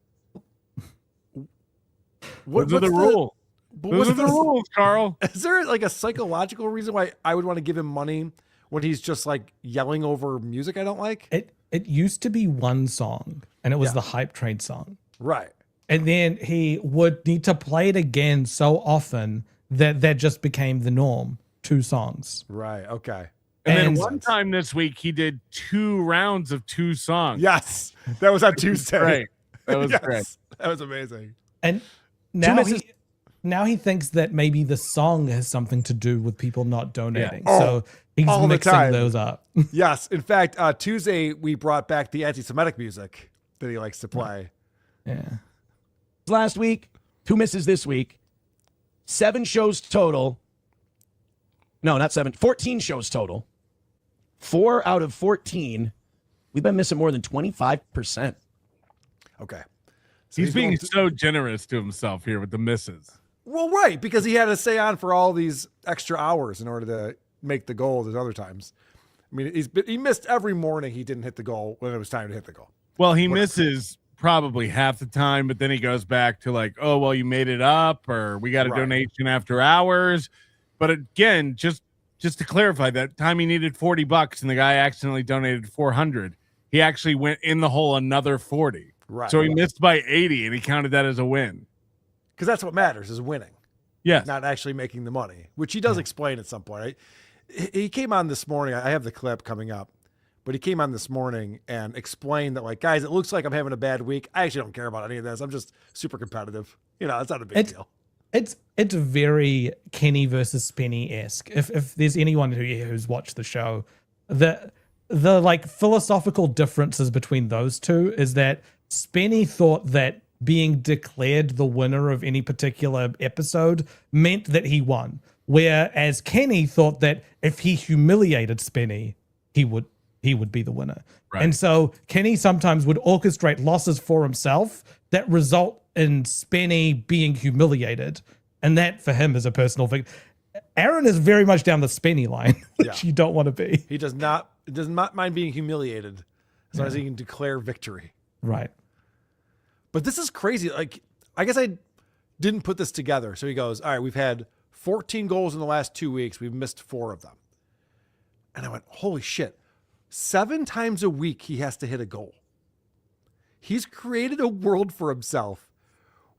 Those are the rules. Those are the rules, Carl. Is there like a psychological reason why I would want to give him money when he's just like yelling over music I don't like? It used to be 1 song, and it was the hype train song. Right. And then he would need to play it again so often that just became the norm. 2 songs. Right. Okay. And then one time this week, he did 2 rounds of 2 songs. Yes. That was on Tuesday. Great. That was great. That was amazing. And now he thinks that maybe the song has something to do with people not donating. Yeah. So he's mixing those up. Yes. In fact, Tuesday, we brought back the anti-Semitic music that he likes to play. Yeah. Last week, 2 misses this week, 7 shows total. No, not 7, 14 shows total. 4 out of 14. We've been missing more than 25%. Okay. So he's being so generous to himself here with the misses. Well, right, because he had to stay on for all these extra hours in order to make the goal at other times. I mean, he missed every morning he didn't hit the goal when it was time to hit the goal. Well, he misses probably half the time, but then he goes back to like, oh, well, you made it up, or we got a donation after hours. But again, just to clarify, that time he needed $40 and the guy accidentally donated 400, he actually went in the hole another 40. Right. So he missed by 80 and he counted that as a win. Because that's what matters is winning. Yes. Not actually making the money, which he does explain at some point. Right? He came on this morning. I have the clip coming up, but he came on this morning and explained that, like, guys, it looks like I'm having a bad week. I actually don't care about any of this. I'm just super competitive. You know, it's not a big deal. It's very Kenny versus Spenny-esque. If there's anyone who's watched the show, the like philosophical differences between those two is that Spenny thought that being declared the winner of any particular episode meant that he won, whereas Kenny thought that if he humiliated Spenny, he would be the winner. Right. And so Kenny sometimes would orchestrate losses for himself that result in Spenny being humiliated, and that for him is a personal thing. Aaron is very much down the Spenny line, which you don't want to be. He does not mind being humiliated as long as he can declare victory. Right. But this is crazy. Like, I guess I didn't put this together. So he goes, all right, we've had 14 goals in the last 2 weeks. We've missed 4 of them. And I went, holy shit. 7 times a week he has to hit a goal. He's created a world for himself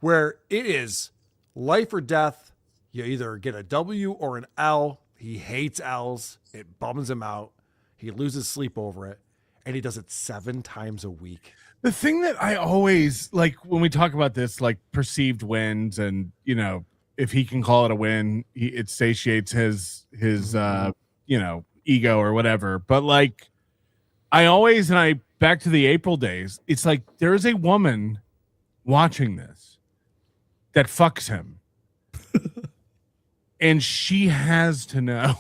where it is life or death. You either get a W or an L. He hates L's. It bums him out. He loses sleep over it. And he does it 7 times a week. The thing that I always like when we talk about this, like perceived wins, and you know, if he can call it a win, it satiates his ego or whatever. But like, back to the April days, it's like there is a woman watching this that fucks him, and she has to know.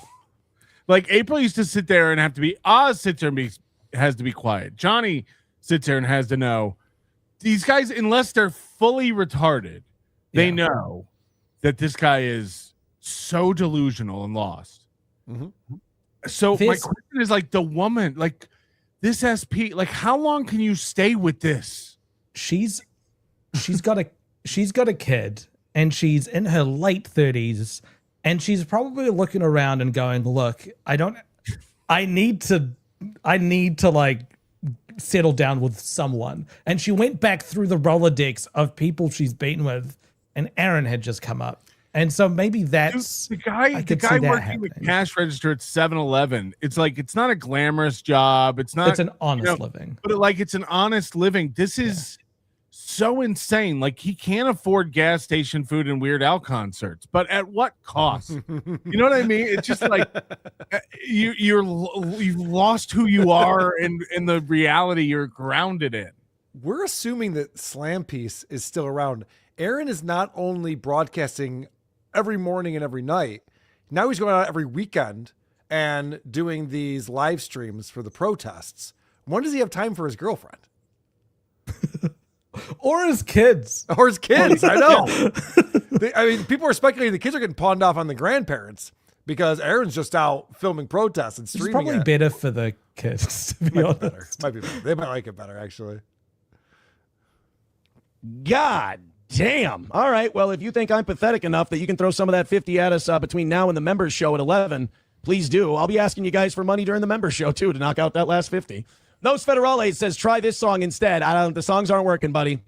Like April used to sit there and have to be sits there and has to be quiet. Johnny sits there and has to know. These guys, unless they're fully retarded, they know that this guy is so delusional and lost. Mm-hmm. So my question is, like, the woman, like this SP, like how long can you stay with this? She's got a kid, and she's in her late 30s, and she's probably looking around and going, look, I need to like settle down with someone. And she went back through the Rolodex of people she's beaten with, and Aaron had just come up. And so maybe that's the guy working the cash register at 7-Eleven. It's like, it's not a glamorous job. It's an honest living. But it's an honest living. This is so insane. Like, he can't afford gas station food and Weird Al concerts, but at what cost? You know what I mean? It's just like you've lost who you are and the reality you're grounded in. We're assuming that Slam Piece is still around. Aaron is not only broadcasting every morning and every night, now he's going out every weekend and doing these live streams for the protests. When does he have time for his girlfriend? Or his kids. I know. I mean, people are speculating the kids are getting pawned off on the grandparents because Aaron's just out filming protests and It's streaming probably it. better for the kids, to be honest. Might be better. They might like it better, actually. God damn. All right. Well, if you think I'm pathetic enough that you can throw some of that 50 at us between now and the members show at 11, please do. I'll be asking you guys for money during the members show, too, to knock out that last 50. Those Federales says, try this song instead. The songs aren't working, buddy.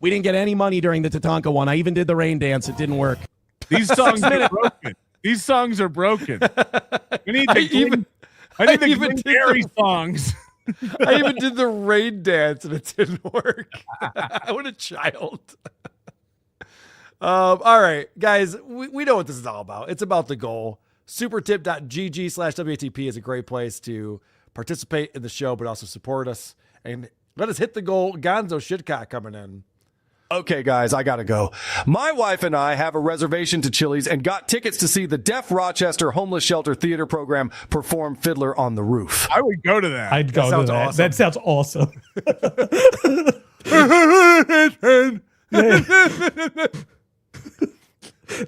We didn't get any money during the Tatanka one. I even did the rain dance. It didn't work. These songs are broken. These songs are broken. We need the Glenn Gary songs. I even did the rain dance and it didn't work. What a child. All right, guys, we know what this is all about. It's about the goal. Supertip.gg/WATP is a great place to participate in the show, but also support us and let us hit the goal. Gonzo Shitcock coming in. Okay, guys, I gotta go. My wife and I have a reservation to Chili's and got tickets to see the Deaf Rochester Homeless Shelter Theater Program perform Fiddler on the Roof. I would go to that. I'd go to that. Awesome. That sounds awesome.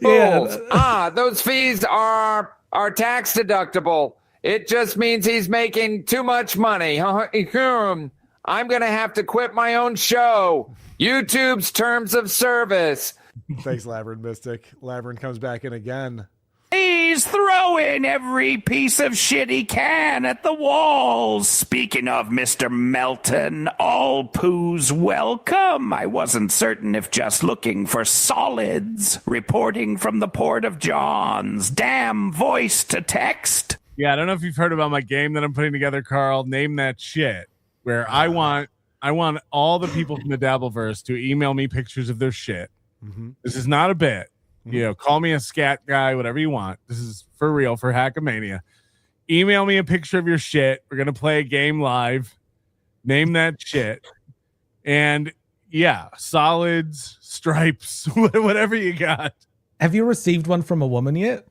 Oh, those fees are tax deductible. It just means he's making too much money. I'm going to have to quit my own show. YouTube's terms of service. Thanks, Labyrinth Mystic. Labyrinth comes back in again. He's throwing every piece of shit he can at the walls. Speaking of Mr. Melton, all poos welcome. I wasn't certain if just looking for solids. Reporting from the Port of Johns. Damn voice to text. Yeah, I don't know if you've heard about my game that I'm putting together, Carl. Name that shit. Where I want all the people from the Dabbleverse to email me pictures of their shit. Mm-hmm. This is not a bit. You know, call me a scat guy, whatever you want. This is for real, for Hackamania. Email me a picture of your shit. We're going to play a game live. Name that shit. And yeah, solids, stripes, whatever you got. Have you received one from a woman yet?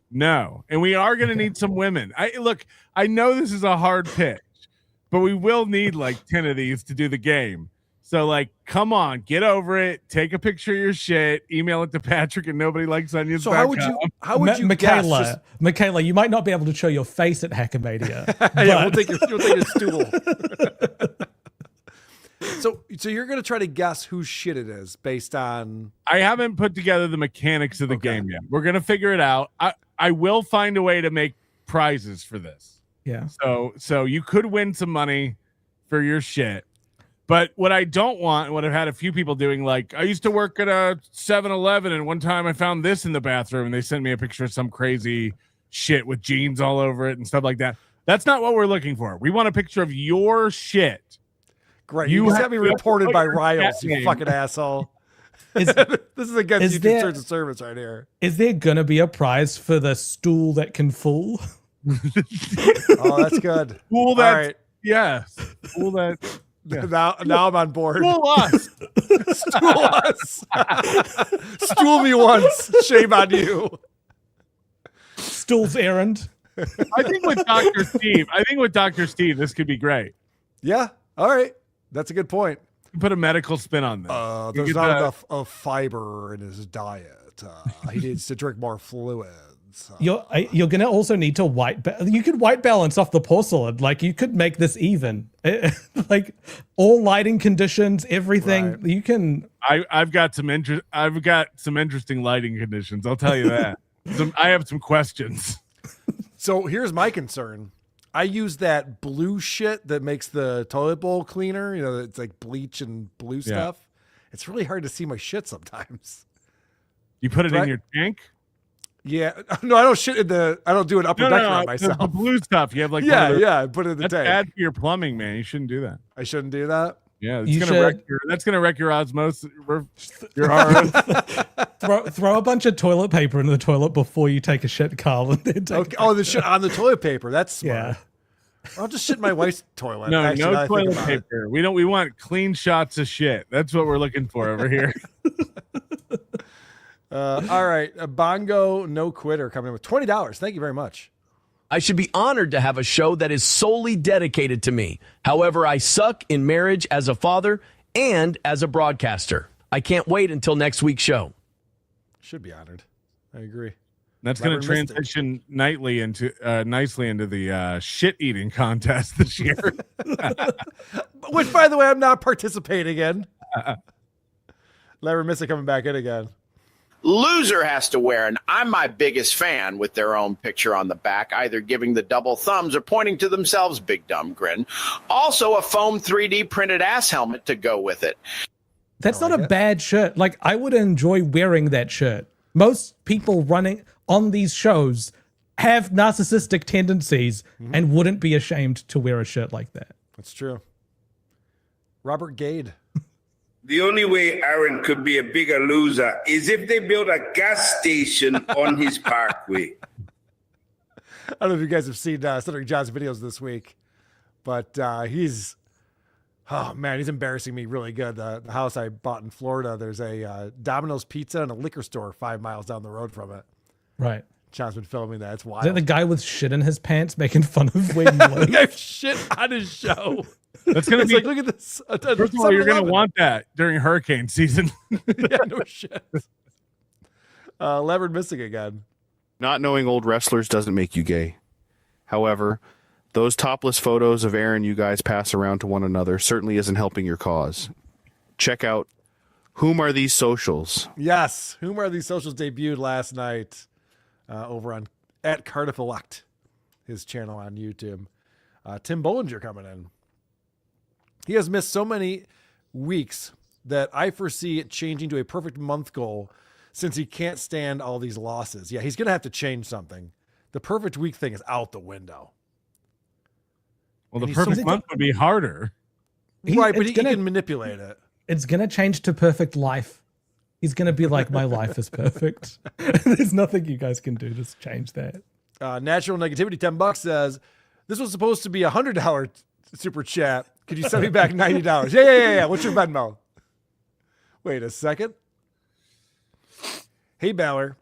No. And we are going to need some women. I know this is a hard pitch, but we will need like 10 of these to do the game. So, like, come on, get over it. Take a picture of your shit. Email it to Patrick and nobody likes onions. So how would you Michaela, guess? Michaela, you might not be able to show your face at Hackamania. Yeah, we'll take your stool. So you're going to try to guess whose shit it is based on... I haven't put together the mechanics of the game yet. We're going to figure it out. I will find a way to make prizes for this. Yeah. So you could win some money for your shit. But what I don't want, what I've had a few people doing, like, I used to work at a 7-Eleven, and one time I found this in the bathroom, and they sent me a picture of some crazy shit with jeans all over it and stuff like that. That's not what we're looking for. We want a picture of your shit. Great. You have me reported by Riles, you fucking asshole. This is against YouTube terms of service right here. Is there going to be a prize for the stool that can fool? Oh, that's good. Fool that. All right. Yes. Fool that. Yeah. Now I'm on board. Stool us. Stool us. Stool me once. Shame on you. Stool's errand. I think with Dr. Steve, this could be great. Yeah. All right. That's a good point. Put a medical spin on this. There's not enough of fiber in his diet. He needs to drink more fluids. You're going to also need to you could white balance off the porcelain. Like, you could make this even. Like, all lighting conditions, everything. Right. You can. I've got some interesting lighting conditions. I'll tell you that. I have some questions. So here's my concern. I use that blue shit that makes the toilet bowl cleaner. You know, it's like bleach and blue stuff. It's really hard to see my shit sometimes. You put it in your tank? Yeah. No, I don't do an upper deck run myself. The blue stuff. You have like I put it in the that's tank. Bad for your plumbing, man. You shouldn't do that. I shouldn't do that. Yeah, that's gonna wreck your osmosis. Your RO. throw a bunch of toilet paper into the toilet before you take a shit, Carl. And then take the shit on the toilet paper. That's smart. Yeah. I'll just shit in my wife's toilet. No toilet paper. We want clean shots of shit. That's what we're looking for over here. All right, a Bongo No Quitter coming in with $20. Thank you very much. I should be honored to have a show that is solely dedicated to me. However, I suck in marriage as a father and as a broadcaster. I can't wait until next week's show. Should be honored. I agree. That's going to transition nicely into the shit eating contest this year. Which, by the way, I'm not participating in. Lever Missa coming back in again. Loser has to wear, and I'm my biggest fan, with their own picture on the back, either giving the double thumbs or pointing to themselves, big dumb grin. Also, a foam 3D printed ass helmet to go with it. That's not a bad shirt. Like, I would enjoy wearing that shirt. Most people running on these shows have narcissistic tendencies and wouldn't be ashamed to wear a shirt like that. That's true. Robert Gade. The only way Aaron could be a bigger loser is if they built a gas station on his parkway. I don't know if you guys have seen Cedric John's videos this week, but he's embarrassing me really good. The house I bought in Florida, there's a Domino's Pizza and a liquor store 5 miles down the road from it. Right. John's been filming that. It's wild. Is that the guy with shit in his pants making fun of where he lives? The guy with shit on his show. That's going to be like, look at this. First of all, you're going to want that during hurricane season. Yeah, no shit. Levered missing again. Not knowing old wrestlers doesn't make you gay. However, those topless photos of Aaron you guys pass around to one another certainly isn't helping your cause. Check out Whom Are These Socials? Yes. Whom Are These Socials debuted last night over on at Cardiff Elect, his channel on YouTube. Tim Bollinger coming in. He has missed so many weeks that I foresee it changing to a perfect month goal since he can't stand all these losses. Yeah, he's going to have to change something. The perfect week thing is out the window. Well, the perfect month would be harder. Right, but he can manipulate it. It's going to change to perfect life. He's going to be like, my life is perfect. There's nothing you guys can do to change that. Natural Negativity, $10 says, this was supposed to be a $100 super chat. Could you send me back $90? Yeah. What's your Venmo? Wait a second. Hey, Baller.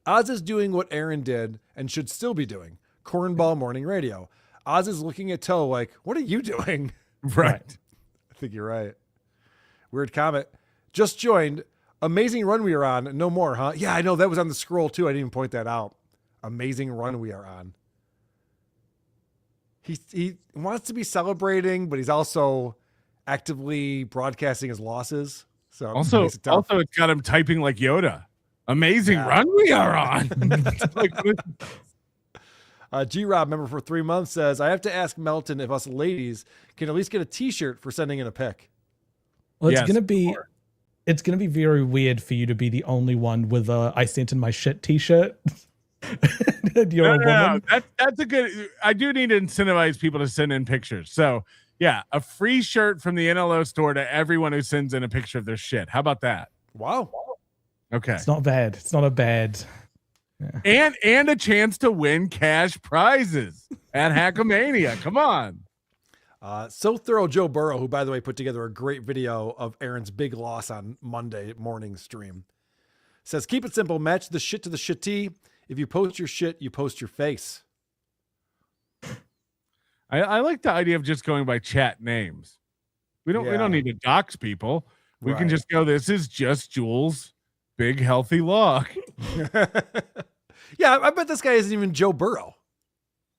Oz is doing what Aaron did and should still be doing. Cornball morning radio. Oz is looking at Toe like, what are you doing? Right. I think you're right. Weird comment. Just joined. Amazing run we are on. No more, huh? Yeah, I know. That was on the scroll, too. I didn't even point that out. Amazing run we are on. He wants to be celebrating, but he's also actively broadcasting his losses. So also it's got him typing like Yoda. Amazing run we are on. G-Rob, member for 3 months, says, I have to ask Melton if us ladies can at least get a T-shirt for sending in a pic. Well, it's gonna be very weird for you to be the only one with a I sent in my shit T-shirt. You're a woman. That's a good. I do need to incentivize people to send in pictures. So yeah, a free shirt from the NLO store to everyone who sends in a picture of their shit. How about that? Wow. Okay. It's not bad. It's not a bad. Yeah. And a chance to win cash prizes at Hackamania. Come on. So thorough Joe Burrow, who by the way put together a great video of Aaron's big loss on Monday morning stream, says, keep it simple, match the shit to the shitty. If you post your shit, you post your face. I like the idea of just going by chat names. We don't need to dox people. We can just go, this is just Jules' big healthy log. Yeah, I bet this guy isn't even Joe Burrow.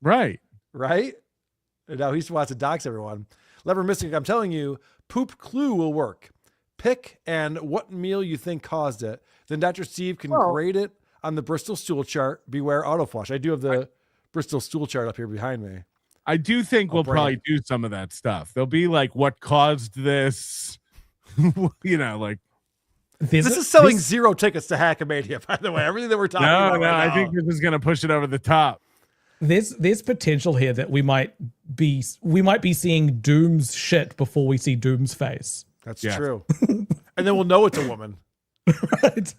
Right. Now he wants to dox everyone. Lever Mystic, I'm telling you, poop clue will work. Pick and what meal you think caused it. Then Dr. Steve can grade it on the Bristol stool chart. Beware auto flush. I do have the Bristol stool chart up here behind me. I do think we'll probably do some of that stuff. There'll be like what caused this, like. This is selling 0 tickets to Hackamania, by the way. Everything that we're talking about. No, I think this is going to push it over the top. There's potential here that we might be seeing Doom's shit before we see Doom's face. That's true. And then we'll know it's a woman. Right.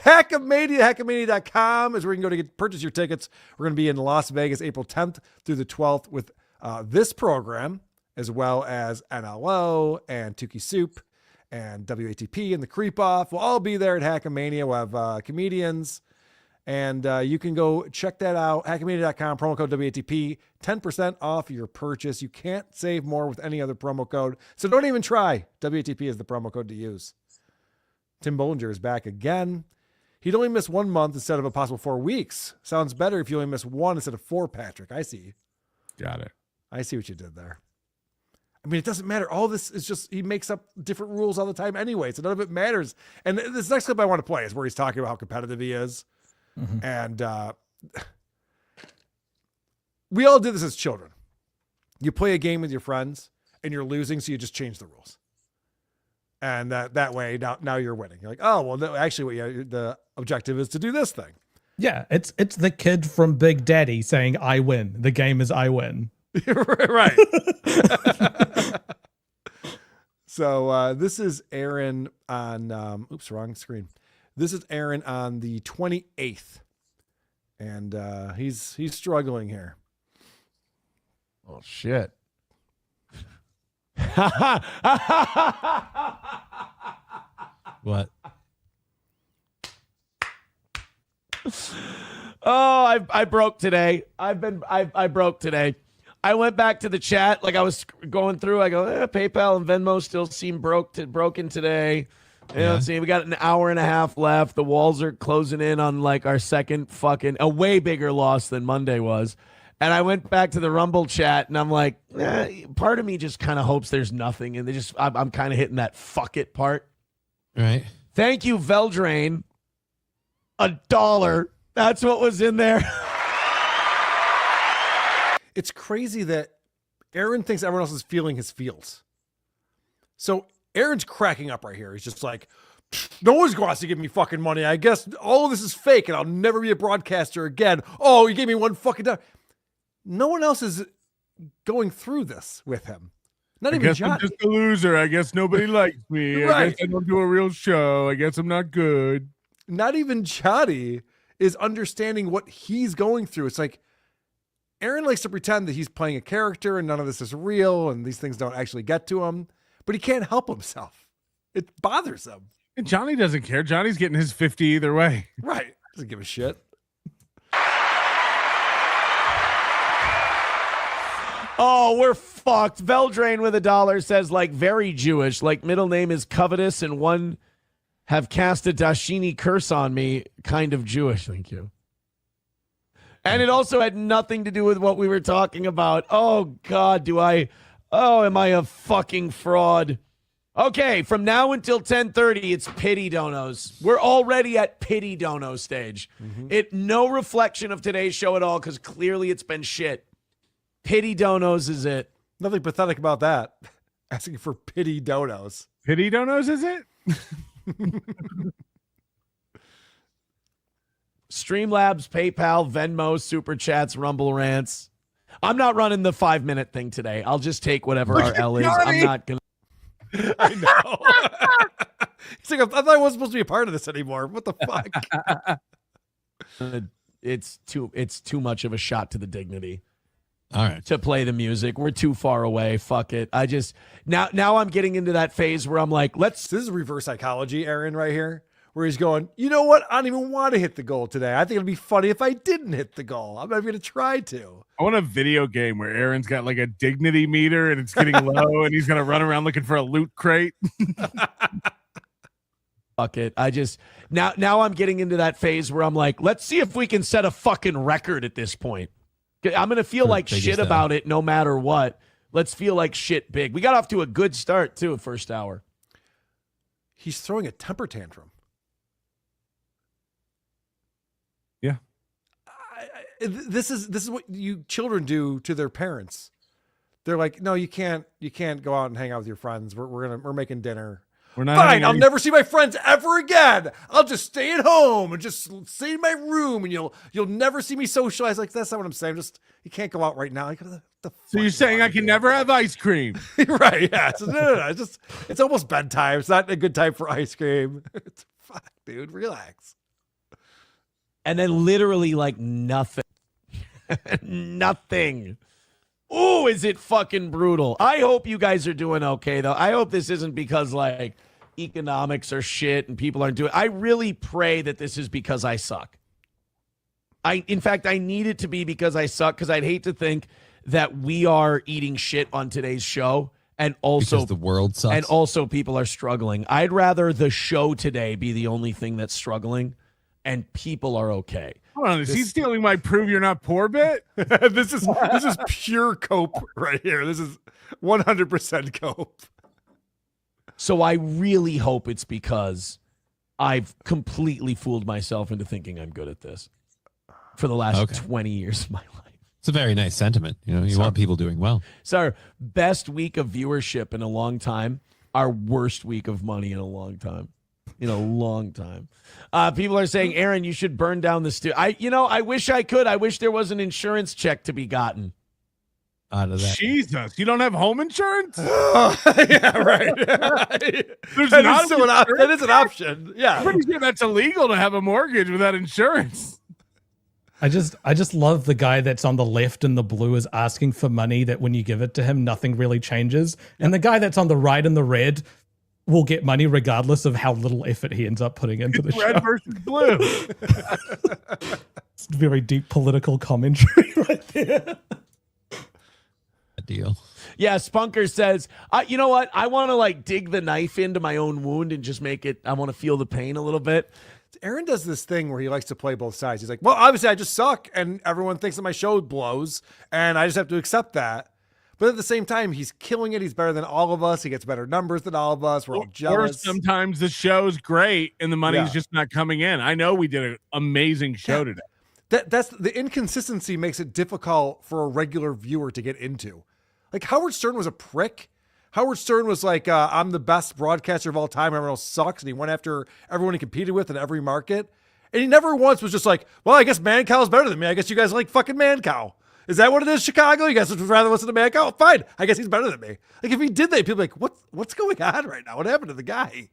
Hackamania, hackamania.com is where you can go to purchase your tickets. We're going to be in Las Vegas April 10th through the 12th with this program, as well as NLO and Tukey Soup and WATP and the Creep Off. We'll all be there at Hackamania. We'll have comedians. And you can go check that out. Hackamania.com, promo code WATP, 10% off your purchase. You can't save more with any other promo code. So don't even try. WATP is the promo code to use. Tim Bollinger is back again. He'd only miss 1 month instead of a possible 4 weeks. Sounds better if you only miss 1 instead of 4, Patrick. I see. Got it. I see what you did there. I mean, it doesn't matter. All this is just, he makes up different rules all the time anyway, so none of it matters. And this next clip I want to play is where he's talking about how competitive he is. Mm-hmm. And we all did this as children. You play a game with your friends and you're losing, so you just change the rules. And that way, now you're winning. You're like, oh, well, no, actually, the objective is to do this thing. Yeah, it's the kid from Big Daddy saying, I win. The game is I win. Right. So this is Aaron on, oops, wrong screen. This is Aaron on the 28th. And he's struggling here. Oh, shit. What? Oh, I broke today. I broke today. I went back to the chat, like I was going through. I go, PayPal and Venmo still seem broken today. You know, see, we got an hour and a half left. The walls are closing in on like our second a way bigger loss than Monday was. And I went back to the Rumble chat, and I'm like, part of me just kind of hopes there's nothing, and I'm kind of hitting that fuck it part. Right. Thank you, Veldrain. $1. That's what was in there. It's crazy that Aaron thinks everyone else is feeling his feels. So Aaron's cracking up right here. He's just like, no one's going to give me fucking money. I guess all of this is fake, and I'll never be a broadcaster again. Oh, you gave me $1 fucking. No one else is going through this with him. Not even Johnny. I'm just a loser. I guess nobody likes me. Right. I guess I don't do a real show. I guess I'm not good. Not even Johnny is understanding what he's going through. It's like Aaron likes to pretend that he's playing a character and none of this is real and these things don't actually get to him, but he can't help himself. It bothers him. And Johnny doesn't care. Johnny's getting his 50 either way. Right. Doesn't give a shit. Oh, we're fucked. Veldrain with $1 says, like, very Jewish. Like, middle name is covetous and one have cast a Dashini curse on me. Kind of Jewish. Thank you. And it also had nothing to do with what we were talking about. Oh, God, am I a fucking fraud? Okay, from now until 10:30, it's pity donos. We're already at pity dono stage. Mm-hmm. No reflection of today's show at all, because clearly it's been shit. Pity donos is it. Nothing pathetic about that. Asking for pity donos. Pity donos is it? Streamlabs, PayPal, Venmo, Super Chats, Rumble Rants. I'm not running the 5-minute thing today. I'll just take whatever our L is. I'm not going to. I know. He's like, I thought I wasn't supposed to be a part of this anymore. What the fuck? It's too much of a shot to the dignity. All right. To play the music. We're too far away. Fuck it. I just now I'm getting into that phase where I'm like, this is reverse psychology, Aaron, right here, where he's going, you know what? I don't even want to hit the goal today. I think it'd be funny if I didn't hit the goal. I'm not even going to try to. I want a video game where Aaron's got like a dignity meter and it's getting low and he's going to run around looking for a loot crate. Fuck it. I just now I'm getting into that phase where I'm like, let's see if we can set a fucking record at this point. I'm going to feel like shit about it no matter what. Let's feel like shit big. We got off to a good start, too, first hour. He's throwing a temper tantrum. Yeah. This is what you children do to their parents. They're like, no, you can't go out and hang out with your friends. We're making dinner. We're not fine. I'll never see my friends ever again. I'll just stay at home and just stay in my room, and you'll never see me socialize. Like, that's not what I'm saying. Just you can't go out right now. Like, so you're saying I can never have ice cream? Right? Yeah. So, no. It's almost bedtime. It's not a good time for ice cream. It's fuck, dude. Relax. And then literally like nothing. Nothing. Ooh, is it fucking brutal. I hope you guys are doing okay, though. I hope this isn't because, like, economics are shit and people aren't doing it. I really pray that this is because I suck. In fact, I need it to be because I suck, because I'd hate to think that we are eating shit on today's show and also because the world sucks. And also people are struggling. I'd rather the show today be the only thing that's struggling and people are okay. Hold on, is he stealing my "prove you're not poor" bit? This is pure cope right here. This is 100% cope. So I really hope it's because I've completely fooled myself into thinking I'm good at this for the last 20 years of my life. It's a very nice sentiment. You want people doing well. It's our best week of viewership in a long time. Our worst week of money in a long time. People are saying, Aaron, you should burn down the studio. I wish I could. I wish there was an insurance check to be gotten. Out of that. Jesus, you don't have home insurance? Yeah, right. That is an option. Yeah. I'm pretty sure that's illegal to have a mortgage without insurance. I just love the guy that's on the left in the blue is asking for money that when you give it to him, nothing really changes. And the guy that's on the right in the red will get money regardless of how little effort he ends up putting into the show. Red versus blue. It's very deep political commentary right there. A deal. Yeah, Spunker says, you know what? I want to dig the knife into my own wound and just make it, I want to feel the pain a little bit. Aaron does this thing where he likes to play both sides. He's like, well, obviously I just suck and everyone thinks that my show blows and I just have to accept that. But at the same time, he's killing it. He's better than all of us. He gets better numbers than all of us. We're all jealous. Or sometimes the show's great and the money's just not coming in. I know we did an amazing show today. That's the inconsistency makes it difficult for a regular viewer to get into. Like Howard Stern was a prick. Howard Stern was like, I'm the best broadcaster of all time. Everyone else sucks. And he went after everyone he competed with in every market. And he never once was just like, well, I guess Mancow is better than me. I guess you guys like fucking Mancow. Is that what it is, Chicago? You guys would rather listen to Mancow? Fine. I guess he's better than me. Like if he did that, people would be like, what's going on right now? What happened to the guy?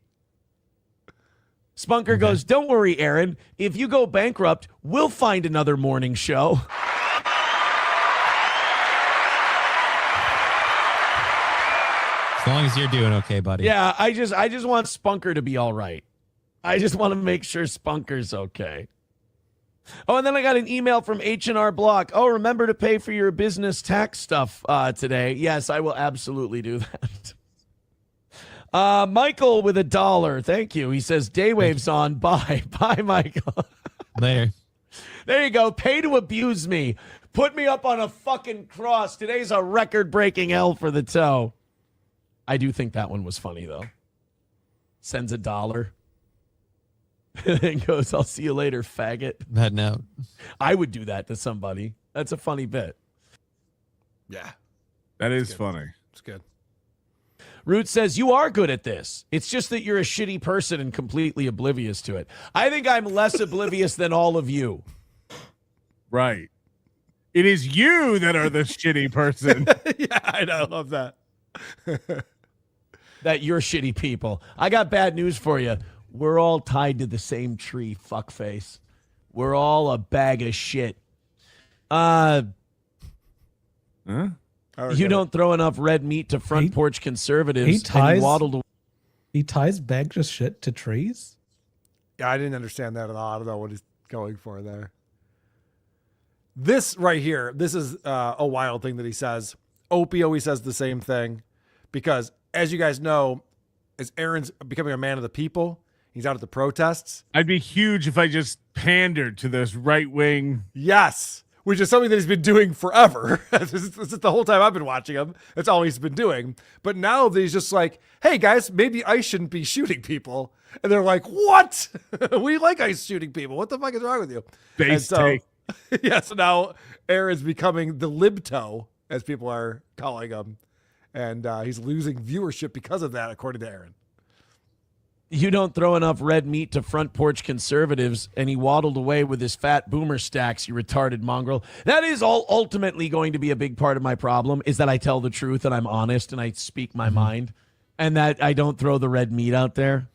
Spunker goes, don't worry, Aaron. If you go bankrupt, we'll find another morning show. As long as you're doing okay, buddy. Yeah, I just want Spunker to be all right. I just want to make sure Spunker's okay. Oh, and then I got an email from H&R Block. Oh, remember to pay for your business tax stuff today. Yes, I will absolutely do that. Michael with $1. Thank you. He says, Daywave's on. Bye. Bye, Michael. Later. There you go. Pay to abuse me. Put me up on a fucking cross. Today's a record-breaking L for the toe. I do think that one was funny, though. Sends $1. And then goes, I'll see you later, faggot. I'm heading out. I would do that to somebody. That's a funny bit. Yeah. That is funny. It's good. Root says, you are good at this. It's just that you're a shitty person and completely oblivious to it. I think I'm less oblivious than all of you. Right. It is you that are the shitty person. Yeah, I know. I love that. That you're shitty people. I got bad news for you. We're all tied to the same tree, fuckface. We're all a bag of shit. You don't throw enough red meat to front porch conservatives. He ties waddled. He ties bags of shit to trees. Yeah, I didn't understand that at all. I don't know what he's going for there. This right here, this is a wild thing that he says. Opie always says the same thing because, as you guys know, as Aaron's becoming a man of the people, he's out at the protests. I'd be huge if I just pandered to this right wing. Yes, which is something that he's been doing forever. This is the whole time I've been watching him. That's all he's been doing. But now that he's just like, hey, guys, maybe I shouldn't be shooting people. And they're like, what? We like ICE shooting people. What the fuck is wrong with you? Base take. Yeah, so now Aaron's becoming the libto, as people are calling him. And he's losing viewership because of that, according to Aaron. You don't throw enough red meat to front porch conservatives, and he waddled away with his fat boomer stacks, you retarded mongrel. That is all ultimately going to be a big part of my problem, is that I tell the truth and I'm honest and I speak my mind, and that I don't throw the red meat out there.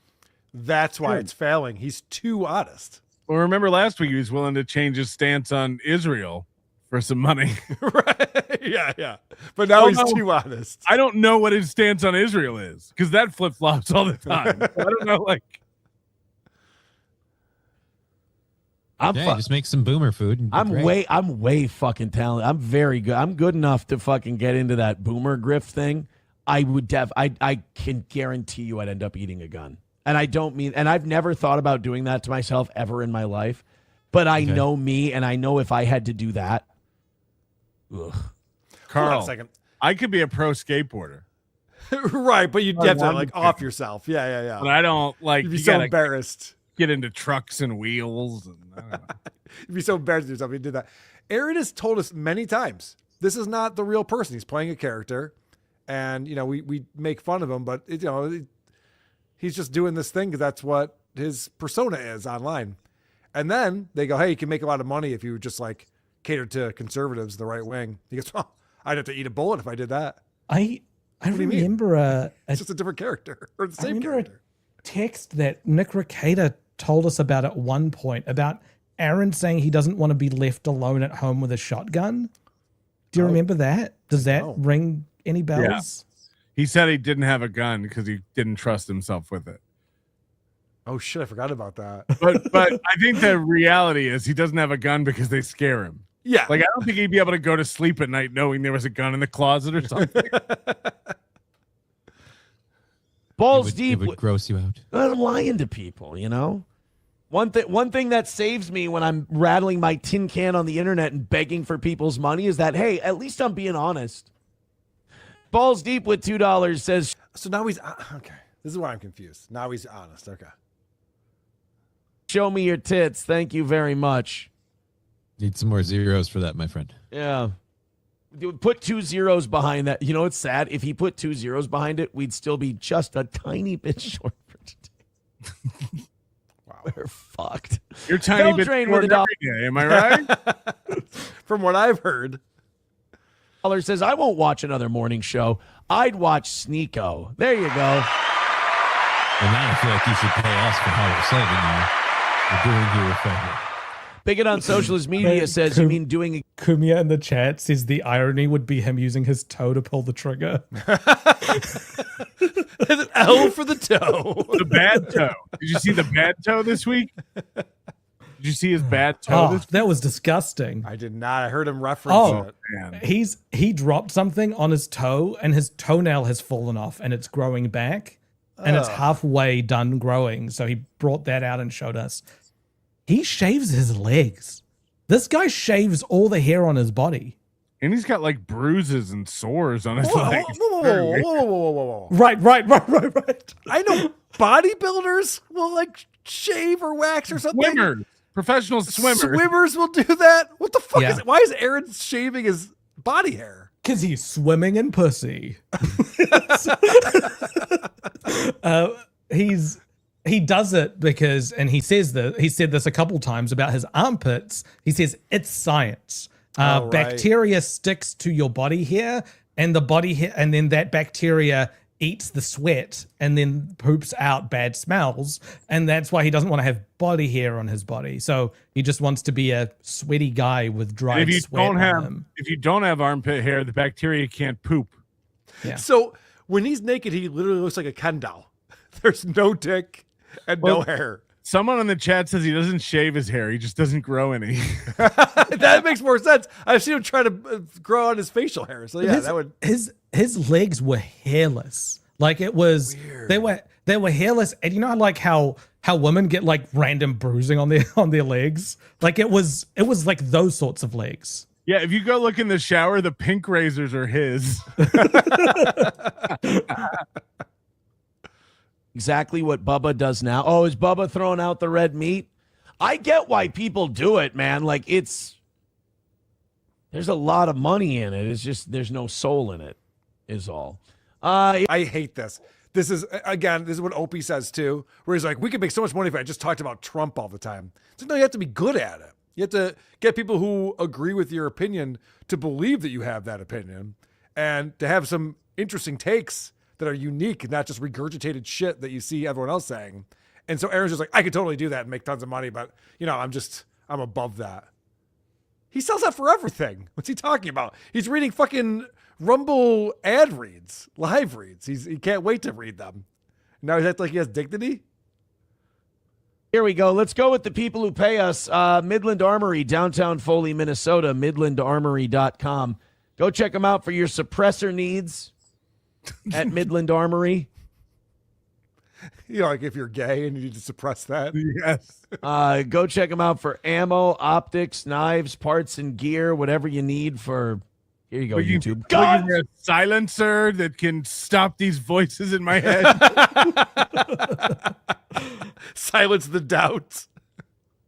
That's why it's failing. He's too honest. Well, remember last week he was willing to change his stance on Israel for some money. Right. Yeah. But now he's too honest. I don't know what his stance on Israel is because that flip-flops all the time. So I don't know, just make some boomer food. I'm way fucking talented. I'm very good. I'm good enough to fucking get into that boomer grift thing. I can guarantee you I'd end up eating a gun. And I don't mean, and I've never thought about doing that to myself ever in my life. But I know me, and I know if I had to do that. Ugh. Carl, Hold on a second. I could be a pro skateboarder. Right, but you'd have to like off yourself. Yeah. But I don't like. You'd be you so gotta embarrassed. Get into trucks and wheels. And, I don't know. You'd be so embarrassed of yourself if you did that. Aaron has told us many times this is not the real person. He's playing a character, and we make fun of him, but he's just doing this thing because that's what his persona is online. And then they go, "Hey, you can make a lot of money if you just like cater to conservatives, the right wing." He goes, "Well, I'd have to eat a bullet if I did that." I remember it's just a different character or the same character. A text that Nick Recator told us about at one point about Aaron saying he doesn't want to be left alone at home with a shotgun. Do you remember that? Does that ring any bells? Yeah. He said he didn't have a gun because he didn't trust himself with it. Oh shit, I forgot about that. But I think the reality is he doesn't have a gun because they scare him. Yeah. Like I don't think he'd be able to go to sleep at night knowing there was a gun in the closet or something. Balls deep. It would gross you out. I'm lying to people, One thing that saves me when I'm rattling my tin can on the internet and begging for people's money is that, hey, at least I'm being honest. Balls Deep with $2 says. So now he's okay. This is why I'm confused. Now he's honest. Okay. Show me your tits. Thank you very much. Need some more zeros for that, my friend. Yeah. Put 2 zeros behind that. You know, it's sad. If he put 2 zeros behind it, we'd still be just a tiny bit short for today. Wow. We're fucked. You're tiny bit Train short with $1. every day. Am I right? From what I've heard. Caller says, I won't watch another morning show. I'd watch Sneeko. There you go. Well, now I feel like you should pay us for how we're saving you. We're doing you a favor. Bigot on Socialist Media says, you mean doing a... Kumia in the chat says the irony would be him using his toe to pull the trigger. There's an L for the toe. The bad toe. Did you see the bad toe this week? Did you see his bad toe this week? That was disgusting. I did not. I heard him reference it. Man. He dropped something on his toe and his toenail has fallen off and it's growing back and it's halfway done growing. So he brought that out and showed us. He shaves his legs. This guy shaves all the hair on his body. And he's got like bruises and sores on his Whoa, legs. whoa. Right. I know bodybuilders will like shave or wax or something. Swimmers. Professional swimmers. Swimmers will do that. What the fuck Yeah. is it? Why is Aaron shaving his body hair? Because he's swimming in pussy. He does it because, and he said this a couple times about his armpits. He says it's science. Right. Bacteria sticks to your body hair, and the body hair, and then that bacteria eats the sweat and then poops out bad smells, and that's why he doesn't want to have body hair on his body. So he just wants to be a sweaty guy with dried sweat on him. If you don't have armpit hair, the bacteria can't poop. Yeah. So when he's naked, he literally looks like a Ken doll. There's no dick and no hair. Someone in the chat says he doesn't shave his hair. He just doesn't grow any. That makes more sense. I've seen him try to grow out his facial hair. So yeah, that would. His legs were hairless. Like it was, weird. They were hairless. And you know, like how women get like random bruising on their legs. Like it was like those sorts of legs. Yeah, if you go look in the shower, the pink razors are his. Exactly what Bubba does now. Oh, is Bubba throwing out the red meat? I get why people do it, man. Like there's a lot of money in it. It's just there's no soul in it, is all. I hate this. This is what Opie says too, where he's like, we could make so much money if I just talked about Trump all the time. So no, you have to be good at it. You have to get people who agree with your opinion to believe that you have that opinion and to have some interesting takes that are unique and not just regurgitated shit that you see everyone else saying. And so Aaron's just like, I could totally do that and make tons of money, but I'm above that. He sells that for everything. What's he talking about? He's reading fucking Rumble ad reads, live reads. He can't wait to read them. Now he's acting like he has dignity. Here we go. Let's go with the people who pay us. Midland Armory, downtown Foley, Minnesota, midlandarmory.com. Go check them out for your suppressor needs at Midland Armory. You know, like if you're gay and you need to suppress that. Yes. Go check them out for ammo, optics, knives, parts, and gear, whatever you need for. Here you go, YouTube. Looking for a silencer that can stop these voices in my head. Silence the doubts.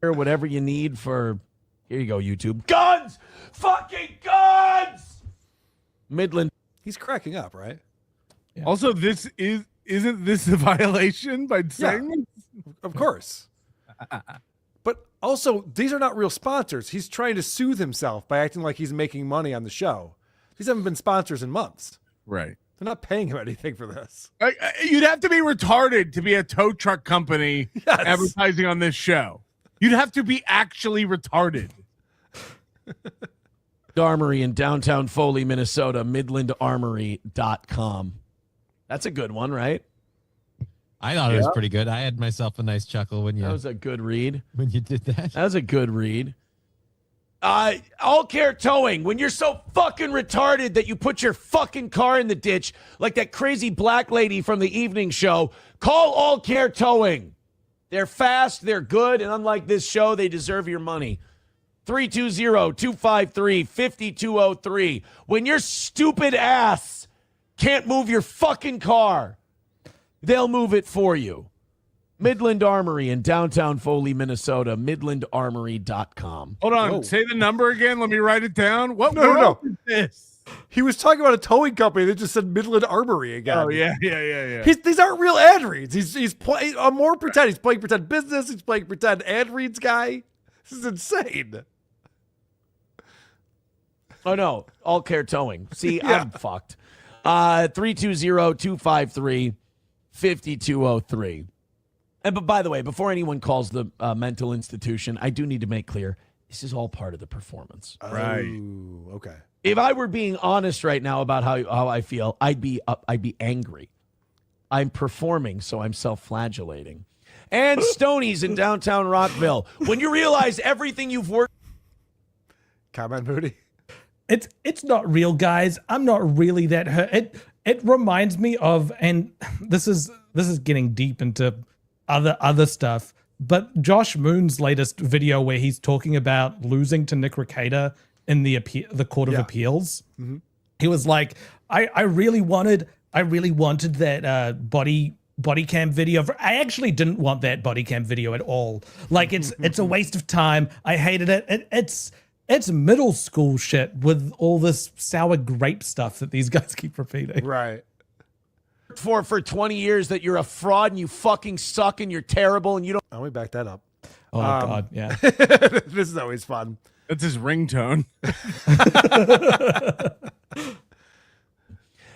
Or whatever you need for. Here you go, YouTube. Guns! Fucking guns! Midland. He's cracking up, right? Yeah. Also, isn't this a violation by saying this? Of course. But also, these are not real sponsors. He's trying to soothe himself by acting like he's making money on the show. These haven't been sponsors in months. Right. They're not paying him anything for this. You'd have to be retarded to be a tow truck company advertising on this show. You'd have to be actually retarded. Armory in downtown Foley, Minnesota, midlandarmory.com. That's a good one, right? I thought it was pretty good. I had myself a nice chuckle when you. That was a good read. When you did that. That was a good read. All Care Towing. When you're so fucking retarded that you put your fucking car in the ditch like that crazy black lady from the evening show, call All Care Towing. They're fast, they're good, and unlike this show, they deserve your money. 320-253-5203. When your stupid ass can't move your fucking car, they'll move it for you. Midland Armory in downtown Foley, Minnesota, midlandarmory.com. Hold on. Say the number again. Let me write it down. What No. is this? He was talking about a towing company that just said Midland Armory again. Oh, yeah. These aren't real ad reads. He's playing more pretend. He's playing pretend business. He's playing pretend ad reads guy. This is insane. Oh, no. All Care Towing. See, I'm fucked. 320-253-5203. But by the way, before anyone calls the mental institution, I do need to make clear, this is all part of the performance. Right. Okay. If I were being honest right now about how I feel, I'd be angry. I'm performing, so I'm self-flagellating. And Stoney's in downtown Rockville. When you realize everything you've worked. Comment, Moody. It's not real, guys. I'm not really that hurt. It reminds me of, and this is getting deep into other stuff, but Josh Moon's latest video where he's talking about losing to Nick Rekieta in the Court of Appeals. Mm-hmm. He was like, I really wanted that body cam video. I actually didn't want that body cam video at all. Like it's a waste of time. I hated it. It's middle school shit with all this sour grape stuff that these guys keep repeating. Right. For 20 years that you're a fraud and you fucking suck and you're terrible and you don't. Let me back that up. Oh, God, yeah. This is always fun. That's his ringtone.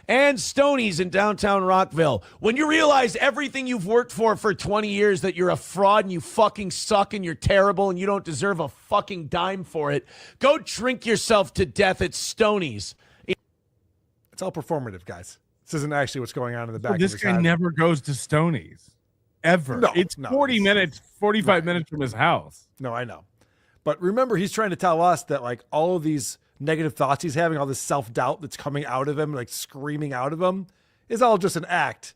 And Stoney's in downtown Rockville. When you realize everything you've worked for 20 years that you're a fraud and you fucking suck and you're terrible and you don't deserve a fucking dime for it, go drink yourself to death at Stoney's. It's all performative, guys. This isn't actually what's going on in the back. This guy never goes to Stoney's. Ever. No, it's 40 minutes, 45 minutes from his house. No, I know. But remember, he's trying to tell us that like all of these negative thoughts he's having, all this self-doubt that's coming out of him, like screaming out of him, is all just an act.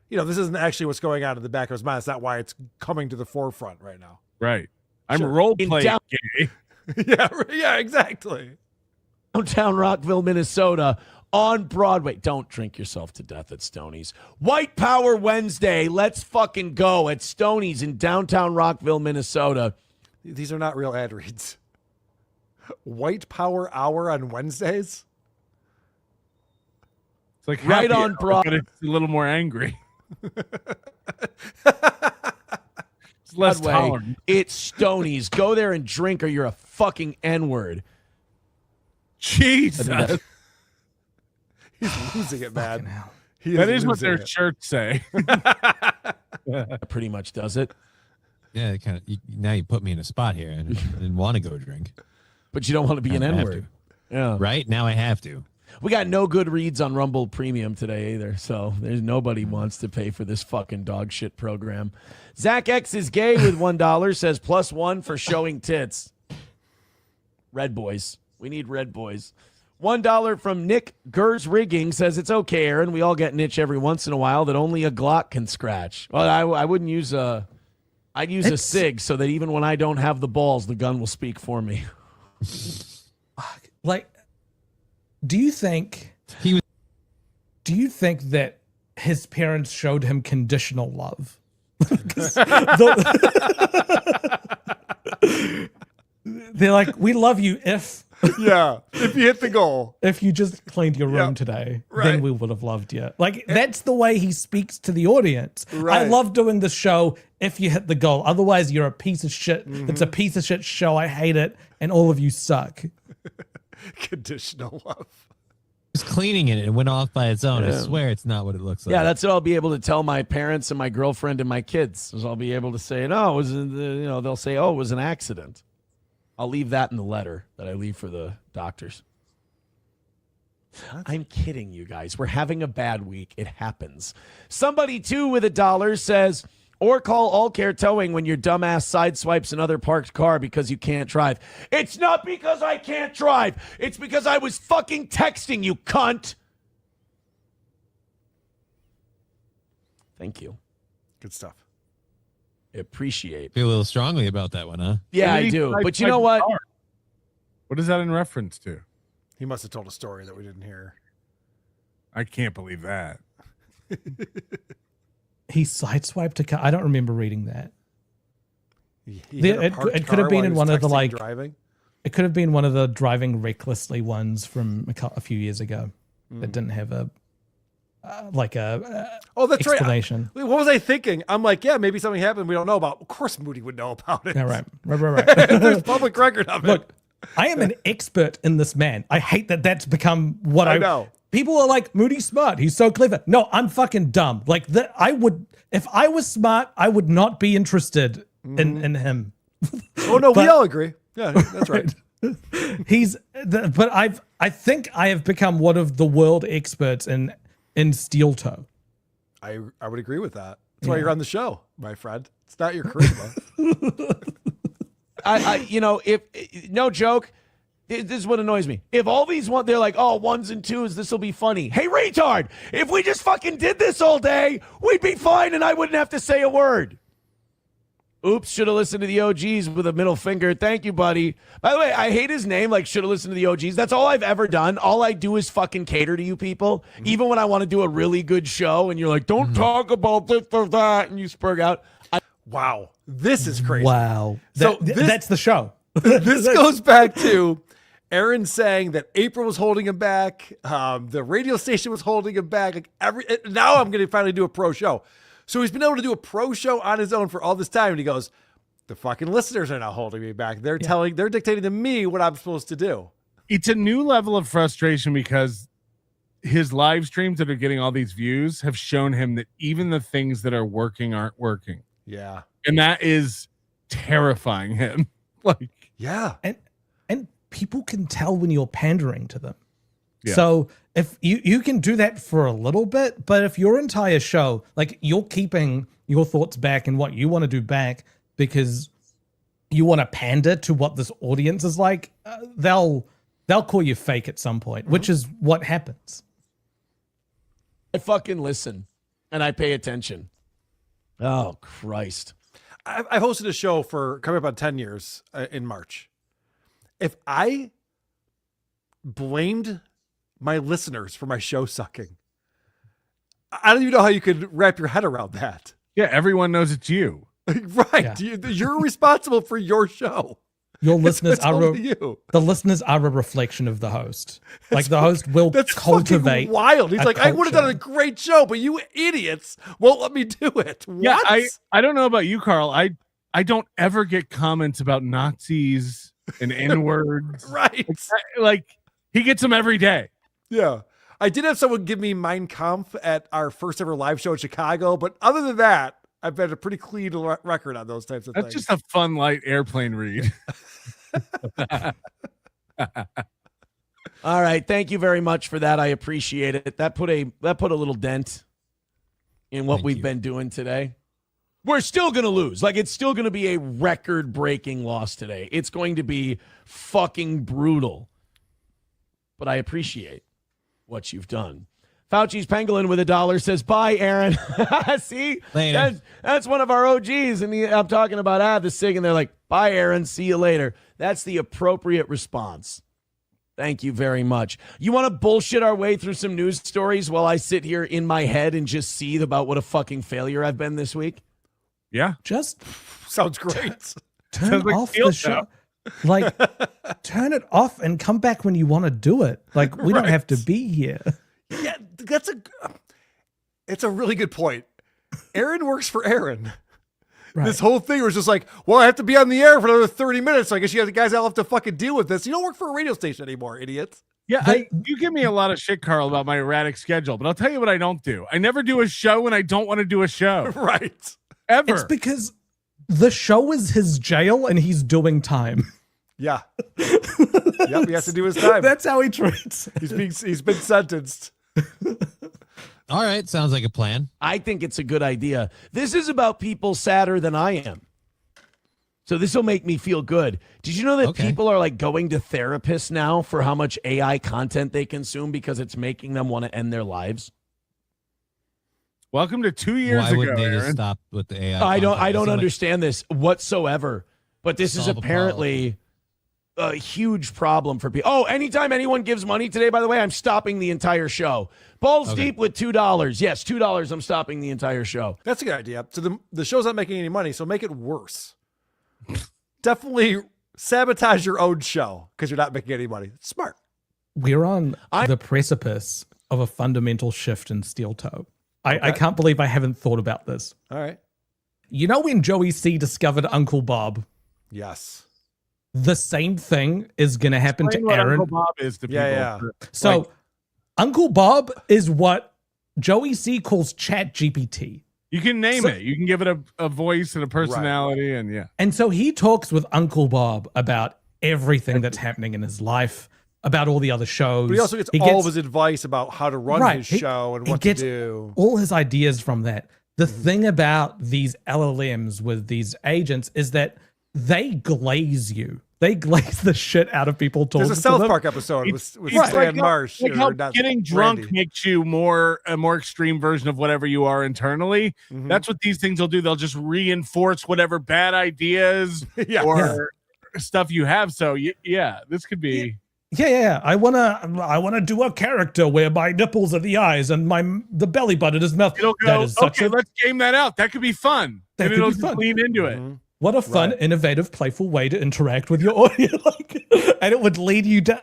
You know, this isn't actually what's going on in the back of his mind. It's not why it's coming to the forefront right now. Right. I'm role playing gay. Yeah, exactly. Downtown Rockville, Minnesota, on Broadway. Don't drink yourself to death at Stoney's. White Power Wednesday. Let's fucking go at Stoney's in downtown Rockville, Minnesota. These are not real ad reads. White Power Hour on Wednesdays? It's like right happy on hour, Broadway. but it's a little more angry. It's less tolerant. It's Stoney's. Go there and drink or you're a fucking N-word. Jesus. He's losing it, man. That is what their shirts say. That pretty much does it. Yeah, kind of. Now you put me in a spot here, and I didn't want to go drink, but you don't want to be an N-word. Yeah, right now I have to. We got no good reads on Rumble Premium today either, so there's nobody wants to pay for this fucking dog shit program. Zach X is gay with $1, says +1 for showing tits. Red boys. We need red boys. $1 from Nick Gers Rigging says it's okay, Aaron. We all get an itch every once in a while that only a Glock can scratch. Well, I wouldn't use I'd use a SIG so that even when I don't have the balls, the gun will speak for me. Like, do you think that his parents showed him conditional love? They're like, we love you if if you hit the goal. If you just cleaned your room today, then we would have loved you. Like, that's the way he speaks to the audience. Right. I love doing this show if you hit the goal. Otherwise, you're a piece of shit. It's a piece of shit show. I hate it. And all of you suck. Conditional love. Just cleaning it. It went off by its own. I swear it's not what it looks like. Yeah, that's what I'll be able to tell my parents and my girlfriend and my kids. Is I'll be able to say, no, it was, they'll say, oh, it was an accident. I'll leave that in the letter that I leave for the doctors. I'm kidding, you guys. We're having a bad week. It happens. Somebody, too, with $1 says, or call All Care Towing when your dumbass sideswipes another parked car because you can't drive. It's not because I can't drive. It's because I was fucking texting, you cunt. Thank you. Good stuff. Appreciate. Feel a little strongly about that one, huh? Yeah, I do. But you know what? What is that in reference to? He must have told a story that we didn't hear. I can't believe that. He sideswiped a car. I don't remember reading that. It could have been in one of the driving. It could have been one of the driving recklessly ones from a few years ago that didn't have a that's explanation. Right. What was I thinking? I'm like, yeah, maybe something happened we don't know about. Of course, Moody would know about it. Yeah, right. There's public record of it. Look, I am an expert in this man. I hate that that's become what I know. People are like, Moody's smart. He's so clever. No, I'm fucking dumb. Like that, if I was smart, I would not be interested in him. Oh no, we all agree. Yeah, that's right. But I think I have become one of the world experts in steel toe. I would agree with that. That's why you're on the show, my friend. It's not your charisma. If no joke, this is what annoys me. If all these they're like, oh, 1s and 2s, this will be funny. Hey, retard! If we just fucking did this all day, we'd be fine, and I wouldn't have to say a word. Oops, should have listened to the OGs with a middle finger. Thank you, buddy. By the way, I hate his name, like should have listened to the OGs. That's all I've ever done. All I do is fucking cater to you people. Even when I want to do a really good show and you're like, don't talk about this or that, and you spurg out. Wow, this is crazy. Wow. That's the show. This goes back to Aaron saying that April was holding him back. The radio station was holding him back. Now I'm going to finally do a pro show. So he's been able to do a pro show on his own for all this time. And he goes, the fucking listeners are now holding me back. They're dictating to me what I'm supposed to do. It's a new level of frustration because his live streams that are getting all these views have shown him that even the things that are working aren't working. Yeah. And that is terrifying him. Yeah. And people can tell when you're pandering to them. Yeah. So if you can do that for a little bit, but if your entire show, like you're keeping your thoughts back and what you want to do back because you want to pander to what this audience is like, they'll call you fake at some point, which is what happens. I fucking listen and I pay attention. Oh, Christ. I've hosted a show for coming up on 10 years in March. If I blamed my listeners for my show sucking, I don't even know how you could wrap your head around that. Yeah, everyone knows it's you. Right. Yeah. You're responsible for your show. Your listeners are the listeners are a reflection of the host. Like the host will that's cultivate. Wild. He's like, culture. I would have done a great show, but you idiots won't let me do it. What? Yeah, I don't know about you, Carl. I don't ever get comments about Nazis and N-words. Right. Like he gets them every day. Yeah. I did have someone give me Mein Kampf at our first ever live show in Chicago, but other than that, I've had a pretty clean record on those types of things. That's just a fun, light airplane read. All right. Thank you very much for that. I appreciate it. That put a little dent in what we've been doing today. We're still going to lose. Like, it's still going to be a record-breaking loss today. It's going to be fucking brutal. but I appreciate what you've done. Fauci's Pangolin with $1 says, bye, Aaron. See? That's one of our OGs. And I'm talking about the SIG, and they're like, bye, Aaron. See you later. That's the appropriate response. Thank you very much. You want to bullshit our way through some news stories while I sit here in my head and just seethe about what a fucking failure I've been this week? Yeah. Just sounds great. Turn off the show. Like, turn it off and come back when you want to do it. Like, we don't have to be here. Yeah, it's a really good point. Aaron works for Aaron. Right. This whole thing was just like, well, I have to be on the air for another 30 minutes. So I guess you guys all have to fucking deal with this. You don't work for a radio station anymore, idiots. Yeah, you give me a lot of shit, Carl, about my erratic schedule, but I'll tell you what I don't do. I never do a show when I don't want to do a show. Right. Ever. It's because the show is his jail and he's doing time. Yeah. Yep, he has to do his time. That's how he treats. He's been sentenced. All right, sounds like a plan. I think it's a good idea. This is about people sadder than I am. So this will make me feel good. Did you know that people are like going to therapists now for how much AI content they consume because it's making them want to end their lives? Welcome to 2 years Why ago, wouldn't they Aaron. just stop with the AI? I don't content? understand this whatsoever. But this is apparently a huge problem for people. Oh, anytime anyone gives money today, by the way, I'm stopping the entire show. Balls deep with $2. Yes, $2. I'm stopping the entire show. That's a good idea. So the show's not making any money, so make it worse. Definitely sabotage your own show because you're not making any money. It's smart. We're on the precipice of a fundamental shift in steel toe. I can't believe I haven't thought about this. All right. You know when Joey C discovered Uncle Bob? Yes. The same thing is going to happen Explain to what Aaron. Uncle Bob is to people. Yeah. So Uncle Bob is what Joey C calls Chat GPT. You can name it. You can give it a voice and a personality, and yeah. And so he talks with Uncle Bob about everything that's happening in his life, about all the other shows. But he also gets all of his advice about how to run his show and what to do. All his ideas from that. The thing about these LLMs with these agents is that they glaze you. They glaze the shit out of people talking There's a to South them. Park episode with It's Stan Marsh. Like how not getting drunk Randy. makes you a more extreme version of whatever you are internally. That's what these things will do. They'll just reinforce whatever bad ideas or stuff you have. So yeah, this could be. Yeah. I wanna do a character where my nipples are the eyes and the belly button is mouth. It'll That go, is such okay, let's game that out. That could be fun. And it'll just lean into it. What a fun, innovative, playful way to interact with your audience. And it would lead you to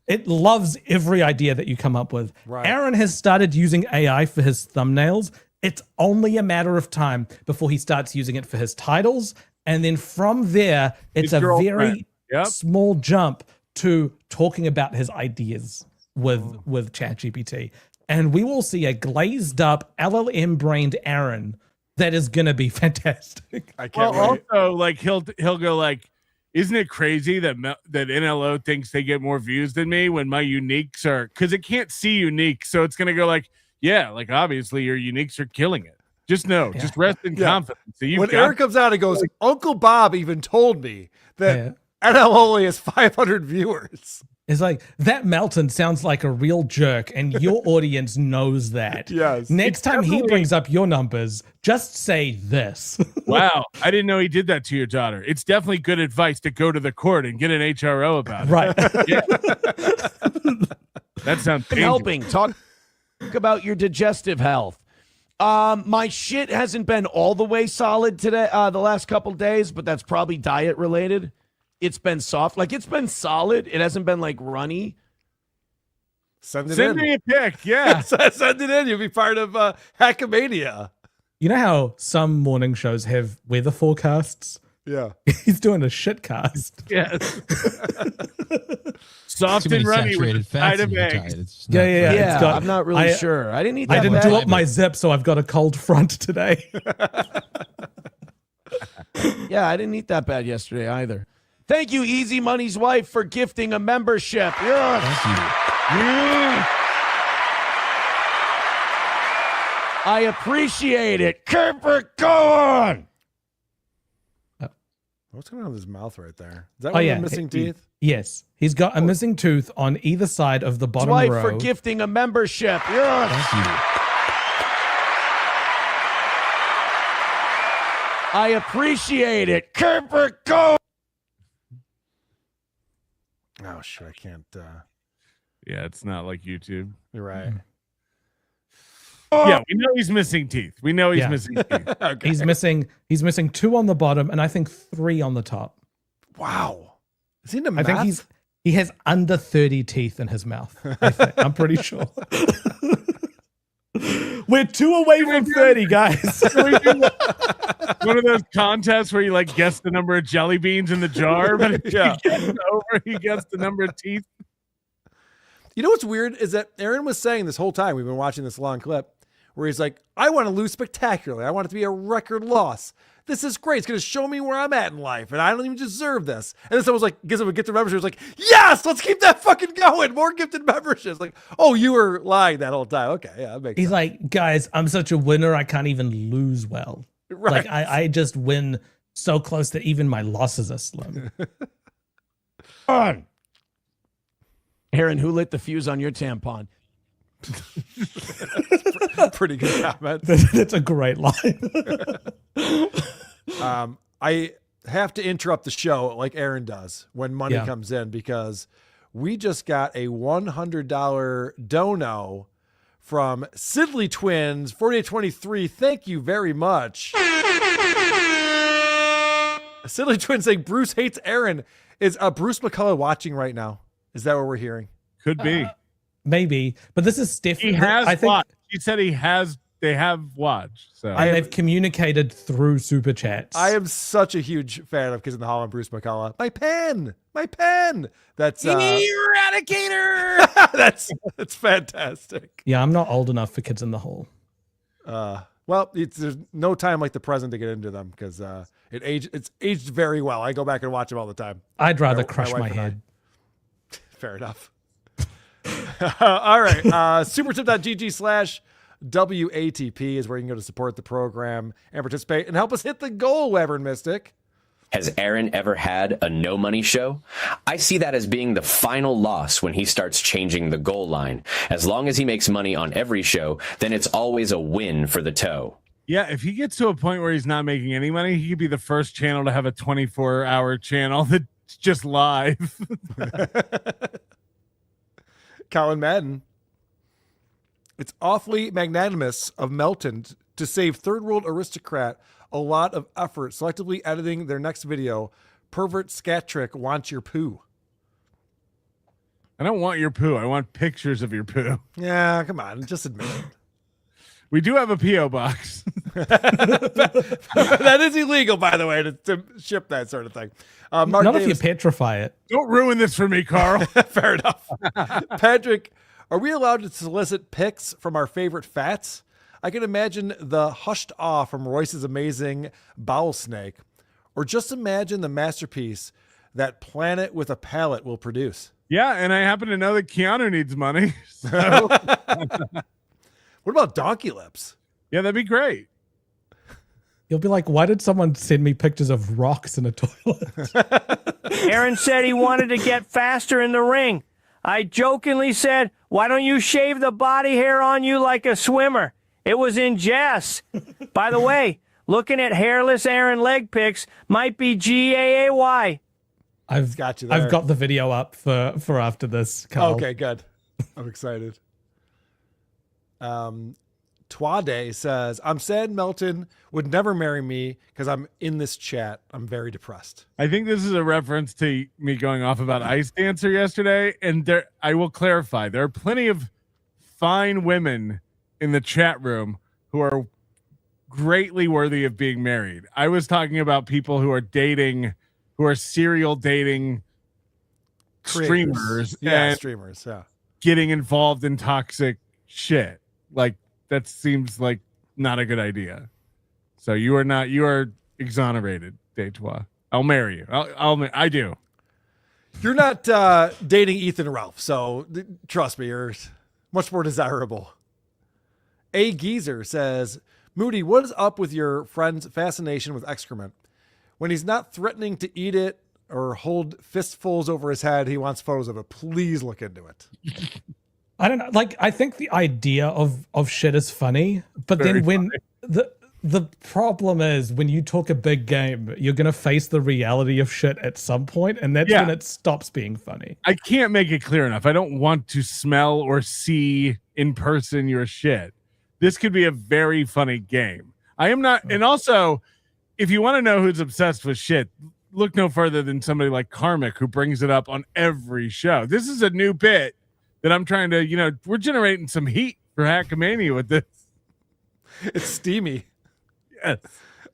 it loves every idea that you come up with. Right. Aaron has started using AI for his thumbnails. It's only a matter of time before he starts using it for his titles. And then from there, it's a very small jump to talking about his ideas with ChatGPT. And we will see a glazed up LLM-brained Aaron that is going to be fantastic. I can't wait. Also, like he'll go like, isn't it crazy that NLO thinks they get more views than me when my uniques are, because it can't see unique, so it's gonna go like, yeah, like obviously your uniques are killing it. Just know, just rest in confidence. So when Aaron comes out and goes, Uncle Bob even told me that NL only has 500 viewers. It's like, that Melton sounds like a real jerk, and your audience knows that. Yes. Next time he brings up your numbers, just say this. Wow, I didn't know he did that to your daughter. It's definitely good advice to go to the court and get an HRO about it. Right. That sounds dangerous. Helping. Talk about your digestive health. My shit hasn't been all the way solid today, the last couple days, but that's probably diet related. It's been soft. Like, it's been solid. It hasn't been like runny. Send me a pic. Yeah. Send it in. You'll be part of Hackamania. You know how some morning shows have weather forecasts? Yeah. He's doing a shit cast. Yes. Soft and runny with side of eggs. Yeah. I'm not really sure. I didn't eat that I didn't bad. do up my zip, so I've got a cold front today. Yeah, I didn't eat that bad yesterday either. Thank you, Easy Money's wife, for gifting a membership. Yes. Thank you. Yeah. I appreciate it. Keep it going. What's going on with his mouth right there? Is that one of the missing teeth? Yes. He's got a missing tooth on either side of the bottom Dwight row. for gifting a membership. Yes. I appreciate it. Kerper, go. Oh shit, I can't. Yeah, it's not like YouTube. You're right. Yeah, we know he's missing teeth. We know he's Yeah. missing teeth. Okay. He's missing 2 on the bottom and I think 3 on the top. Wow. Is he into I think math? he has under 30 teeth in his mouth. I'm pretty sure. We're 2 away from 30, guys. Can we do one of those contests where you like guess the number of jelly beans in the jar, but if Yeah. he gets over, he gets the number of teeth. You know what's weird is that Aaron was saying this whole time we've been watching this long clip where he's like, I want to lose spectacularly. I want it to be a record loss. This is great. It's going to show me where I'm at in life, and I don't even deserve this. And then someone was like, gives him a gifted membership. It's like, yes, let's keep that fucking going. More gifted memberships. Like, oh, you were lying that whole time. Okay, yeah, that makes He's sense. like, guys, I'm such a winner. I can't even lose well. Right. Like I just win so close that even my losses are slim. On. Aaron, who lit the fuse on your tampon? Pretty good comment. That's a great line. I have to interrupt the show like Aaron does when money Yeah. comes in because we just got a $100 dono from Sidley Twins 4823. Thank you very much. Sidley Twins saying Bruce hates Aaron. Is Bruce McCullough watching right now? Is that what we're hearing? Could be. Maybe, but this is Steph. He has I think, watched. He said he has. They have watched. So and they've communicated through super chats. I am such a huge fan of Kids in the Hall and Bruce McCullough. My pen. That's Eradicator. that's fantastic. Yeah, I'm not old enough for Kids in the Hall. Well, there's no time like the present to get into them because it's aged very well. I go back and watch them all the time. I'd rather My crush wife my and I. head. Fair enough. All right. Supertip.gg/WATP is where you can go to support the program and participate and help us hit the goal, Reverend Mystic. Has Aaron ever had a no money show? I see that as being the final loss when he starts changing the goal line. As long as he makes money on every show, then it's always a win for the toe. yeah, if he gets to a point where he's not making any money, he could be the first channel to have a 24-hour channel that's just live. Colin Madden. It's awfully magnanimous of Melton to save third world aristocrat a lot of effort selectively editing their next video. Pervert scat trick wants your poo. I don't want your poo. I want pictures of your poo. Yeah, come on, just admit it. We do have a P.O. box. That is illegal, by the way, to ship that sort of thing. Mark Not if you Davis, petrify it. Don't ruin this for me, Carl. fair enough. Patrick, are we allowed to solicit pics from our favorite fats? I can imagine the hushed awe from Royce's amazing bowel snake, or just imagine the masterpiece that Planet with a Palate will produce. Yeah, and I happen to know that Keanu needs money. So What about Donkey Lips? yeah, that'd be great. You'll be like, why did someone send me pictures of rocks in a toilet? Aaron said he wanted to get faster in the ring. I jokingly said, why don't you shave the body hair on you like a swimmer? It was in jest. By the way, looking at hairless Aaron leg pics might be GAAY. I've got you there. I've got the video up for after this, Carl. Okay, good. I'm excited. Twade says, I'm sad Melton would never marry me because I'm in this chat. I'm very depressed. I think this is a reference to me going off about Ice Dancer yesterday. And there, I will clarify, there are plenty of fine women in the chat room who are greatly worthy of being married. I was talking about people who are dating, who are serial dating streamers. Yeah, and streamers. Yeah. getting involved in toxic shit. Like, that seems like not a good idea. So you are exonerated, Deitois. I'll marry you. I do. You're not dating Ethan Ralph, so trust me, you're much more desirable. A Geezer says, Moody, what is up with your friend's fascination with excrement? When he's not threatening to eat it or hold fistfuls over his head. He wants photos of it. Please look into it. I don't know. Like, I think the idea of shit is funny, but Very then when the problem is when you talk a big game, you're gonna face the reality of shit at some point, and that's when it stops being funny. I can't make it clear enough. I don't want to smell or see in person your shit. This could be a very funny game. I am not, and also, if you want to know who's obsessed with shit, look no further than somebody like Karmic, who brings it up on every show. This is a new bit that I'm trying to, we're generating some heat for Hackamania with this. It's steamy. Yes.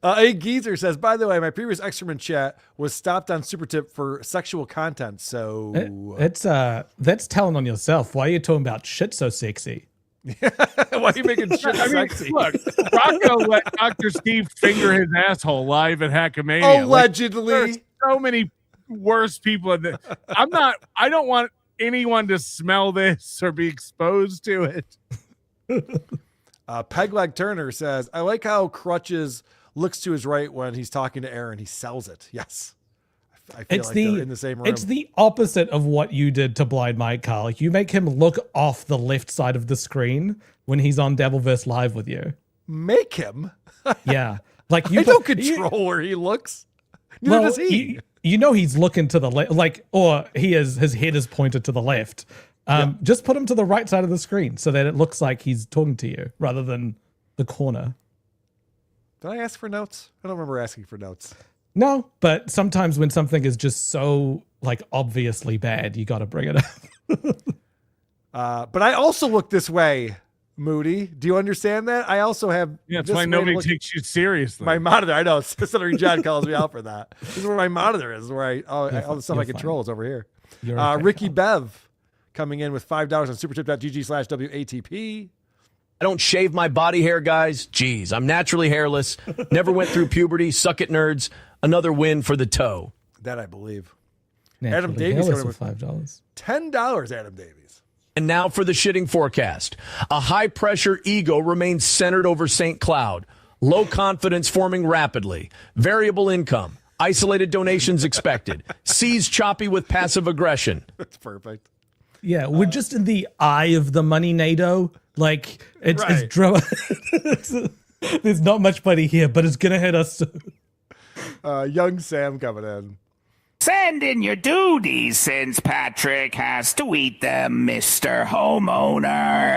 A Geezer says, by the way, my previous excrement chat was stopped on Super Tip for sexual content. So that's telling on yourself. Why are you talking about shit so sexy? Why are you making shit sexy? Look, Rocco let Dr. Steve finger his asshole live at Hackamania. Allegedly. There's so many worse people. I don't want anyone to smell this or be exposed to it. Pegleg Turner says, I like how Crutches looks to his right when he's talking to Aaron. He sells it. Yes. I feel like they're in the same room. It's the opposite of what you did to Blind Mike, Carl. You make him look off the left side of the screen when he's on Dabbleverse Live with you. Make him? Yeah. Like you I don't control where he looks. Neither does he. You know he's looking to the left, or his head is pointed to the left. Just put him to the right side of the screen so that it looks like he's talking to you rather than the corner. Did I ask for notes? I don't remember asking for notes. No, but sometimes when something is just so like obviously bad, you got to bring it up. But I also look this way, Moody. Do you understand that? I also have. Yeah, that's why nobody takes you seriously. My monitor. I know. Senator John calls me out for that. This is where my monitor is. Where all the stuff I control is over here. Okay, Ricky Bev coming in with $5 on supertip.gg/WATP. I don't shave my body hair, guys. Jeez, I'm naturally hairless. Never went through puberty. Suck it, nerds. Another win for the toe. That I believe. Naturally Adam Davies coming with $5. $10. Adam Davies. And now for the shitting forecast. A high-pressure ego remains centered over St. Cloud. Low confidence forming rapidly. Variable income. Isolated donations expected. Seas choppy with passive aggression. That's perfect. Yeah, we're just in the eye of the money NATO. Like it's there's not much money here, but it's gonna hit us soon. Young Sam coming in. Send in your duties since Patrick has to eat them, Mr. Homeowner.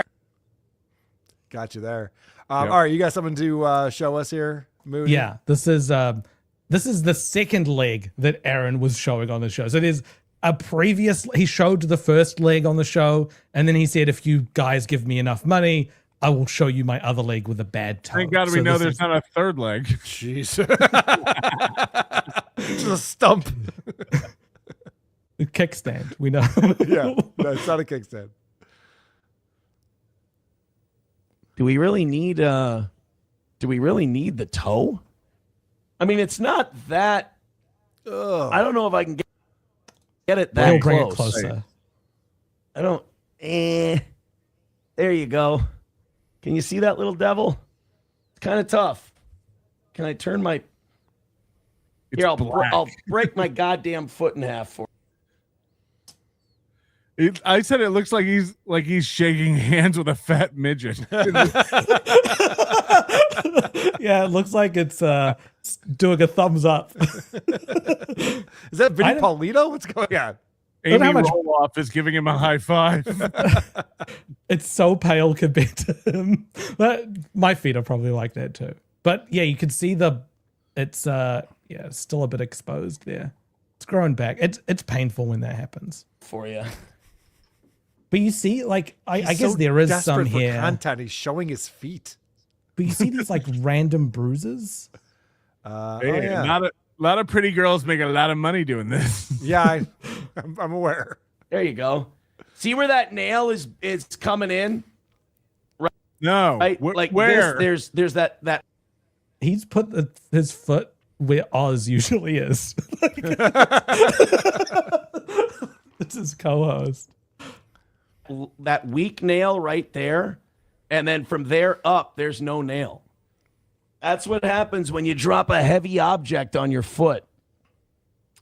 Got you there. All right, you got something to show us here, Moody? Yeah, this is the second leg that Aaron was showing on the show. So there's he showed the first leg on the show, and then he said, if you guys give me enough money, I will show you my other leg with a bad toe. Thank God we know there's not a third leg. Jeez. It's a stump. A kickstand, we know. Yeah, no, it's not a kickstand. Do we really need the toe? I mean, it's not that. I don't know if I can get it that Bring close. it closer. I don't. There you go. Can you see that little devil? It's kind of tough. Can I turn my? Here, I'll break my goddamn foot in half for. I said it looks like he's shaking hands with a fat midget. Yeah, it looks like it's doing a thumbs up. Is that Vinny Paulino? What's going on? Amy Roloff is giving him a high five. It's so pale compared to him. But my feet are probably like that too. But yeah, you can see it's still a bit exposed there. It's growing back. It's painful when that happens. For you. But you see, like, I guess there is some for here. content. He's showing his feet. But you see these like random bruises. Hey, a lot of pretty girls make a lot of money doing this. Yeah, I'm aware. There you go. See where that nail is coming in? Right. No. Right? Like where? There's that. He's put his foot where Oz usually is. It's his co-host. That weak nail right there. And then from there up, there's no nail. That's what happens when you drop a heavy object on your foot.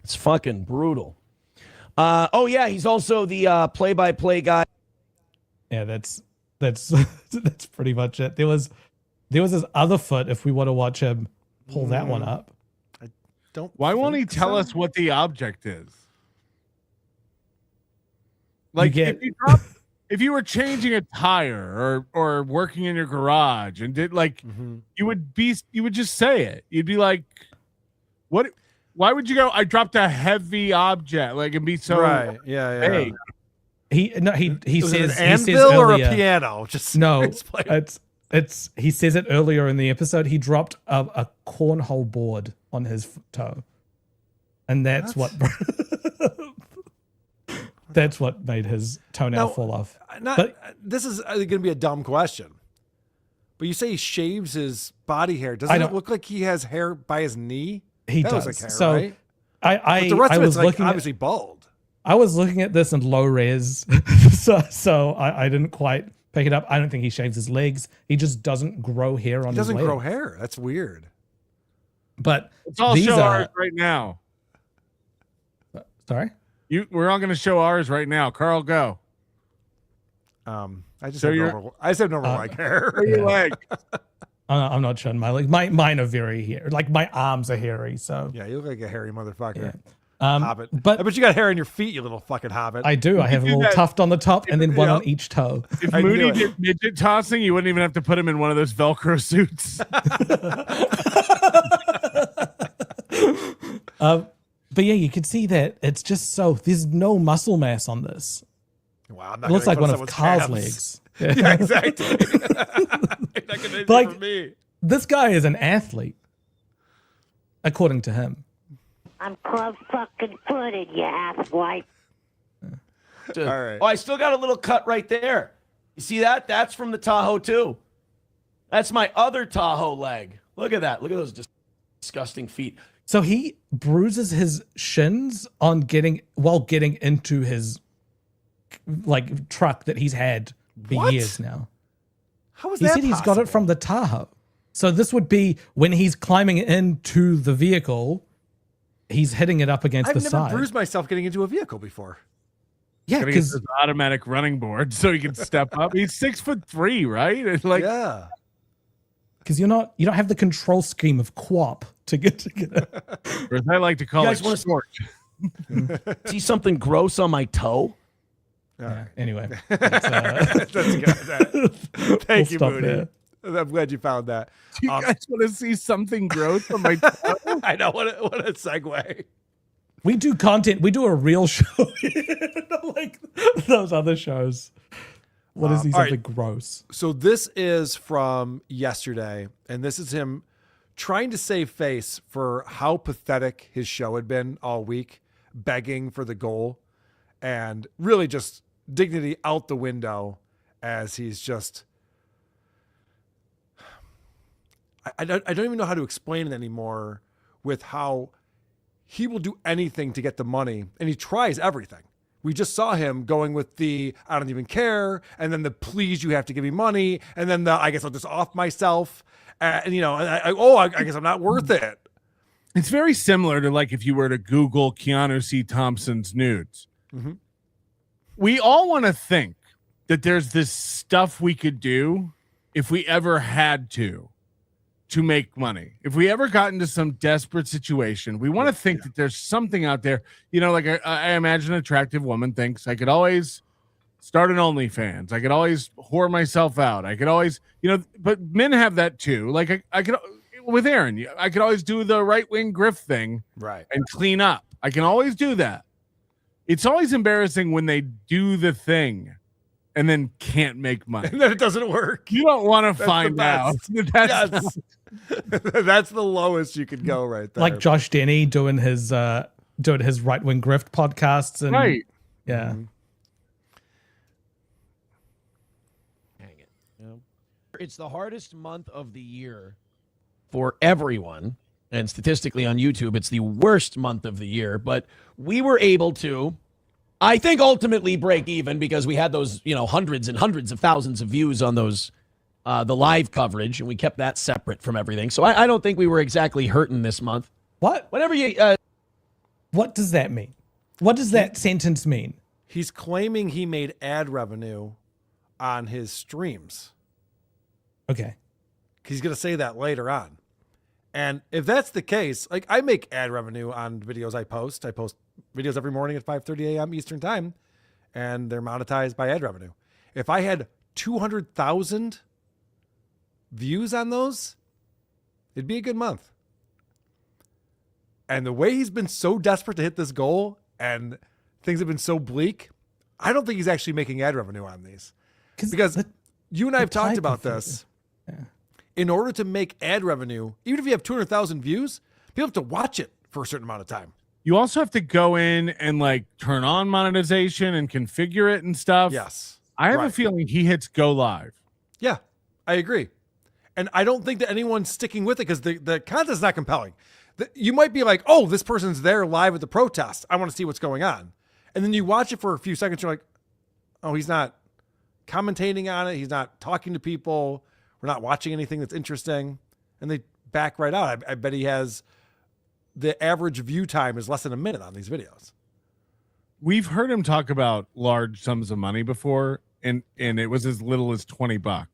It's fucking brutal. Oh yeah, he's also the play-by-play guy. Yeah, that's that's pretty much it. There was his other foot. If we want to watch him pull that one up, Why won't he tell us what the object is? Like if you were changing a tire or working in your garage and did like you would just say it. You'd be like, what? Why would you go? I dropped a heavy object, like, and be so right. Yeah. vague. he says an he says anvil or a earlier- piano. Just no, explain. it's he says it earlier in the episode. He dropped a cornhole board on his toe, and that's what that's what made his toenail fall off. This is going to be a dumb question, but you say he shaves his body hair. Doesn't it look like he has hair by his knee? He that does. looks like hair, So right? I But the rest I of was it's like looking obviously bald. I was looking at this in low res, so I didn't quite pick it up. I don't think he shaves his legs. He just doesn't grow hair on He his doesn't legs. grow hair. That's weird. But Let's all these show are ours right now. sorry. We're all going to show ours right now. Carl, go. I just So have you're- normal. I just have normal leg hair. Show your leg. I'm not showing my legs. Mine are very hairy. Like my arms are hairy. So Yeah, you look like a hairy motherfucker. Um, Hobbit. but- I bet you got hair on your feet, you little fucking hobbit. I do. I have a do little that- tuft on the top and then one Yeah. on each toe. If I knew Moody it. did midget tossing, you wouldn't even have to put him in one of those Velcro suits. But yeah, you can see that it's just so there's no muscle mass on this. Wow, I'm It not looks gonna like make one fun of someone's Carl's abs. legs. Yeah, exactly. You're not gonna do Like- it for me. This guy is an athlete, according to him. I'm club fucking footed, you asswipe. All right. Oh, I still got a little cut right there. You see that? That's from the Tahoe too. That's my other Tahoe leg. Look at that. Look at those disgusting feet. So he bruises his shins while getting into his like truck that he's had for What? years now. How is He that said he's got it from the Tahoe. So this would be when he's climbing into the vehicle, he's hitting it up against I've the never side. bruised myself getting into a vehicle before. Yeah, Gotta get because this automatic running board so he can step up. He's 6'3", right? It's like, yeah. you don't have the control scheme of QWOP to get it. or as I like to call You it, guys wanna- sport. See something gross on my toe? Yeah, anyway, That's good. Thank you, stop Moody. there. I'm glad you found that. You guys want to see something gross on my toe? I know what a segue. We do content. We do a real show, not like those other shows. What is he all right. something gross? So this is from yesterday, and this is him trying to save face for how pathetic his show had been all week, begging for the goal, and really just dignity out the window as he's just. I don't even know how to explain it anymore with how he will do anything to get the money, and he tries everything. We just saw him going with the I don't even care, and then the please you have to give me money, and then the I guess I'll just off myself, and I guess I'm not worth it. It's very similar to like if you were to Google Keanu C. Thompson's nudes. Mm-hmm. We all want to think that there's this stuff we could do if we ever had to make money. If we ever got into some desperate situation, we want to think that there's something out there. You know, like I imagine an attractive woman thinks I could always start an OnlyFans. I could always whore myself out. I could always, but men have that too. Like I could, with Aaron, I could always do the right-wing grift thing, right, and clean up. I can always do that. It's always embarrassing when they do the thing and then can't make money. And then it doesn't work. You don't want to That's find the out. best. That's Yes. That's the lowest you could go right there. Like Josh Denny doing his right wing grift podcasts and right. Yeah. It's the hardest month of the year for everyone. And statistically on YouTube, it's the worst month of the year. But we were able to, I think, ultimately break even because we had those, hundreds and hundreds of thousands of views on those, the live coverage, and we kept that separate from everything. So I don't think we were exactly hurting this month. What? Whenever you, What does that mean? What does that sentence mean? He's claiming he made ad revenue on his streams. Okay. He's going to say that later on. And if that's the case, like I make ad revenue on videos I post. I post videos every morning at 5:30 a.m. Eastern time, and they're monetized by ad revenue. If I had 200,000 views on those, it'd be a good month. And the way he's been so desperate to hit this goal and things have been so bleak, I don't think he's actually making ad revenue on these. Because you and I have talked about this. Yeah. In order to make ad revenue, even if you have 200,000 views, people have to watch it for a certain amount of time. You also have to go in and like turn on monetization and configure it and stuff. Yes. I have a feeling he hits go live. Yeah, I agree. And I don't think that anyone's sticking with it because the content's not compelling. You might be like, oh, this person's there live at the protest. I want to see what's going on. And then you watch it for a few seconds. You're like, oh, he's not commentating on it. He's not talking to people. We're not watching anything that's interesting. And they back right out. I bet he has the average view time is less than a minute on these videos. We've heard him talk about large sums of money before, and it was as little as $20.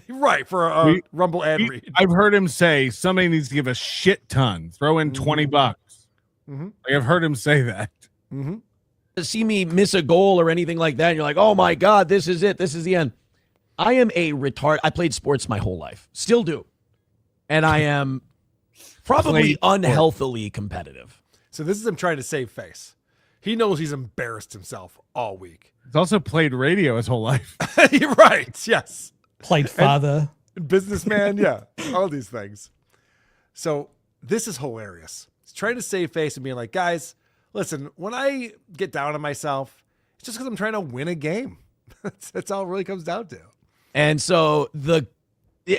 Right, for a Rumble ad read. I've heard him say somebody needs to give a shit ton. Throw in $20. Mm-hmm. Like, I've heard him say that. Mm-hmm. To see me miss a goal or anything like that, and you're like, oh my God, this is it. This is the end. I am a retard. I played sports my whole life. Still do. And I am probably unhealthily competitive. So this is him trying to save face. He knows he's embarrassed himself all week. He's also played radio his whole life. You're right. Yes. Played father. And businessman. Yeah. All these things. So this is hilarious. He's trying to save face and being like, guys, listen, when I get down on myself, it's just because I'm trying to win a game. That's all it really comes down to. And so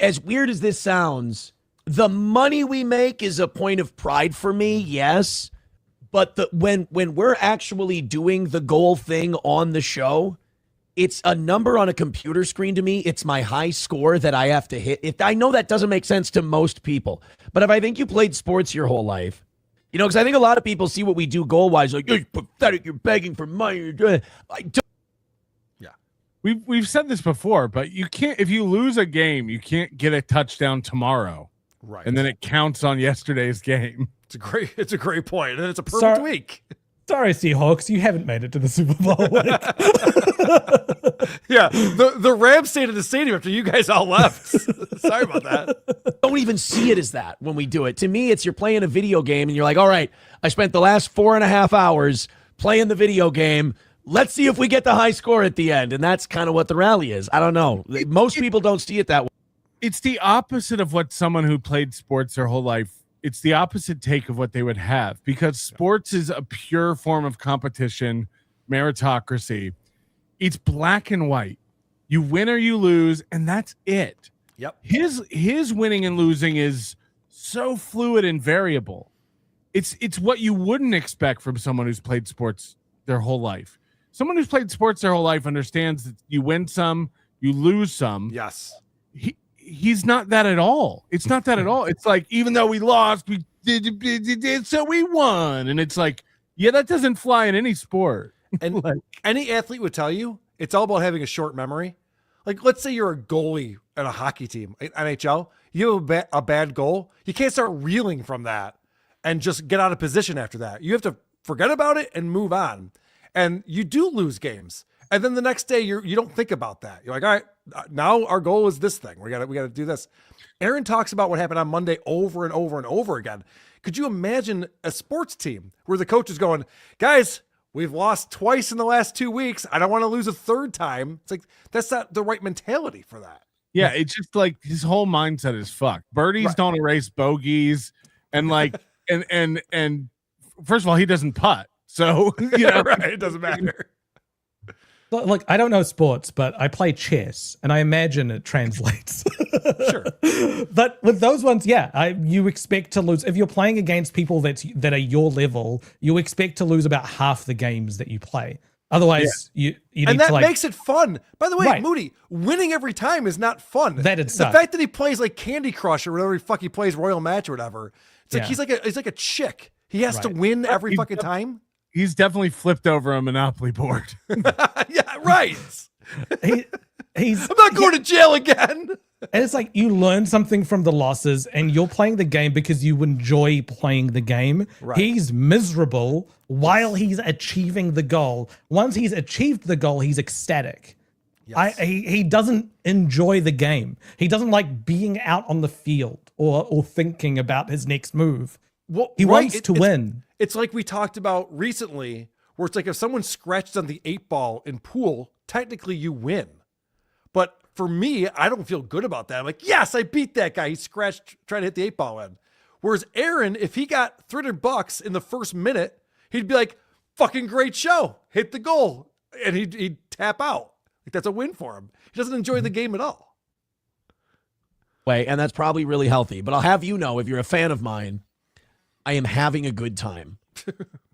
as weird as this sounds, the money we make is a point of pride for me, yes. But when we're actually doing the goal thing on the show, it's a number on a computer screen to me. It's my high score that I have to hit. I know that doesn't make sense to most people, but if I think you played sports your whole life, because I think a lot of people see what we do goal-wise, like, you're pathetic, you're begging for money. I don't. We've said this before, but you can't, if you lose a game, you can't get a touchdown tomorrow. Right. And then it counts on yesterday's game. It's a great point. And it's a perfect week. Sorry, Seahawks, you haven't made it to the Super Bowl week. Yeah. The Rams stayed in the stadium after you guys all left. Sorry about that. Don't even see it as that when we do it. To me, it's you're playing a video game and you're like, all right, I spent the last 4.5 hours playing the video game. Let's see if we get the high score at the end. And that's kind of what the rally is. I don't know. Most people don't see it that way. It's the opposite of what someone who played sports their whole life, it's the opposite take of what they would have, because sports is a pure form of competition, meritocracy. It's black and white. You win or you lose, and that's it. Yep. His winning and losing is so fluid and variable. It's what you wouldn't expect from someone who's played sports their whole life. Someone who's played sports their whole life understands that you win some, you lose some. Yes. He's not that at all. It's not that at all. It's like, even though we lost, we did so we won. And it's like, yeah, that doesn't fly in any sport. And like, any athlete would tell you it's all about having a short memory. Like, let's say you're a goalie at a hockey team, NHL, you have a bad goal. You can't start reeling from that and just get out of position after that. You have to forget about it and move on. And you do lose games. And then the next day you don't think about that. You're like, all right, now our goal is this thing. We got to do this. Aaron talks about what happened on Monday over and over and over again. Could you imagine a sports team where the coach is going, guys, we've lost twice in the last 2 weeks. I don't want to lose a third time. It's like, that's not the right mentality for that. Yeah, it's just like his whole mindset is fucked. Birdies don't erase bogeys, and like, and first of all, he doesn't putt, so you know, right? It doesn't matter. Like, I don't know sports, but I play chess, and I imagine it translates. Sure. But with those ones, yeah, you expect to lose. If you're playing against people that are your level, you expect to lose about half the games that you play. Otherwise, you need and that to, like, makes it fun. By the way, Right. Moody, winning every time is not fun. That'd the suck. fact that he plays like Candy Crush or whatever he plays Royal Match or whatever. It's like Yeah. he's like a chick. He has to win every fucking time. He's definitely flipped over a Monopoly board. Yeah, right. He's I'm not going to jail again. And it's like you learn something from the losses and you're playing the game because you enjoy playing the game. Right. He's miserable while he's achieving the goal. Once he's achieved the goal, he's ecstatic. Yes. He doesn't enjoy the game. He doesn't like being out on the field or thinking about his next move. Well, He wants to win. It's like we talked about recently, where it's like if someone scratches on the 8-ball in pool, technically you win. But for me, I don't feel good about that. I'm like, yes, I beat that guy. He scratched trying to hit the 8-ball in. Whereas Aaron, if he got $300 in the first minute, he'd be like, fucking great show. Hit the goal. And he'd tap out. Like that's a win for him. He doesn't enjoy the game at all. And that's probably really healthy. But I'll have you know, if you're a fan of mine, I am having a good time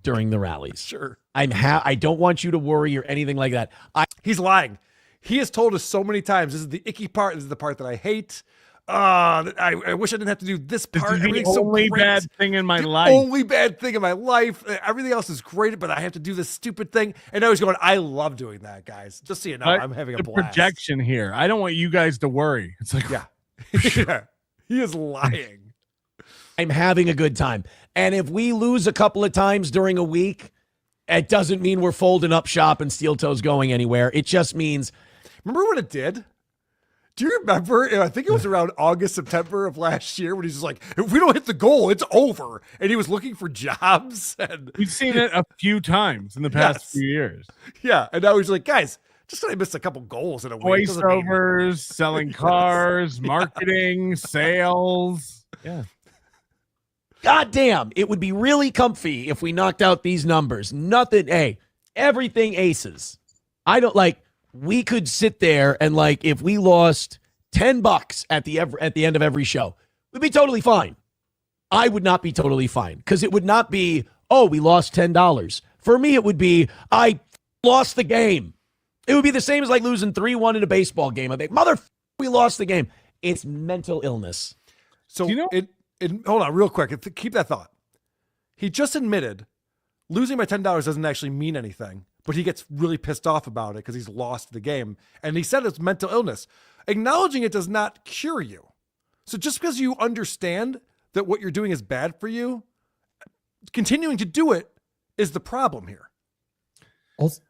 during the rallies. Sure. I don't want you to worry or anything like that. He's lying. He has told us so many times, this is the icky part. This is the part that I hate. I wish I didn't have to do this part. This is the Everything's only so great. bad thing in my The life. only bad thing in my life. Everything else is great, but I have to do this stupid thing. And now he's going, I love doing that, guys. Just so you know, But I'm having a the blast. projection here. I don't want you guys to worry. It's like, yeah. Yeah. He is lying. I'm having a good time. And if we lose a couple of times during a week, it doesn't mean we're folding up shop and steel toes going anywhere. It just means. Remember what it did? Do you remember? I think it was around August, September of last year when he's just like, if we don't hit the goal, it's over. And he was looking for jobs. And we've seen it a few times in the past few years. Yeah. And now he's like, guys, just I missed a couple goals in a week. Voiceovers, selling cars, marketing, sales. Yeah. God damn, it would be really comfy if we knocked out these numbers. Nothing, hey, everything aces. I don't like, we could sit there and like, if we lost $10 at the end of every show, we'd be totally fine. I would not be totally fine because it would not be, oh, we lost $10. For me, it would be, I lost the game. It would be the same as like losing 3-1 in a baseball game. I think, we lost the game. It's mental illness. So hold on real quick. Keep that thought. He just admitted losing by $10 doesn't actually mean anything, but he gets really pissed off about it because he's lost the game. And he said it's mental illness. Acknowledging it does not cure you. So just because you understand that what you're doing is bad for you, continuing to do it is the problem here. Also,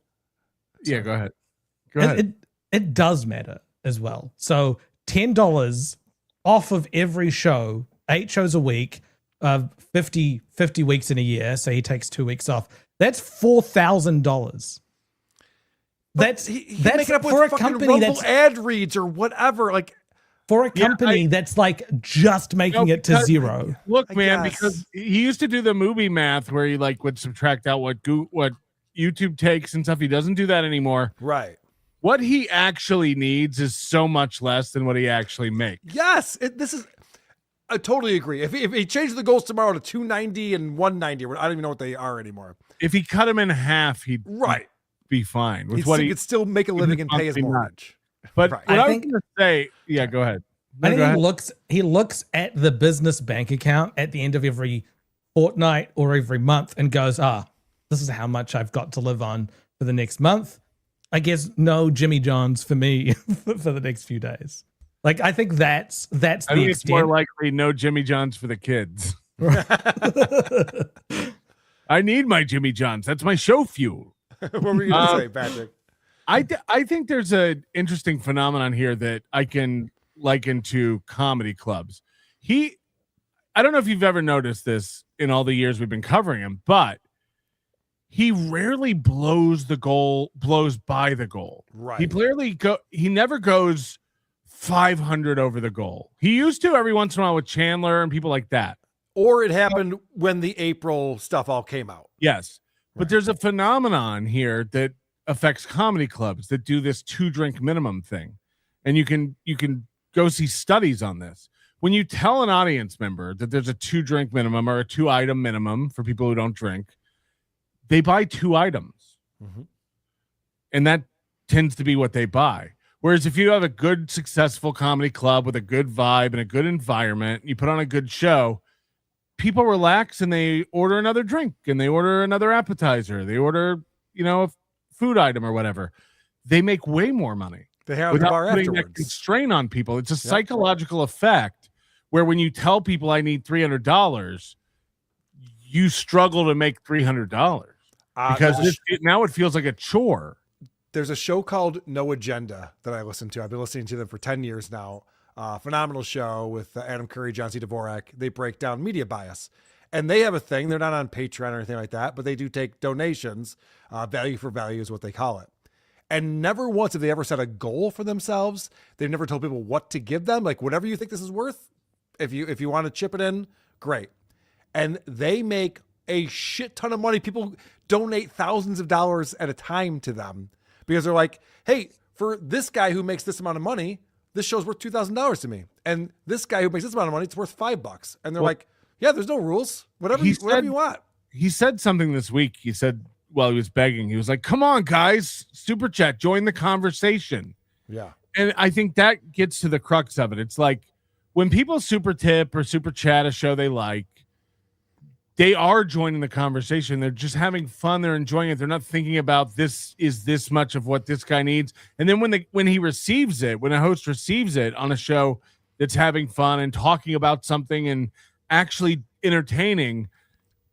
yeah, go ahead. Go ahead. It does matter as well. So $10 off of every show, 8 shows a week, 50 weeks in a year. So he takes 2 weeks off. That's $4,000. That's make it up with for a fucking company Rumble that's ad reads or whatever. Like for a company that's like just making it to zero. Look, man, because he used to do the movie math where he like would subtract out what YouTube takes and stuff. He doesn't do that anymore. Right. What he actually needs is so much less than what he actually makes. Yes, I totally agree. If he changed the goals tomorrow to 290 and 190, I don't even know what they are anymore. If he cut him in half, he'd be fine with what he could still make a living and pay his mortgage. But right. what I was going to say, yeah, go ahead. I think he looks at the business bank account at the end of every fortnight or every month and goes, this is how much I've got to live on for the next month. I guess no Jimmy John's for me for the next few days. Like, I think that's I the think it's more extent. likely no Jimmy John's for the kids. I need my Jimmy John's. That's my show fuel. What were you going to say, Patrick? I think there's an interesting phenomenon here that I can liken to comedy clubs. I don't know if you've ever noticed this in all the years we've been covering him, but he rarely blows by the goal. Right. He never goes 500 over the goal. He used to every once in a while with Chandler and people like that. Or it happened when the April stuff all came out. Yes. But there's a phenomenon here that affects comedy clubs that do this 2-drink minimum thing. And you can go see studies on this. When you tell an audience member that there's a 2-drink minimum or a 2-item minimum for people who don't drink, they buy 2 items. Mm-hmm. And that tends to be what they buy. Whereas if you have a good, successful comedy club with a good vibe and a good environment, you put on a good show, people relax and they order another drink and they order another appetizer. They order, a food item or whatever. They make way more money. They have the bar putting afterwards. that constraint on people. It's a psychological effect where when you tell people I need $300, you struggle to make $300 because now it feels like a chore. There's a show called No Agenda that I listen to. I've been listening to them for 10 years now. Phenomenal show with Adam Curry, John C. Dvorak. They break down media bias. And they have a thing. They're not on Patreon or anything like that, but they do take donations. Value for value is what they call it. And never once have they ever set a goal for themselves. They've never told people what to give them. Like, whatever you think this is worth, if you want to chip it in, great. And they make a shit ton of money. People donate thousands of dollars at a time to them because they're like, hey, for this guy who makes this amount of money, this show's worth $2,000 to me. And this guy who makes this amount of money, it's worth $5. And they're like, yeah, there's no rules. Whatever you want. He said something this week. He said, while he was begging, he was like, come on, guys, super chat, join the conversation. Yeah. And I think that gets to the crux of it. It's like when people super tip or super chat a show they like, they are joining the conversation. They're just having fun. They're enjoying it. They're not thinking about this is this much of what this guy needs. And then when he receives it, when a host receives it on a show that's having fun and talking about something and actually entertaining,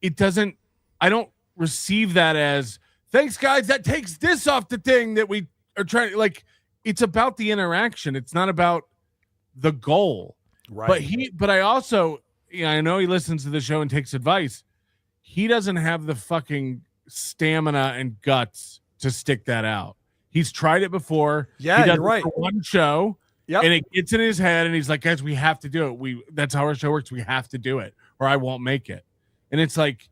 I don't receive that as thanks, guys. That takes this off the thing that we are trying. Like, it's about the interaction. It's not about the goal. Right. But I also, I know he listens to the show and takes advice. He doesn't have the fucking stamina and guts to stick that out. He's tried it before. Yeah, he does you're right. it for one show. Yep. And it gets in his head and he's like, guys, we have to do it. That's how our show works. We have to do it or I won't make it. And it's like,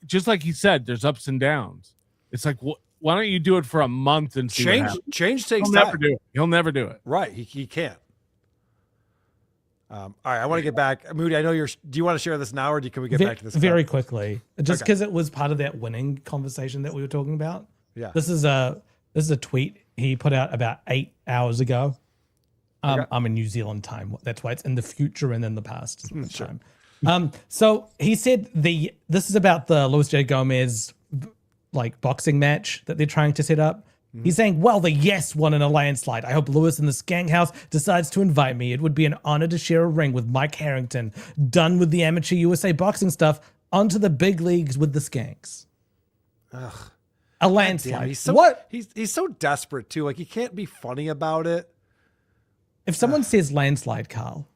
just like he said, there's ups and downs. It's like, why don't you do it for a month and see what happens? Change takes He'll time. never do it. He'll never do it. Right. He can't. All right. I want to get back. Moody, I know do you want to share this now or can we get back to this? Very quickly, just because it was part of that winning conversation that we were talking about. Yeah. This is a tweet he put out about 8 hours ago. I'm in New Zealand time. That's why it's in the future and in the past. Sure. Time. So he said this is about the Luis J. Gomez boxing match that they're trying to set up. He's saying, well, the Yes won in a landslide. I hope Lewis in the Skank House decides to invite me. It would be an honor to share a ring with Mike Harrington. Done with the amateur USA boxing stuff, onto the big leagues with the Skanks. Ugh. A landslide. He's so desperate too. Like, he can't be funny about it. If someone says landslide, Carl.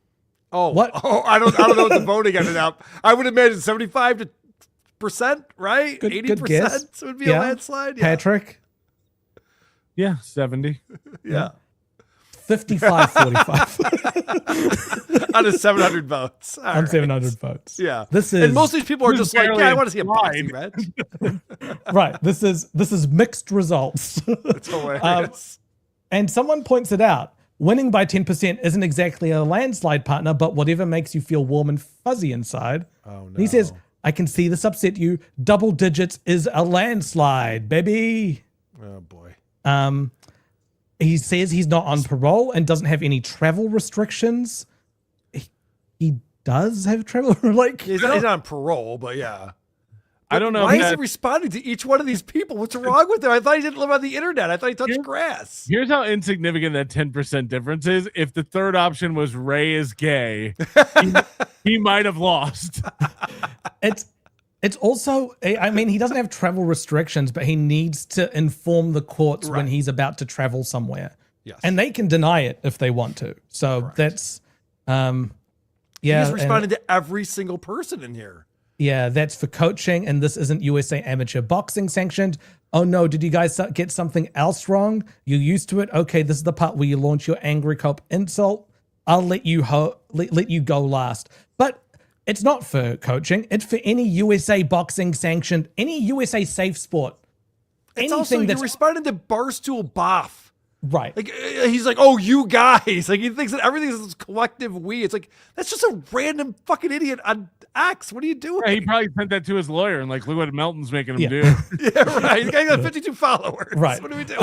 Oh, what? Oh, I don't know what the voting ended up. I would imagine 75%, right? 80% would be a landslide. Yeah. Patrick. Yeah, 70. Yeah. 55-45. Out of 700 votes. On 700 votes. Yeah. And most of these people are just like, yeah, I want to see a boxing match. Right. This is mixed results. It's hilarious. And someone points it out. Winning by 10% isn't exactly a landslide, partner, but whatever makes you feel warm and fuzzy inside. Oh, no. He says, I can see this upset you. Double digits is a landslide, baby. Oh, boy. He says he's not on parole and doesn't have any travel restrictions. He does have travel. He's not on parole, but yeah. I don't know. Why is he responding to each one of these people? What's wrong with him? I thought he didn't live on the internet. I thought he touched grass. Here's how insignificant that 10% difference is. If the third option was Ray is gay, he might have lost. It's also, I mean, he doesn't have travel restrictions, but he needs to inform the courts when he's about to travel somewhere. Yes. And they can deny it if they want to. So that's, He's responding to every single person in here. Yeah, that's for coaching, and this isn't USA Amateur Boxing sanctioned. Oh no, did you guys get something else wrong? You're used to it? Okay, this is the part where you launch your angry cop insult. I'll let you let you go last. But it's not for coaching. It's for any USA Boxing sanctioned, any USA safe sport. It's also, you're responding to Barstool Boff. Right. Like, he's like, oh, you guys. Like, he thinks that everything is this collective we. It's like, that's just a random fucking idiot on X. What are you doing? Yeah, he probably sent that to his lawyer and like, look what Melton's making him do. Yeah, right. He's got 52 followers. Right. What are we doing?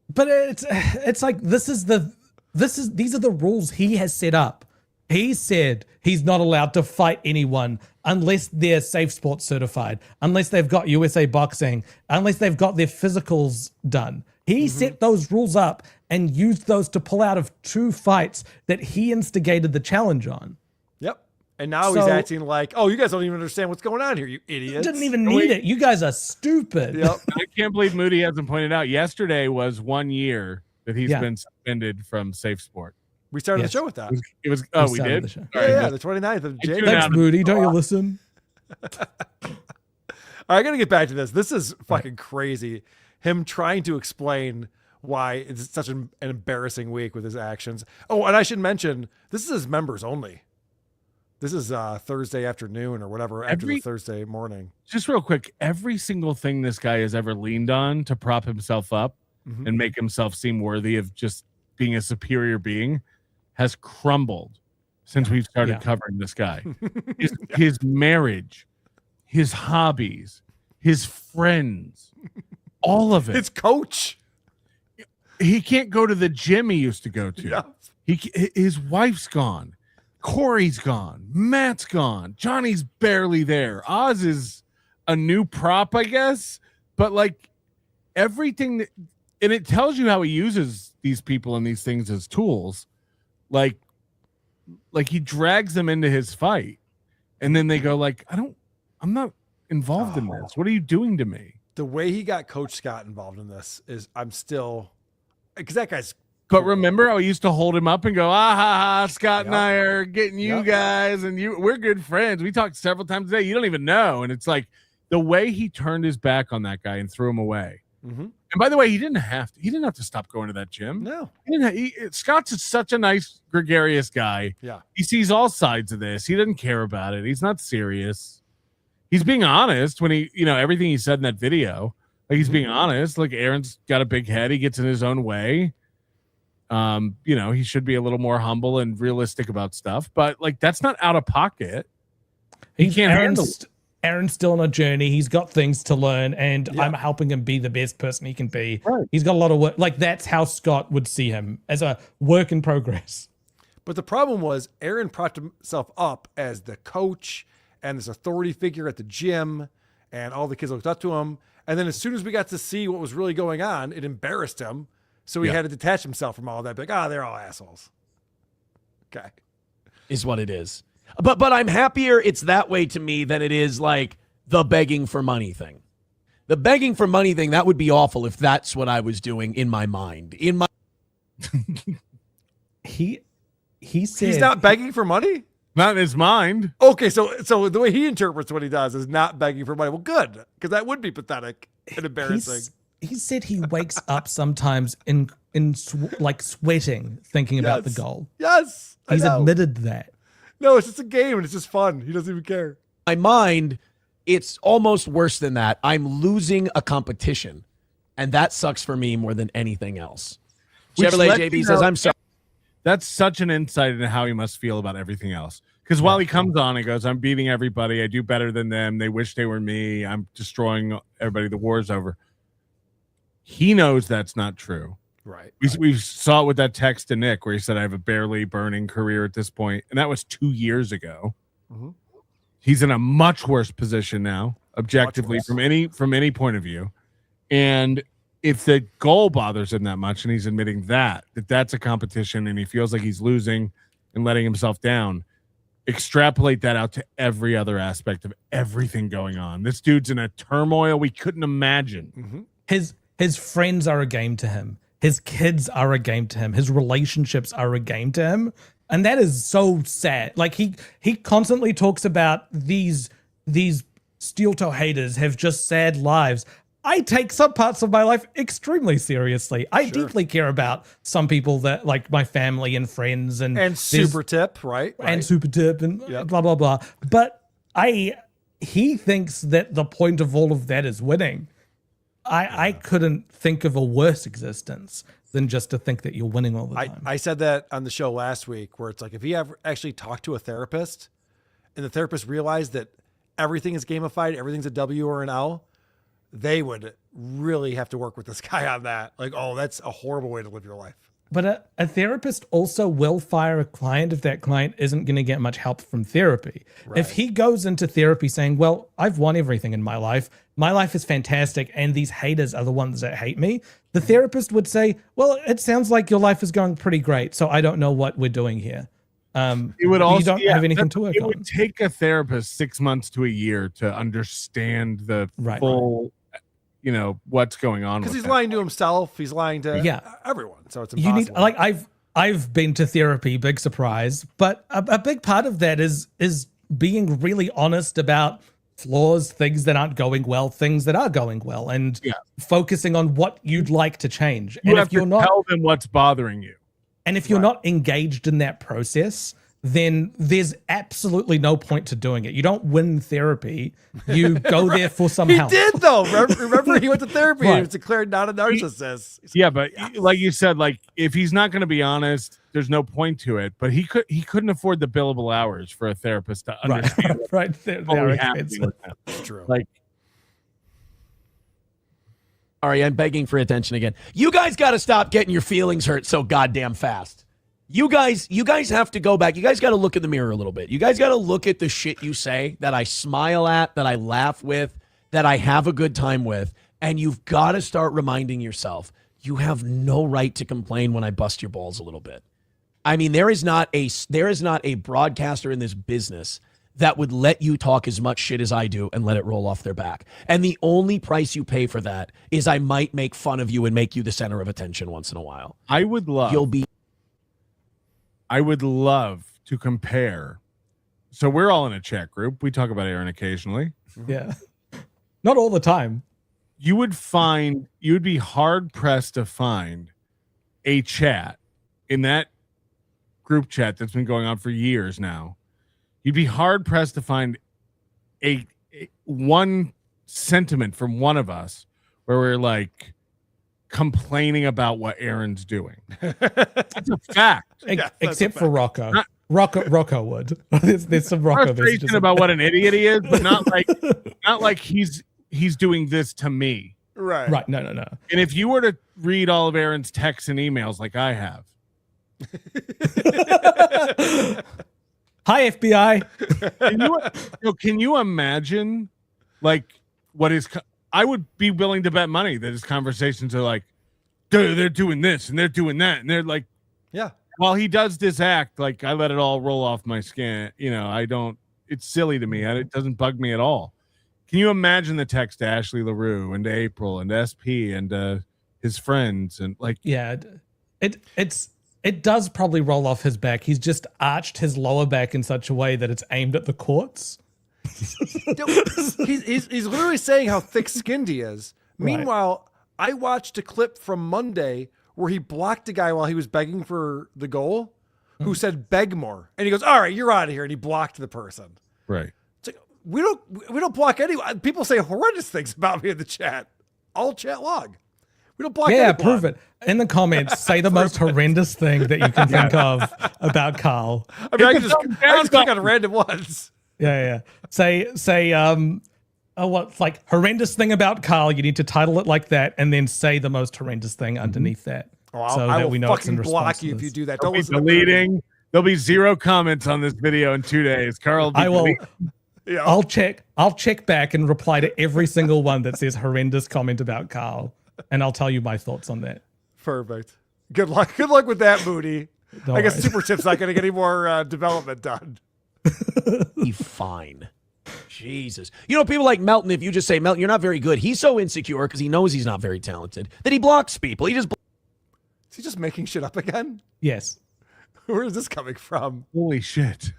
But it's like these are the rules he has set up. He said he's not allowed to fight anyone unless they're Safe Sports certified, unless they've got USA Boxing, unless they've got their physicals done. He set those rules up and used those to pull out of 2 fights that he instigated the challenge on. Yep. And now he's acting like, oh, you guys don't even understand what's going on here, you idiots. Didn't even need it. You guys are stupid. Yep. I can't believe Moody hasn't pointed out. Yesterday was 1 year that he's been suspended from Safe Sport. We started the show with that. It was we did? The show. Yeah, the 29th of January. Thanks, Moody. Don't you listen? I got to get back to this. This is fucking crazy. Him trying to explain why it's such an embarrassing week with his actions. Oh, and I should mention, this is his members only. This is Thursday afternoon or whatever, after the Thursday morning. Just real quick, every single thing this guy has ever leaned on to prop himself up and make himself seem worthy of just being a superior being has crumbled since we've started covering this guy. His marriage, his hobbies, his friends, all of it. His coach. He can't go to the gym he used to go to. Yeah. His wife's gone. Corey's gone. Matt's gone. Johnny's barely there. Oz is a new prop, I guess. But like everything that, and it tells you how he uses these people and these things as tools. Like he drags them into his fight. And then they go like, I'm not involved in this. What are you doing to me? The way he got Coach Scott involved in this is I'm still, because that guy's. But remember how he used to hold him up and go, ah, ha, ha, Scott and I are getting you guys, and we're good friends. We talked several times a day. You don't even know. And it's like the way he turned his back on that guy and threw him away. And by the way, he didn't have to stop going to that gym. No. Scott's such a nice, gregarious guy. Yeah. He sees all sides of this. He doesn't care about it. He's not serious. He's being honest when he, everything he said in that video. Like he's being honest. Like Aaron's got a big head. He gets in his own way. He should be a little more humble and realistic about stuff, but like that's not out of pocket. He can't handle it. Aaron's still on a journey. He's got things to learn, and I'm helping him be the best person he can be. Right. He's got a lot of work. Like that's how Scott would see him, as a work in progress. But the problem was Aaron propped himself up as the coach and this authority figure at the gym, and all the kids looked up to him. And then as soon as we got to see what was really going on, it embarrassed him. So he had to detach himself from all that. Be like, they're all assholes. Okay. Is what it is. But I'm happier it's that way to me than it is like the begging for money thing. The begging for money thing, that would be awful if that's what I was doing in my mind. He said he's not begging for money? Not in his mind. Okay, so the way he interprets what he does is not begging for money. Well, good, because that would be pathetic and embarrassing. He said he wakes up sometimes like sweating, thinking about the goal. Yes, he's admitted that. No, it's just a game and it's just fun. He doesn't even care. My mind, it's almost worse than that. I'm losing a competition, and that sucks for me more than anything else. Chevrolet JB says, I'm sorry. That's such an insight into how he must feel about everything else. Because while he comes on and goes, I'm beating everybody. I do better than them. They wish they were me. I'm destroying everybody. The war's over. He knows that's not true. Right. We saw it with that text to Nick where he said, I have a barely burning career at this point. And that was 2 years ago. He's in a much worse position now, objectively, from any point of view. And if the goal bothers him that much, and he's admitting that's a competition and he feels like he's losing and letting himself down, extrapolate that out to every other aspect of everything going on. This dude's in a turmoil we couldn't imagine. His friends are a game to him. His kids are a game to him. His relationships are a game to him. And that is so sad. Like he constantly talks about these steel toe haters have just sad lives. I take some parts of my life extremely seriously. I deeply care about some people that like my family and friends and super tip, right? And super tip and blah, blah, blah. But he thinks that the point of all of that is winning. I couldn't think of a worse existence than just to think that you're winning all the time. I said that on the show last week where it's like, if he ever actually talked to a therapist and the therapist realized that everything is gamified, everything's a W or an L, they would really have to work with this guy on that. Like, oh, that's a horrible way to live your life. But a therapist also will fire a client if that client isn't going to get much help from therapy. Right. If he goes into therapy saying, well, I've won everything in my life is fantastic, and these haters are the ones that hate me, the therapist would say, well, it sounds like your life is going pretty great, so I don't know what we're doing here. It would also, you don't have anything to work on. It would take a therapist 6 months to a year to understand the full, what's going on. Because he's lying to himself. He's lying to everyone. So it's impossible. You need, I've been to therapy, big surprise, but a big part of that is being really honest about flaws, things that aren't going well, things that are going well, and focusing on what you'd like to change. You have to tell them what's bothering you. And if you're not engaged in that process, then there's absolutely no point to doing it. You don't win therapy. You go there for some help. He did, though. Remember, he went to therapy and he was declared not a narcissist. But like you said, if he's not going to be honest, there's no point to it. But he couldn't afford the billable hours for a therapist to understand. Right. They are expensive. That's true. All right, I'm begging for attention again. You guys got to stop getting your feelings hurt so goddamn fast. You guys have to go back. You guys got to look in the mirror a little bit. You guys got to look at the shit you say that I smile at, that I laugh with, that I have a good time with, and you've got to start reminding yourself you have no right to complain when I bust your balls a little bit. I mean, there is not a broadcaster in this business that would let you talk as much shit as I do and let it roll off their back. And the only price you pay for that is I might make fun of you and make you the center of attention once in a while. I would love to compare. So we're all in a chat group. We talk about Aaron occasionally. Yeah. Not all the time. You would be hard pressed to find a chat in that group chat that's been going on for years now. You'd be hard pressed to find a one sentiment from one of us where we're complaining about what Aaron's doing. That's a fact. Except for Rocco. Rocco would. There's some Rocco frustration about what an idiot he is, but not like he's doing this to me. Right. No. And if you were to read all of Aaron's texts and emails like I have. Hi, FBI. Can you imagine what is? I would be willing to bet money that his conversations are they're doing this and they're doing that and they're while he does this act, I let it all roll off my skin. I don't. It's silly to me. It doesn't bug me at all. Can you imagine the text to Ashley LaRue and to April and to SP and his friends and It does probably roll off his back. He's just arched his lower back in such a way that it's aimed at the courts. He's literally saying how thick-skinned he is. Meanwhile, I watched a clip from Monday where he blocked a guy while he was begging for the goal who said, beg more. And he goes, all right, you're out of here. And he blocked the person. Right. It's we don't block anyone. People say horrendous things about me in the chat. All chat log. We don't block anyone. Prove it. In the comments, say the most horrendous thing that you can think of about Carl. I mean, I just click on random ones. Yeah. Say horrendous thing about Carl. You need to title it like that and then say the most horrendous thing underneath that. I will fucking block you if you do that. Don't listen deleting. There'll be 0 comments on this video in 2 days. Carl, I will. Yeah. I'll check back and reply to every single one that says horrendous comment about Carl, and I'll tell you my thoughts on that. Perfect. Good luck with that, Moody. I guess Super Tip's not going to get any more development done. Be fine. Jesus. People like Melton, if you just say, Melton, you're not very good, he's so insecure because he knows he's not very talented that he blocks people. Is he just making shit up again? Yes. Where is this coming from? Holy shit.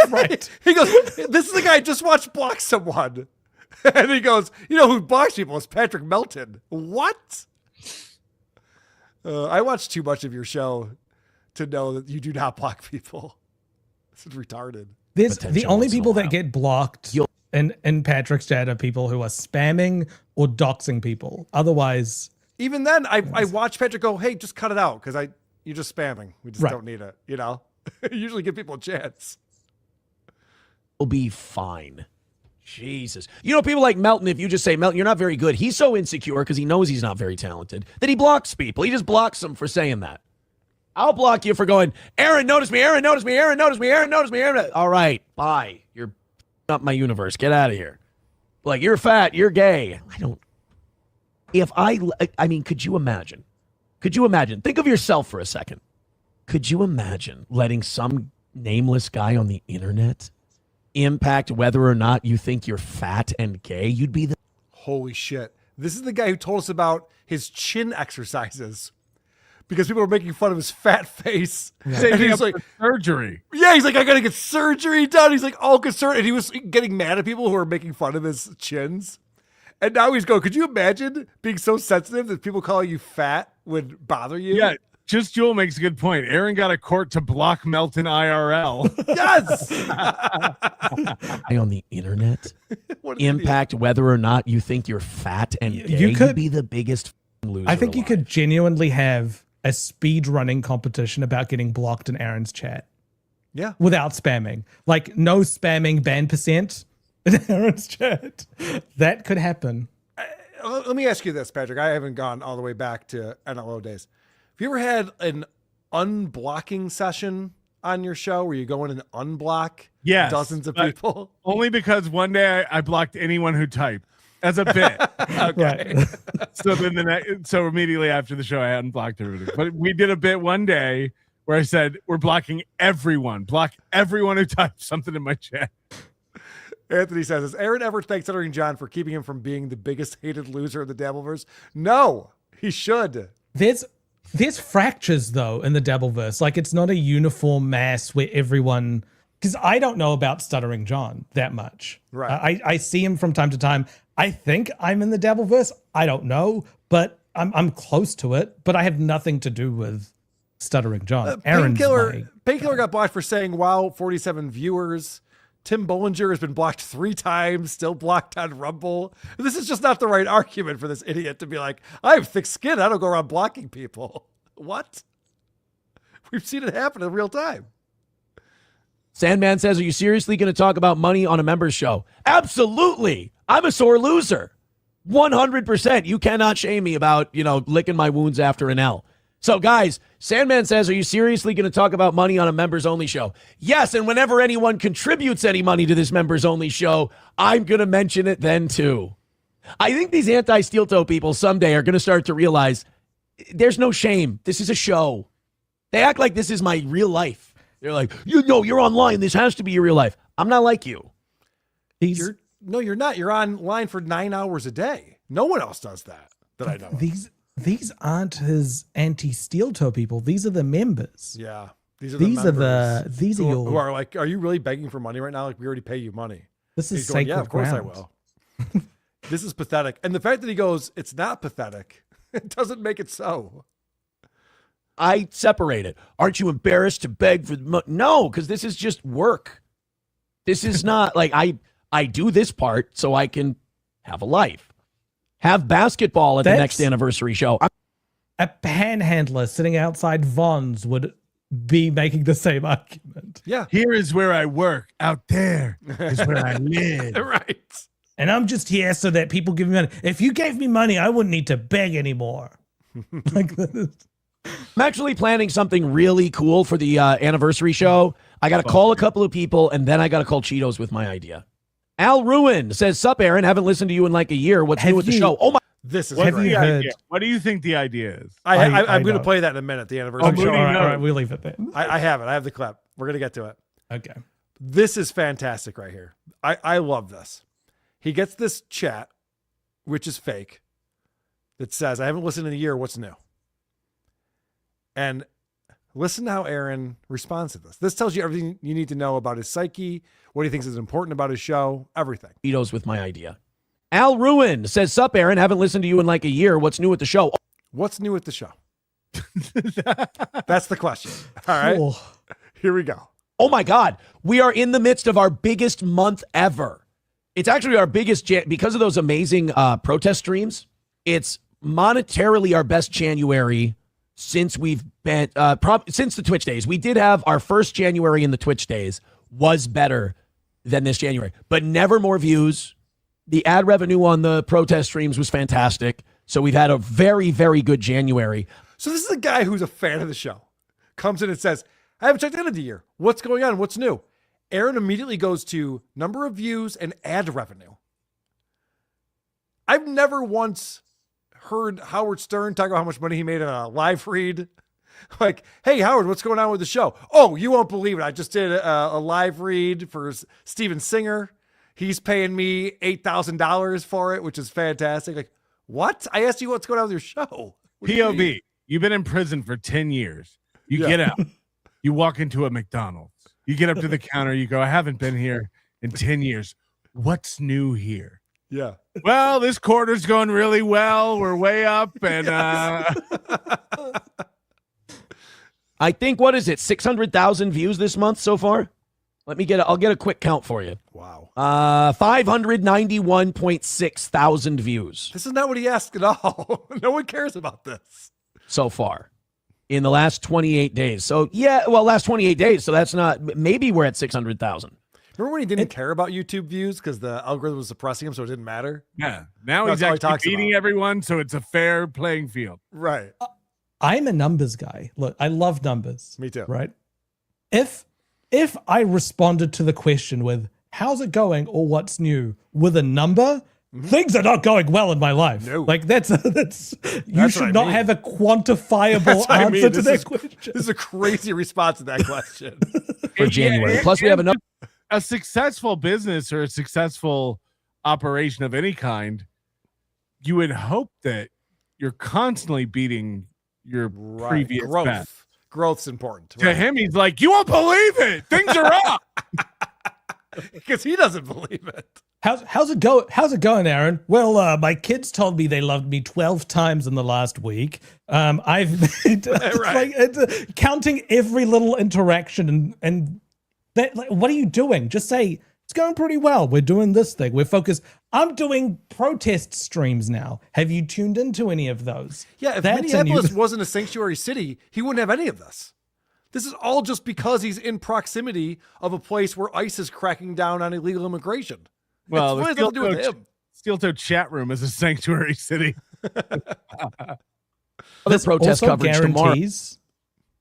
Right. He goes, this is the guy I just watched block someone. And he goes, who blocks people is Patrick Melton. What? I watch too much of your show to know that you do not block people. This is retarded. There's the only people that get blocked in Patrick's chat are people who are spamming or doxing people. Otherwise, even then, I watch Patrick go, hey, just cut it out because you're just spamming. We just don't need it. Usually give people a chance. Will be fine. Jesus. You know, people like Melton, if you just say, Melton, you're not very good, he's so insecure because he knows he's not very talented that he blocks people. He just blocks them for saying that. I'll block you for going, Aaron, notice me, Aaron, notice me, Aaron, notice me, Aaron, notice me, Aaron. All right, bye. You're up my universe. Get out of here. Like, you're fat, you're gay. I mean, could you imagine? Could you imagine? Think of yourself for a second. Could you imagine letting some nameless guy on the internet impact whether or not you think you're fat and gay? You'd be the... Holy shit. This is the guy who told us about his chin exercises because people were making fun of his fat face. Yeah. And he's like, surgery. Yeah, he's like, I got to get surgery done. He's like all concerned. And he was getting mad at people who were making fun of his chins. And now he's going, could you imagine being so sensitive that people calling you fat would bother you? Yeah. Just Jewel makes a good point. Aaron got a court to block Melton IRL. Yes. on the internet impact whether or not you think you're fat and gay. You'd be the biggest loser. I think alive. you could genuinely have a speed running competition about getting blocked in Aaron's chat. Yeah. Without spamming. Like no spamming ban percent in Aaron's chat. That could happen. Let me ask you this, Patrick. I haven't gone all the way back to NLO days. Have you ever had an unblocking session on your show where you go in and unblock dozens of people? Only because one day I blocked anyone who typed as a bit. Okay. So then so immediately after the show, I unblocked everybody. But we did a bit one day where I said, we're blocking everyone. Block everyone who types something in my chat. Anthony says, has Aaron ever thanked Stuttering John for keeping him from being the biggest hated loser of the Dabbleverse? No, he should. There's fractures though in the Dabbleverse. Like it's not a uniform mass where everyone, because I don't know about Stuttering John that much. Right. I see him from time to time. I think I'm in the Dabbleverse. I don't know, but I'm close to it. But I have nothing to do with Stuttering John. Aaron's Painkiller got blocked for saying wow 47 viewers. Tim Bollinger has been blocked 3 times, still blocked on Rumble. This is just not the right argument for this idiot to be like, I have thick skin. I don't go around blocking people. What? We've seen it happen in real time. Sandman says, are you seriously going to talk about money on a member's show? Absolutely. I'm a sore loser. 100%. You cannot shame me about, licking my wounds after an L. So, guys, Sandman says, are you seriously going to talk about money on a members-only show? Yes, and whenever anyone contributes any money to this members-only show, I'm going to mention it then, too. I think these anti-steel toe people someday are going to start to realize there's no shame. This is a show. They act like this is my real life. They're like, you're online. This has to be your real life. I'm not like you. No, you're not. You're online for 9 hours a day. No one else does that I know of. These aren't his anti-steel toe people. These are the members. Yeah. These are your who are like, are you really begging for money right now? Like we already pay you money. This is going, sacred yeah, of course ground. I will. This is pathetic. And the fact that he goes, it's not pathetic. It doesn't make it so. I separate it. Aren't you embarrassed to beg for money? No, because this is just work. This is not like I do this part so I can have a life. Have basketball at the next anniversary show. A panhandler sitting outside Vaughn's would be making the same argument. Yeah. Here is where I work. Out there is where I live. Right. And I'm just here so that people give me money. If you gave me money, I wouldn't need to beg anymore. Like this. I'm actually planning something really cool for the anniversary show. I got to call a couple of people, and then I got to call Cheetos with my idea. Al Ruin says, sup, Aaron? Haven't listened to you in like a year. What's new with the show? Oh, my. This is Have you heard? What do you think the idea is? I'm going to play that in a minute, the anniversary show. All right, we'll leave it there. I have it. I have the clip. We're going to get to it. Okay. This is fantastic right here. I love this. He gets this chat, which is fake, that says, I haven't listened in a year. What's new? And listen to how Aaron responds to this. This tells you everything you need to know about his psyche, what he thinks is important about his show, everything. Cheetos with my idea. Al Ruin says, sup, Aaron? Haven't listened to you in like a year. What's new with the show? What's new with the show? That's the question. All right. Cool. Here we go. Oh, my God. We are in the midst of our biggest month ever. It's actually our biggest, because of those amazing protest streams, it's monetarily our best January since we've been, since the Twitch days. We did have our first January in the Twitch days was better than this January, but never more views. The ad revenue on the protest streams was fantastic. So we've had a very, very good January. So this is a guy who's a fan of the show. Comes in and says, I haven't checked in in a year. What's going on? What's new? Aaron immediately goes to number of views and ad revenue. I've never once heard Howard Stern talk about how much money he made on a live read. Like, hey, Howard, what's going on with the show? Oh, you won't believe it. I just did a live read for Steven Singer. He's paying me $8,000 for it, which is fantastic. Like, what? I asked you what's going on with your show. POV, you've been in prison for 10 years. You get out. You walk into a McDonald's. You get up to the counter. You go, I haven't been here in 10 years. What's new here? Yeah. Well, this quarter's going really well. We're way up. And I think, what is it, 600,000 views this month so far? I'll get a quick count for you. Wow. 591.6 thousand views. This is not what he asked at all. No one cares about this. So far in the last 28 days. So last 28 days. So that's not, maybe we're at 600,000. Remember when he didn't care about YouTube views because the algorithm was suppressing him, so it didn't matter? Yeah. Now he's actually beating everyone, so it's a fair playing field. Right. I'm a numbers guy. Look, I love numbers. Me too. Right. If I responded to the question with how's it going or what's new with a number, things are not going well in my life. No. Like that's you should not have a quantifiable answer to that question. This is a crazy response to that question. For January. Plus we have a successful business or a successful operation of any kind, you would hope that you're constantly beating your previous best. Growth's important. To him, he's like, you won't believe it. Things are up. Because he doesn't believe it. How's it going, Aaron? Well, my kids told me they loved me 12 times in the last week. I've made, counting every little interaction and that, like, what are you doing? Just say it's going pretty well. We're doing this thing. We're focused. I'm doing protest streams now. Have you tuned into any of those? Yeah, if Minneapolis wasn't a sanctuary city, he wouldn't have any of this. This is all just because he's in proximity of a place where ICE is cracking down on illegal immigration. Well, what does it do with him? Steel Toe chat room is a sanctuary city. This protest coverage tomorrow.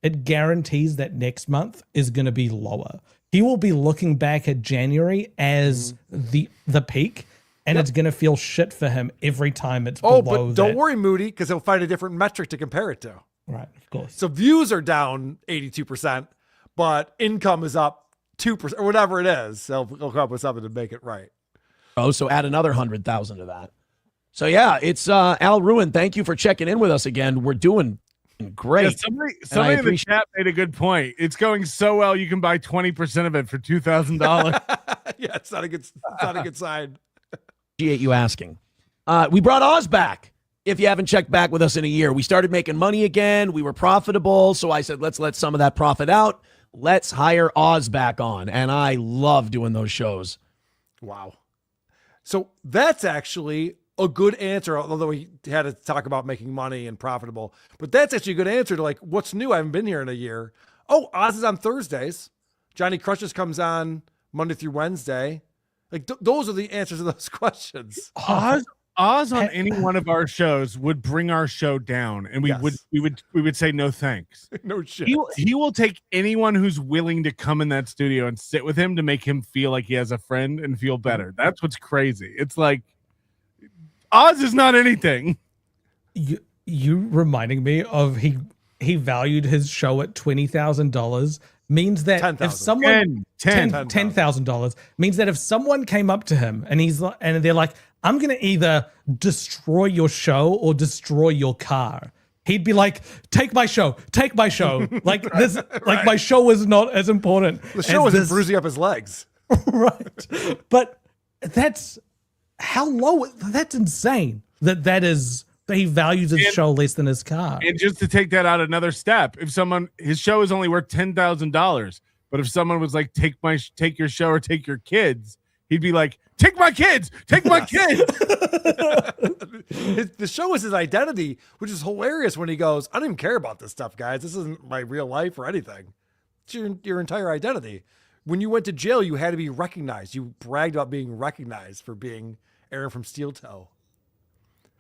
It guarantees that next month is going to be lower. He will be looking back at January as the peak, and it's going to feel shit for him every time it's below but don't worry, Moody, because he'll find a different metric to compare it to. Right, of course. So views are down 82%, but income is up 2% or whatever it is. So he'll come up with something to make it right. Oh, so add another 100,000 to that. So yeah, it's Al Ruin. Thank you for checking in with us again. We're doing great. Yeah, somebody in the chat made a good point. It's going so well you can buy 20% of it for $2,000. Yeah, it's not a good sign. Appreciate you asking. We brought Oz back. If you haven't checked back with us in a year, we started making money again. We were profitable, so I said let's let some of that profit out. Let's hire Oz back on, and I love doing those shows. Wow. So that's actually a good answer, although we had to talk about making money and profitable. But that's actually a good answer to like, what's new? I haven't been here in a year. Oh, Oz is on Thursdays. Johnny Crushes comes on Monday through Wednesday. Like those are the answers to those questions. Oz on any one of our shows would bring our show down, and we would say no thanks. No shit. He will take anyone who's willing to come in that studio and sit with him to make him feel like he has a friend and feel better. That's what's crazy. It's like Oz is not anything. You reminding me of he valued his show at $20,000 means that if someone $10,000 means that if someone came up to him and they're like, I'm going to either destroy your show or destroy your car. He'd be like, take my show. Like this, like my show is not as important. The show isn't bruising up his legs. Right. But that's how low, that's insane that he values his show less than his car. And just to take that out another step, if his show is only worth $10,000, but if someone was like, take your show or take your kids, he'd be like, take my kids. The show is his identity, which is hilarious when he goes, I don't even care about this stuff, guys. This isn't my real life or anything. It's your entire identity. when you went to jail, you had to be recognized. You bragged about being recognized for being Aaron from Steel Toe.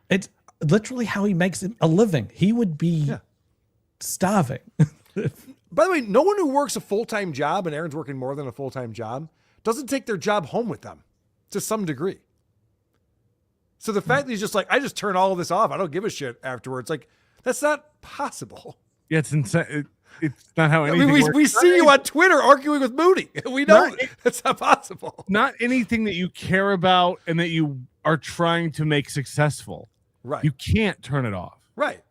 It's literally how he makes a living. He would be starving. By the way, no one who works a full-time job, and Aaron's working more than a full-time job, doesn't take their job home with them to some degree. So the fact that he's just like, I just turn all of this off, I don't give a shit afterwards, like, that's not possible. Yeah, it's insane. It's not how anything works. We see you on Twitter arguing with Moody. We know that's not possible. Not anything that you care about and that you are trying to make successful. Right. You can't turn it off. Right.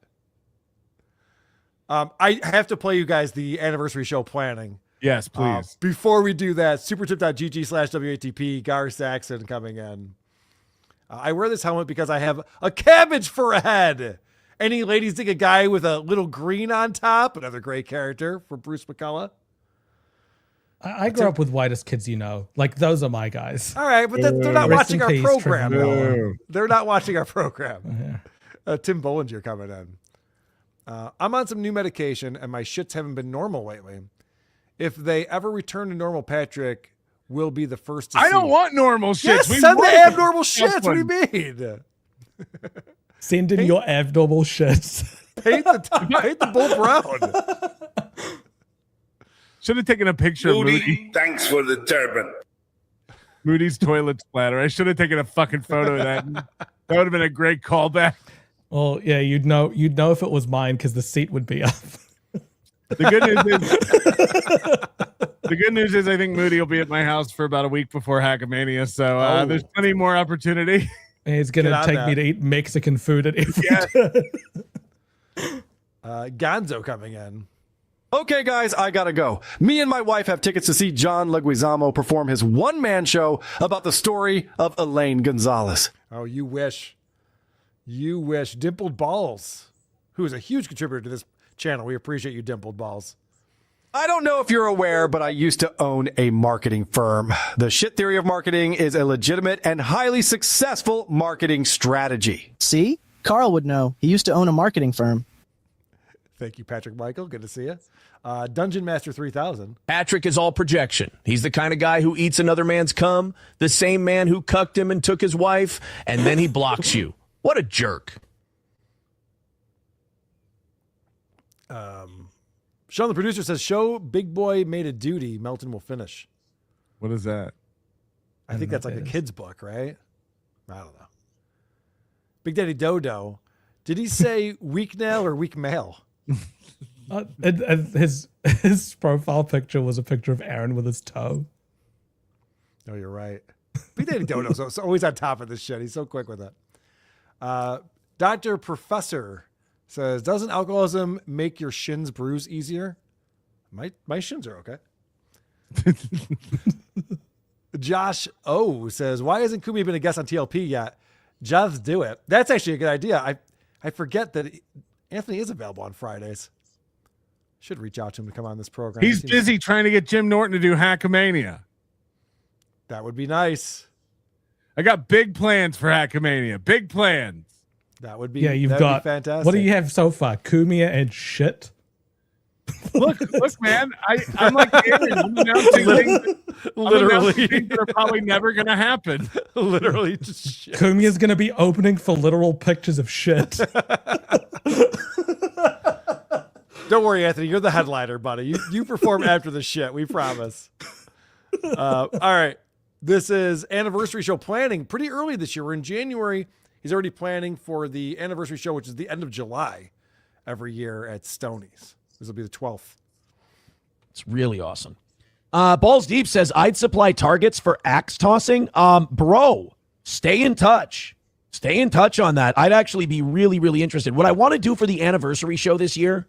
I have to play you guys the anniversary show planning. Yes, please. Before we do that, supertip.gg/WATP, Gar Saxon coming in. I wear this helmet because I have a cabbage for a head. Any ladies think a guy with a little green on top? Another great character from Bruce McCullough. I grew up with Whitest Kids You Know. Like, those are my guys. All right, but they're not Rest watching in our peace, program. Trevor though. Noah. They're not watching our program. Tim Bollinger coming in. I'm on some new medication, and my shits haven't been normal lately. If they ever return to normal, Patrick will be the first to see. I don't want normal shits. Yes, send the abnormal shits. What do you mean? Send in your abnormal shits. Paint the bull brown. Should have taken a picture of Moody. Thanks for the turban. Moody's toilet splatter. I should have taken a fucking photo of that. That would have been a great callback. Well, yeah, you'd know if it was mine because the seat would be up. The good news is I think Moody will be at my house for about a week before Hackamania, so there's plenty more opportunity. He's gonna take me to eat Mexican food at every Gonzo coming in. Okay, guys, I gotta go. Me and my wife have tickets to see John Leguizamo perform his one-man show about the story of Elaine Gonzalez. Oh, you wish. You wish. Dimpled Balls, who is a huge contributor to this channel. We appreciate you, Dimpled Balls. I don't know if you're aware, but I used to own a marketing firm. The shit theory of marketing is a legitimate and highly successful marketing strategy. See? Carl would know. He used to own a marketing firm. Thank you, Patrick Michael. Good to see you. Dungeon Master 3000. Patrick is all projection. He's the kind of guy who eats another man's cum, the same man who cucked him and took his wife, and then he blocks you. What a jerk. Sean, the producer, says, show Big Boy made a duty. Melton will finish. What is that? I think that's like a kid's book, right? I don't know. Big Daddy Dodo. Did he say weak nail or weak male? His profile picture was a picture of Aaron with his toe. Oh, you're right. Big Daddy Dodo's always on top of this shit. He's so quick with it. Dr. Professor says, doesn't alcoholism make your shins bruise easier? My shins are okay. Josh O says, why hasn't Kumi been a guest on TLP yet? Just do it. That's actually a good idea. I forget that Anthony is available on Fridays. Should reach out to him to come on this program. He's busy trying to get Jim Norton to do Hackamania. That would be nice. I got big plans for Hackamania. Big plans. That would be, you've got fantastic. What do you have so far? Kumia and shit. Look, man. I'm like Aaron. I'm announcing things that are probably never going to happen. Literally just shit. Kumia's going to be opening for literal pictures of shit. Don't worry, Anthony. You're the headliner, buddy. You perform after the shit. We promise. All right. This is anniversary show planning pretty early this year. We're in January. He's already planning for the anniversary show, which is the end of July every year at Stoney's. This will be the 12th. It's really awesome. Balls Deep says, I'd supply targets for axe tossing. Bro, stay in touch. Stay in touch on that. I'd actually be really, really interested. What I want to do for the anniversary show this year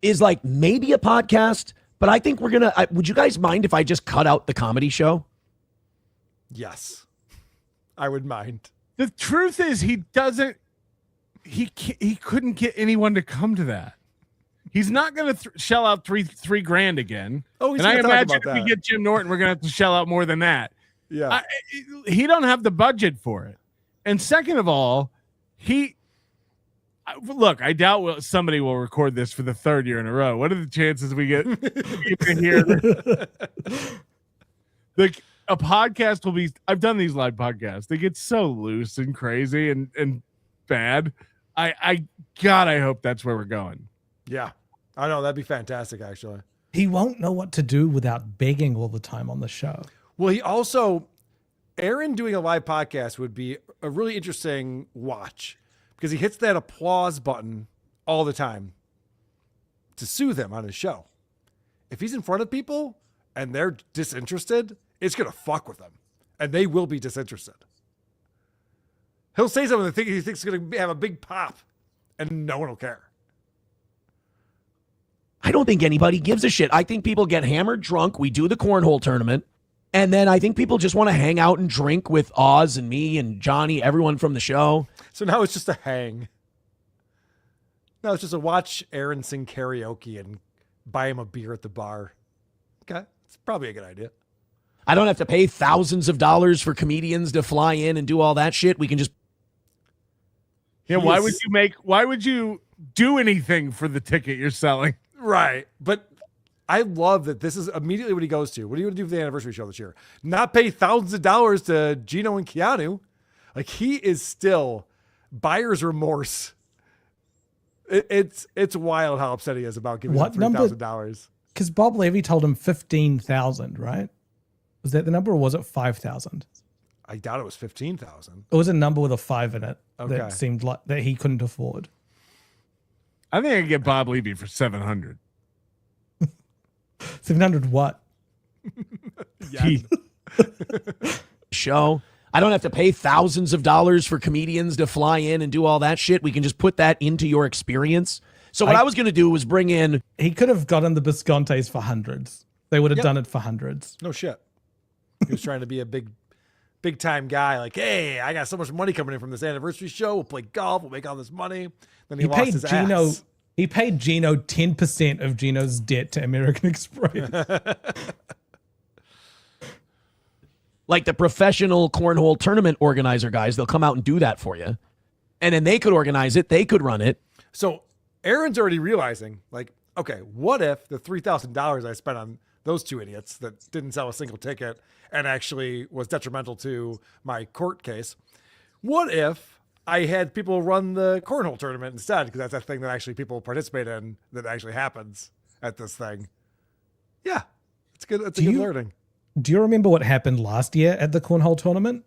is like maybe a podcast, but I think we're going to, would you guys mind if I just cut out the comedy show? Yes, I would mind. The truth is he couldn't get anyone to come to that. He's not going to shell out three grand again. Oh, he's and I gonna talk imagine about if we that. get Jim Norton, we're going to have to shell out more than that. Yeah. He don't have the budget for it. And second of all, Look, I doubt somebody will record this for the third year in a row. What are the chances we get to hear? Like a podcast will be. I've done these live podcasts. They get so loose and crazy and bad. I hope that's where we're going. Yeah, I know that'd be fantastic. Actually, he won't know what to do without begging all the time on the show. Well, he also, Aaron doing a live podcast would be a really interesting watch because he hits that applause button all the time to soothe him on his show. If he's in front of people and they're disinterested, it's going to fuck with them and they will be disinterested. He'll say something that he thinks is going to have a big pop and no one will care. I don't think anybody gives a shit. I think people get hammered drunk. We do the cornhole tournament. And then I think people just want to hang out and drink with Oz and me and Johnny, everyone from the show. So now it's just a hang. Now it's just a watch Aaron sing karaoke and buy him a beer at the bar. Okay. It's probably a good idea. I don't have to pay thousands of dollars for comedians to fly in and do all that shit. We can just. Yeah. Why would you do anything for the ticket you're selling? Right. But I love that this is immediately what he goes to. What are you going to do for the anniversary show this year? Not pay thousands of dollars to Gino and Keanu. Like he is still buyer's remorse. It's wild how upset he is about giving him $3,000. Because Bob Levy told him 15,000, right? Was that the number or was it 5,000? I doubt it was 15,000. It was a number with a 5 in it Okay. that seemed like that he couldn't afford. I think I could get Bob Levy for 700. 700 what? Show. I don't have to pay thousands of dollars for comedians to fly in and do all that shit. We can just put that into your experience. So what I was going to do was bring in. He could have gotten the Biscontes for hundreds. They would have done it for hundreds. No shit. He was trying to be a big time guy. Like, hey, I got so much money coming in from this anniversary show. We'll play golf. We'll make all this money. Then he lost his ass. He paid Gino 10% of Gino's debt to American Express. Like the professional cornhole tournament organizer guys, they'll come out and do that for you. And then they could organize it. They could run it. So Aaron's already realizing, like, okay, what if the $3,000 I spent on those two idiots that didn't sell a single ticket and actually was detrimental to my court case? What if I had people run the cornhole tournament instead? Because that's a thing that actually people participate in that actually happens at this thing. Yeah, it's good. It's a good learning. Do you remember what happened last year at the cornhole tournament?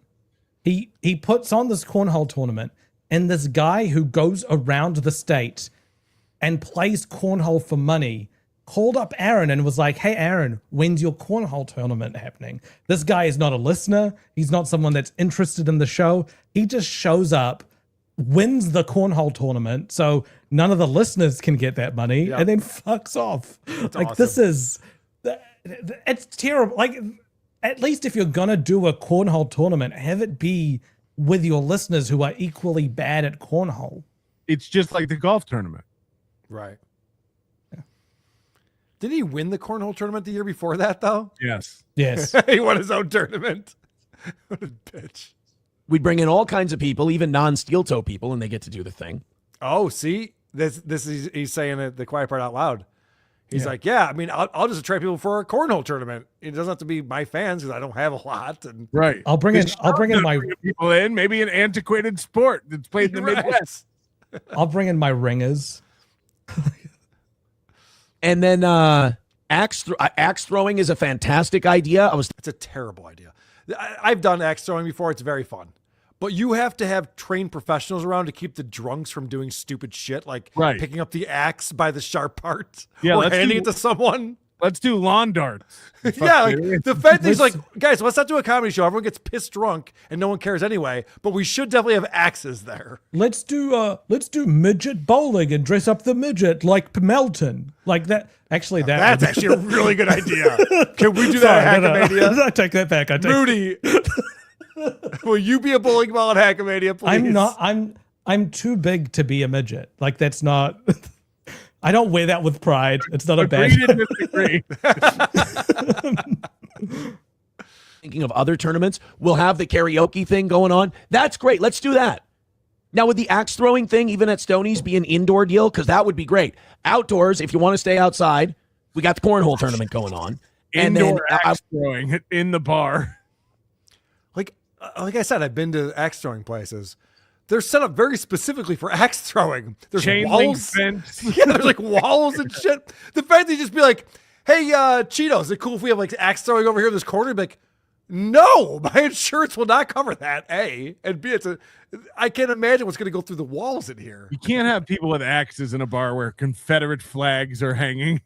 He puts on this cornhole tournament, and this guy who goes around the state and plays cornhole for money called up Aaron and was like, hey, Aaron, when's your cornhole tournament happening? This guy is not a listener. He's not someone that's interested in the show. He just shows up, wins the cornhole tournament, so none of the listeners can get that money, and then fucks off. That's like, awesome. this is... It's terrible. Like, at least if you're gonna do a cornhole tournament, have it be with your listeners who are equally bad at cornhole. It's just like the golf tournament. Right. Yeah. Did he win the cornhole tournament the year before that, though? Yes. Yes. He won his own tournament. What a bitch. We'd bring in all kinds of people, even non-steel toe people, and they get to do the thing. Oh, see? This is he's saying it, the quiet part out loud. He's like, yeah, I mean, I'll just attract people for a cornhole tournament. It doesn't have to be my fans because I don't have a lot. And right. I'll bring in my people in, maybe an antiquated sport that's played in the Midwest. I'll bring in my ringers. And then axe throwing is a fantastic idea. It's a terrible idea. I've done axe throwing before. It's very fun. But you have to have trained professionals around to keep the drunks from doing stupid shit like picking up the axe by the sharp part or handing it to someone. Let's do lawn darts. Yeah, like the Fed is like, guys, let's not do a comedy show. Everyone gets pissed drunk and no one cares anyway. But we should definitely have axes there. Let's do midget bowling and dress up the midget like Melton. Like that. Actually, that's actually a really good idea. Can we do that at Hackmania? I take that back. Rudy. Will you be a bowling ball at Hackmania, please? I'm too big to be a midget. Like, that's not... I don't wear that with pride. It's not a badge. Thinking of other tournaments, we'll have the karaoke thing going on. That's great. Let's do that. Now, would the axe throwing thing, even at Stoney's, be an indoor deal? Because that would be great. Outdoors, if you want to stay outside, we got the cornhole tournament going on. And Indoor then axe throwing in the bar. Like I said, I've been to axe throwing places. They're set up very specifically for axe throwing. There's Chain link walls. fence. Yeah, there's like walls and shit. The fact that you just be like, hey, Cheetos, is it cool if we have like axe throwing over here in this corner? You'd be like, no, my insurance will not cover that, A. And B, I can't imagine what's going to go through the walls in here. You can't have people with axes in a bar where Confederate flags are hanging.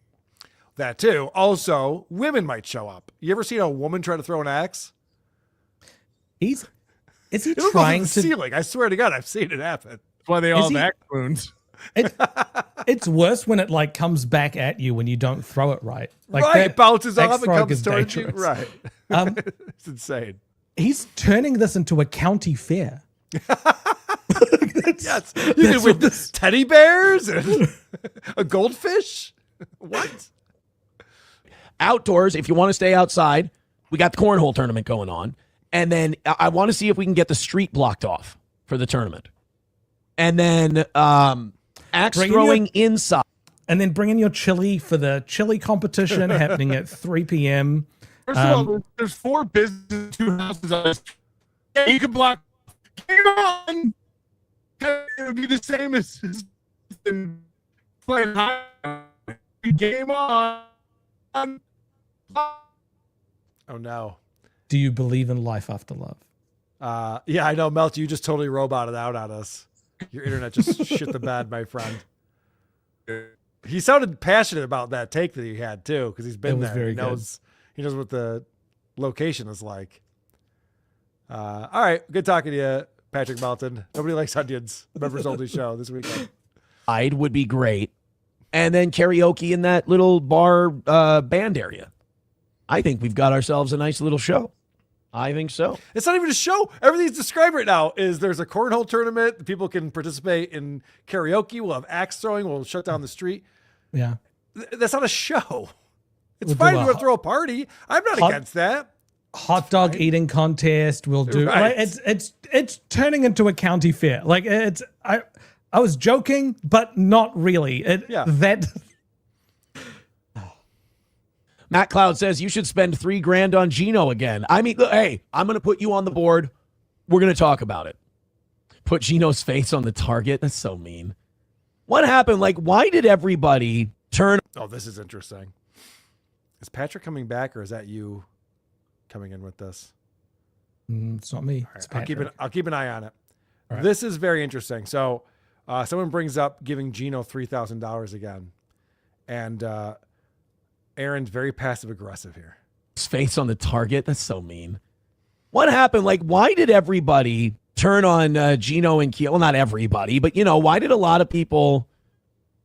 That too. Also, women might show up. You ever seen a woman try to throw an axe? Is he It'll go through trying the to ceiling? I swear to God, I've seen it happen. That's why they all have axe wounds. It's worse when it like comes back at you when you don't throw it right. Like right, it bounces off axe and throwing comes is towards you. dangerous. Right. It's insane. He's turning this into a county fair. Yes. You can win teddy bears and a goldfish. What? outdoors, if you want to stay outside, we got the cornhole tournament going on. And then I want to see if we can get the street blocked off for the tournament. And then axe throwing inside. And then bring in your chili for the chili competition happening at 3 p.m. First of all, there's 4 businesses, 2 houses on this. Yeah, you can block. Game on. It would be the same as playing high. Game on. Oh no. Do you believe in life after love? Yeah, I know, Melt. You just totally roboted out on us. Your internet just shit the bed, my friend. He sounded passionate about that take that he had too, because he's been there. Very he knows what the location is like. All right, good talking to you, Patrick Melton. Nobody likes onions. Members only show this weekend. I'd would be great, and then karaoke in that little bar band area. I think we've got ourselves a nice little show. I think so. It's not even a show. Everything's described right now is there's a cornhole tournament. People can participate in karaoke. We'll have axe throwing. We'll shut down the street. Yeah. That's not a show. It's We'll fine do if you want to throw a party. I'm not against that. Hot dog eating contest. We'll do. Right. Like, it's turning into a county fair. Like I was joking, but not really. That. Matt Cloud says you should spend $3,000 on Gino again. I mean, hey, I'm going to put you on the board. We're going to talk about it. Put Gino's face on the target. That's so mean. What happened? Like, why did everybody turn? Oh, this is interesting. Is Patrick coming back, or is that you coming in with this? It's not me. Right, It's I'll keep an eye on it. Right. This is very interesting. So, someone brings up giving Gino $3,000 again, and Aaron's very passive aggressive here. His face on the target. That's so mean. What happened? Like, why did everybody turn on Gino and Keo? Well, not everybody, but why did a lot of people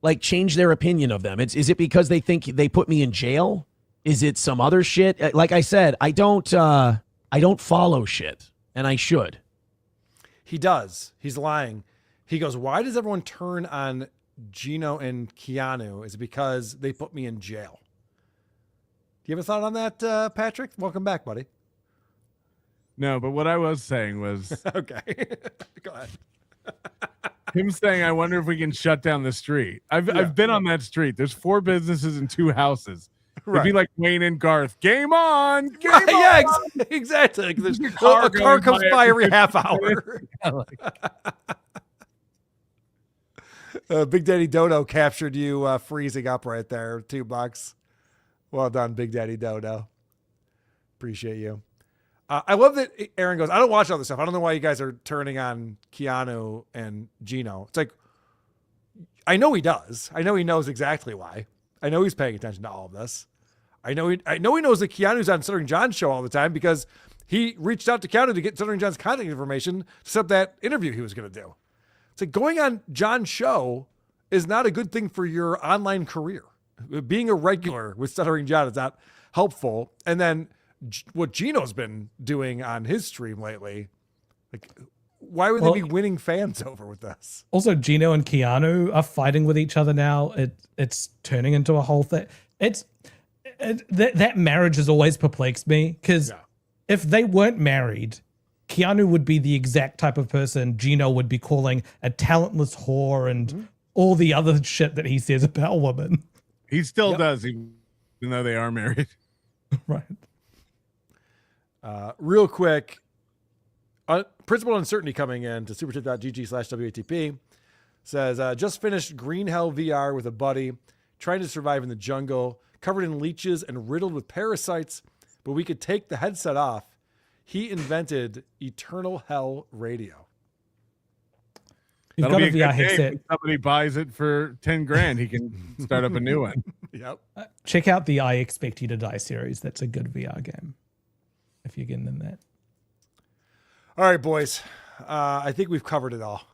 like change their opinion of them? Is it because they think they put me in jail? Is it some other shit? Like I said, I don't follow shit, and I should. He does. He's lying. He goes, why does everyone turn on Gino and Keanu? Is it because they put me in jail? Do you have a thought on that, Patrick? Welcome back, buddy. No, but what I was saying was okay. Go ahead. Him saying, "I wonder if we can shut down the street." I've been on that street. There's 4 businesses and 2 houses. Right. It'd be like Wayne and Garth. Game on! Game Right, yeah, on! exactly. Like there's a car car going comes by every half hour. Big Daddy Dodo captured you freezing up right there. $2. Well done, Big Daddy Dodo. Appreciate you. I love that Aaron goes, I don't watch all this stuff. I don't know why you guys are turning on Keanu and Gino. It's like, I know he does. I know he knows exactly why. I know he's paying attention to all of this. I know he knows that Keanu's on Stuttering John's show all the time because he reached out to Keanu to get Stuttering John's contact information to set up that interview he was going to do. It's like going on John's show is not a good thing for your online career. Being a regular with Stuttering John is not helpful. And then what Gino's been doing on his stream lately, like, why would they be winning fans over with this? Also, Gino and Keanu are fighting with each other now. It's turning into a whole thing. That marriage has always perplexed me because if they weren't married, Keanu would be the exact type of person Gino would be calling a talentless whore and all the other shit that he says about women. He still does, even though they are married. Right. Real quick, principal uncertainty coming in to supertip.gg/WATP says, just finished Green Hell VR with a buddy, trying to survive in the jungle, covered in leeches and riddled with parasites, but we could take the headset off. He invented Eternal Hell Radio. You've That'll got be a a VR good day. headset. When somebody buys it for 10 grand, he can start up a new one. Yep. Check out the I Expect You to Die series. That's a good VR game if you're getting in that. All right, boys. I think we've covered it all.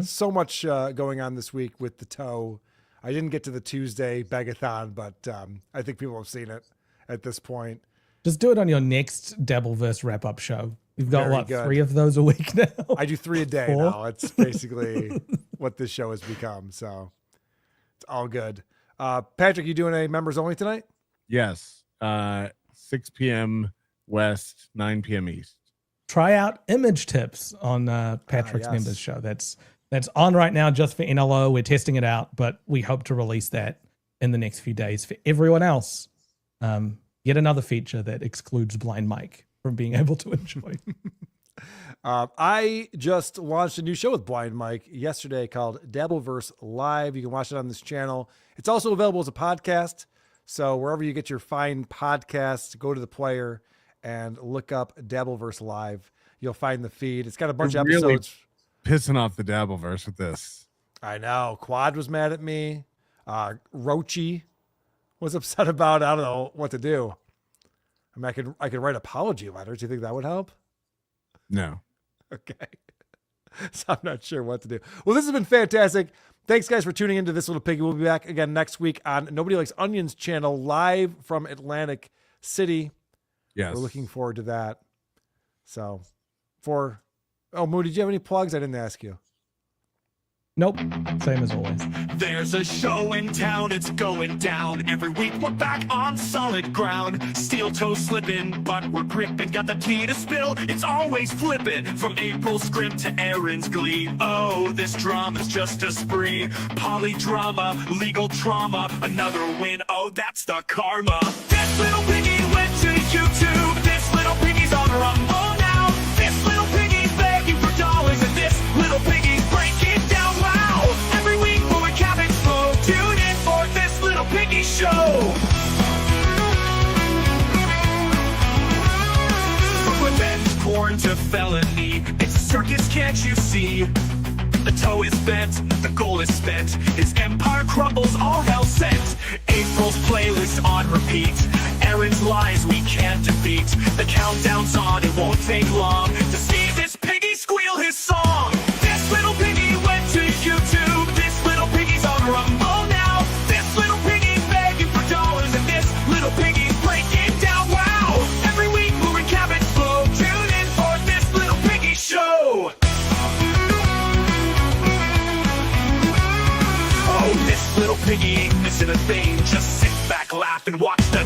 So much going on this week with the toe. I didn't get to the Tuesday Begathon, but I think people have seen it at this point. Just do it on your next Dabbleverse wrap-up show. You've got, Very what, good. 3 of those a week now? I do 3 a day 4? now. It's basically what this show has become. So it's all good. Patrick, you doing a members only tonight? Yes. 6 p.m. West, 9 p.m. East. Try out Image Tips on Patrick's yes. members show. That's on right now just for NLO. We're testing it out, but we hope to release that in the next few days for everyone else. Yet another feature that excludes Blind Mike from being able to enjoy. I just launched a new show with Blind Mike yesterday called Dabbleverse Live. You can watch it on this channel. It's also available as a podcast. So wherever you get your fine podcasts, go to the player and look up Dabbleverse Live. You'll find the feed. It's got a bunch of Really episodes. pissing off the Dabbleverse with this. I know. Quad was mad at me. Rochi was upset about it. I don't know what to do. I mean, I could write apology letters. Do you think that would help? No. Okay. So I'm not sure what to do. Well, this has been fantastic. Thanks, guys, for tuning into This Little Piggy. We'll be back again next week on Nobody Likes Onions channel, live from Atlantic City. Yes. We're looking forward to that. So, Moon, did you have any plugs? I didn't ask you. Nope. Same as always. There's a show in town, it's going down. Every week we're back on solid ground. Steel toe slipping, but we're gripping. Got the tea to spill, it's always flipping. From April's scrimp to Aaron's glee. Oh, this drama's just a spree. Polydrama, legal trauma. Another win, oh, that's the karma. This little piggy went to YouTube. This little piggy's on Rumble now. This little piggy's begging for dollars. And this little piggy's breaking down. Every week we'll recap it slow. Tune in for This Little Piggy Show. From revenge porn to felony, it's a circus, can't you see? The toe is bent, the goal is spent. His empire crumbles, all hell sent. April's playlist on repeat. Aaron's lies we can't defeat. The countdown's on, it won't take long to see this piggy squeal his song. This little piggy went to YouTube. This little piggy's on Rumble now. This little piggy's begging for dollars. And this little piggy's breaking down. Wow! Every week we'll recap it slow. Tune in for This Little Piggy Show. Oh, this little piggy ain't missing a thing. Just sit back, laugh, and watch the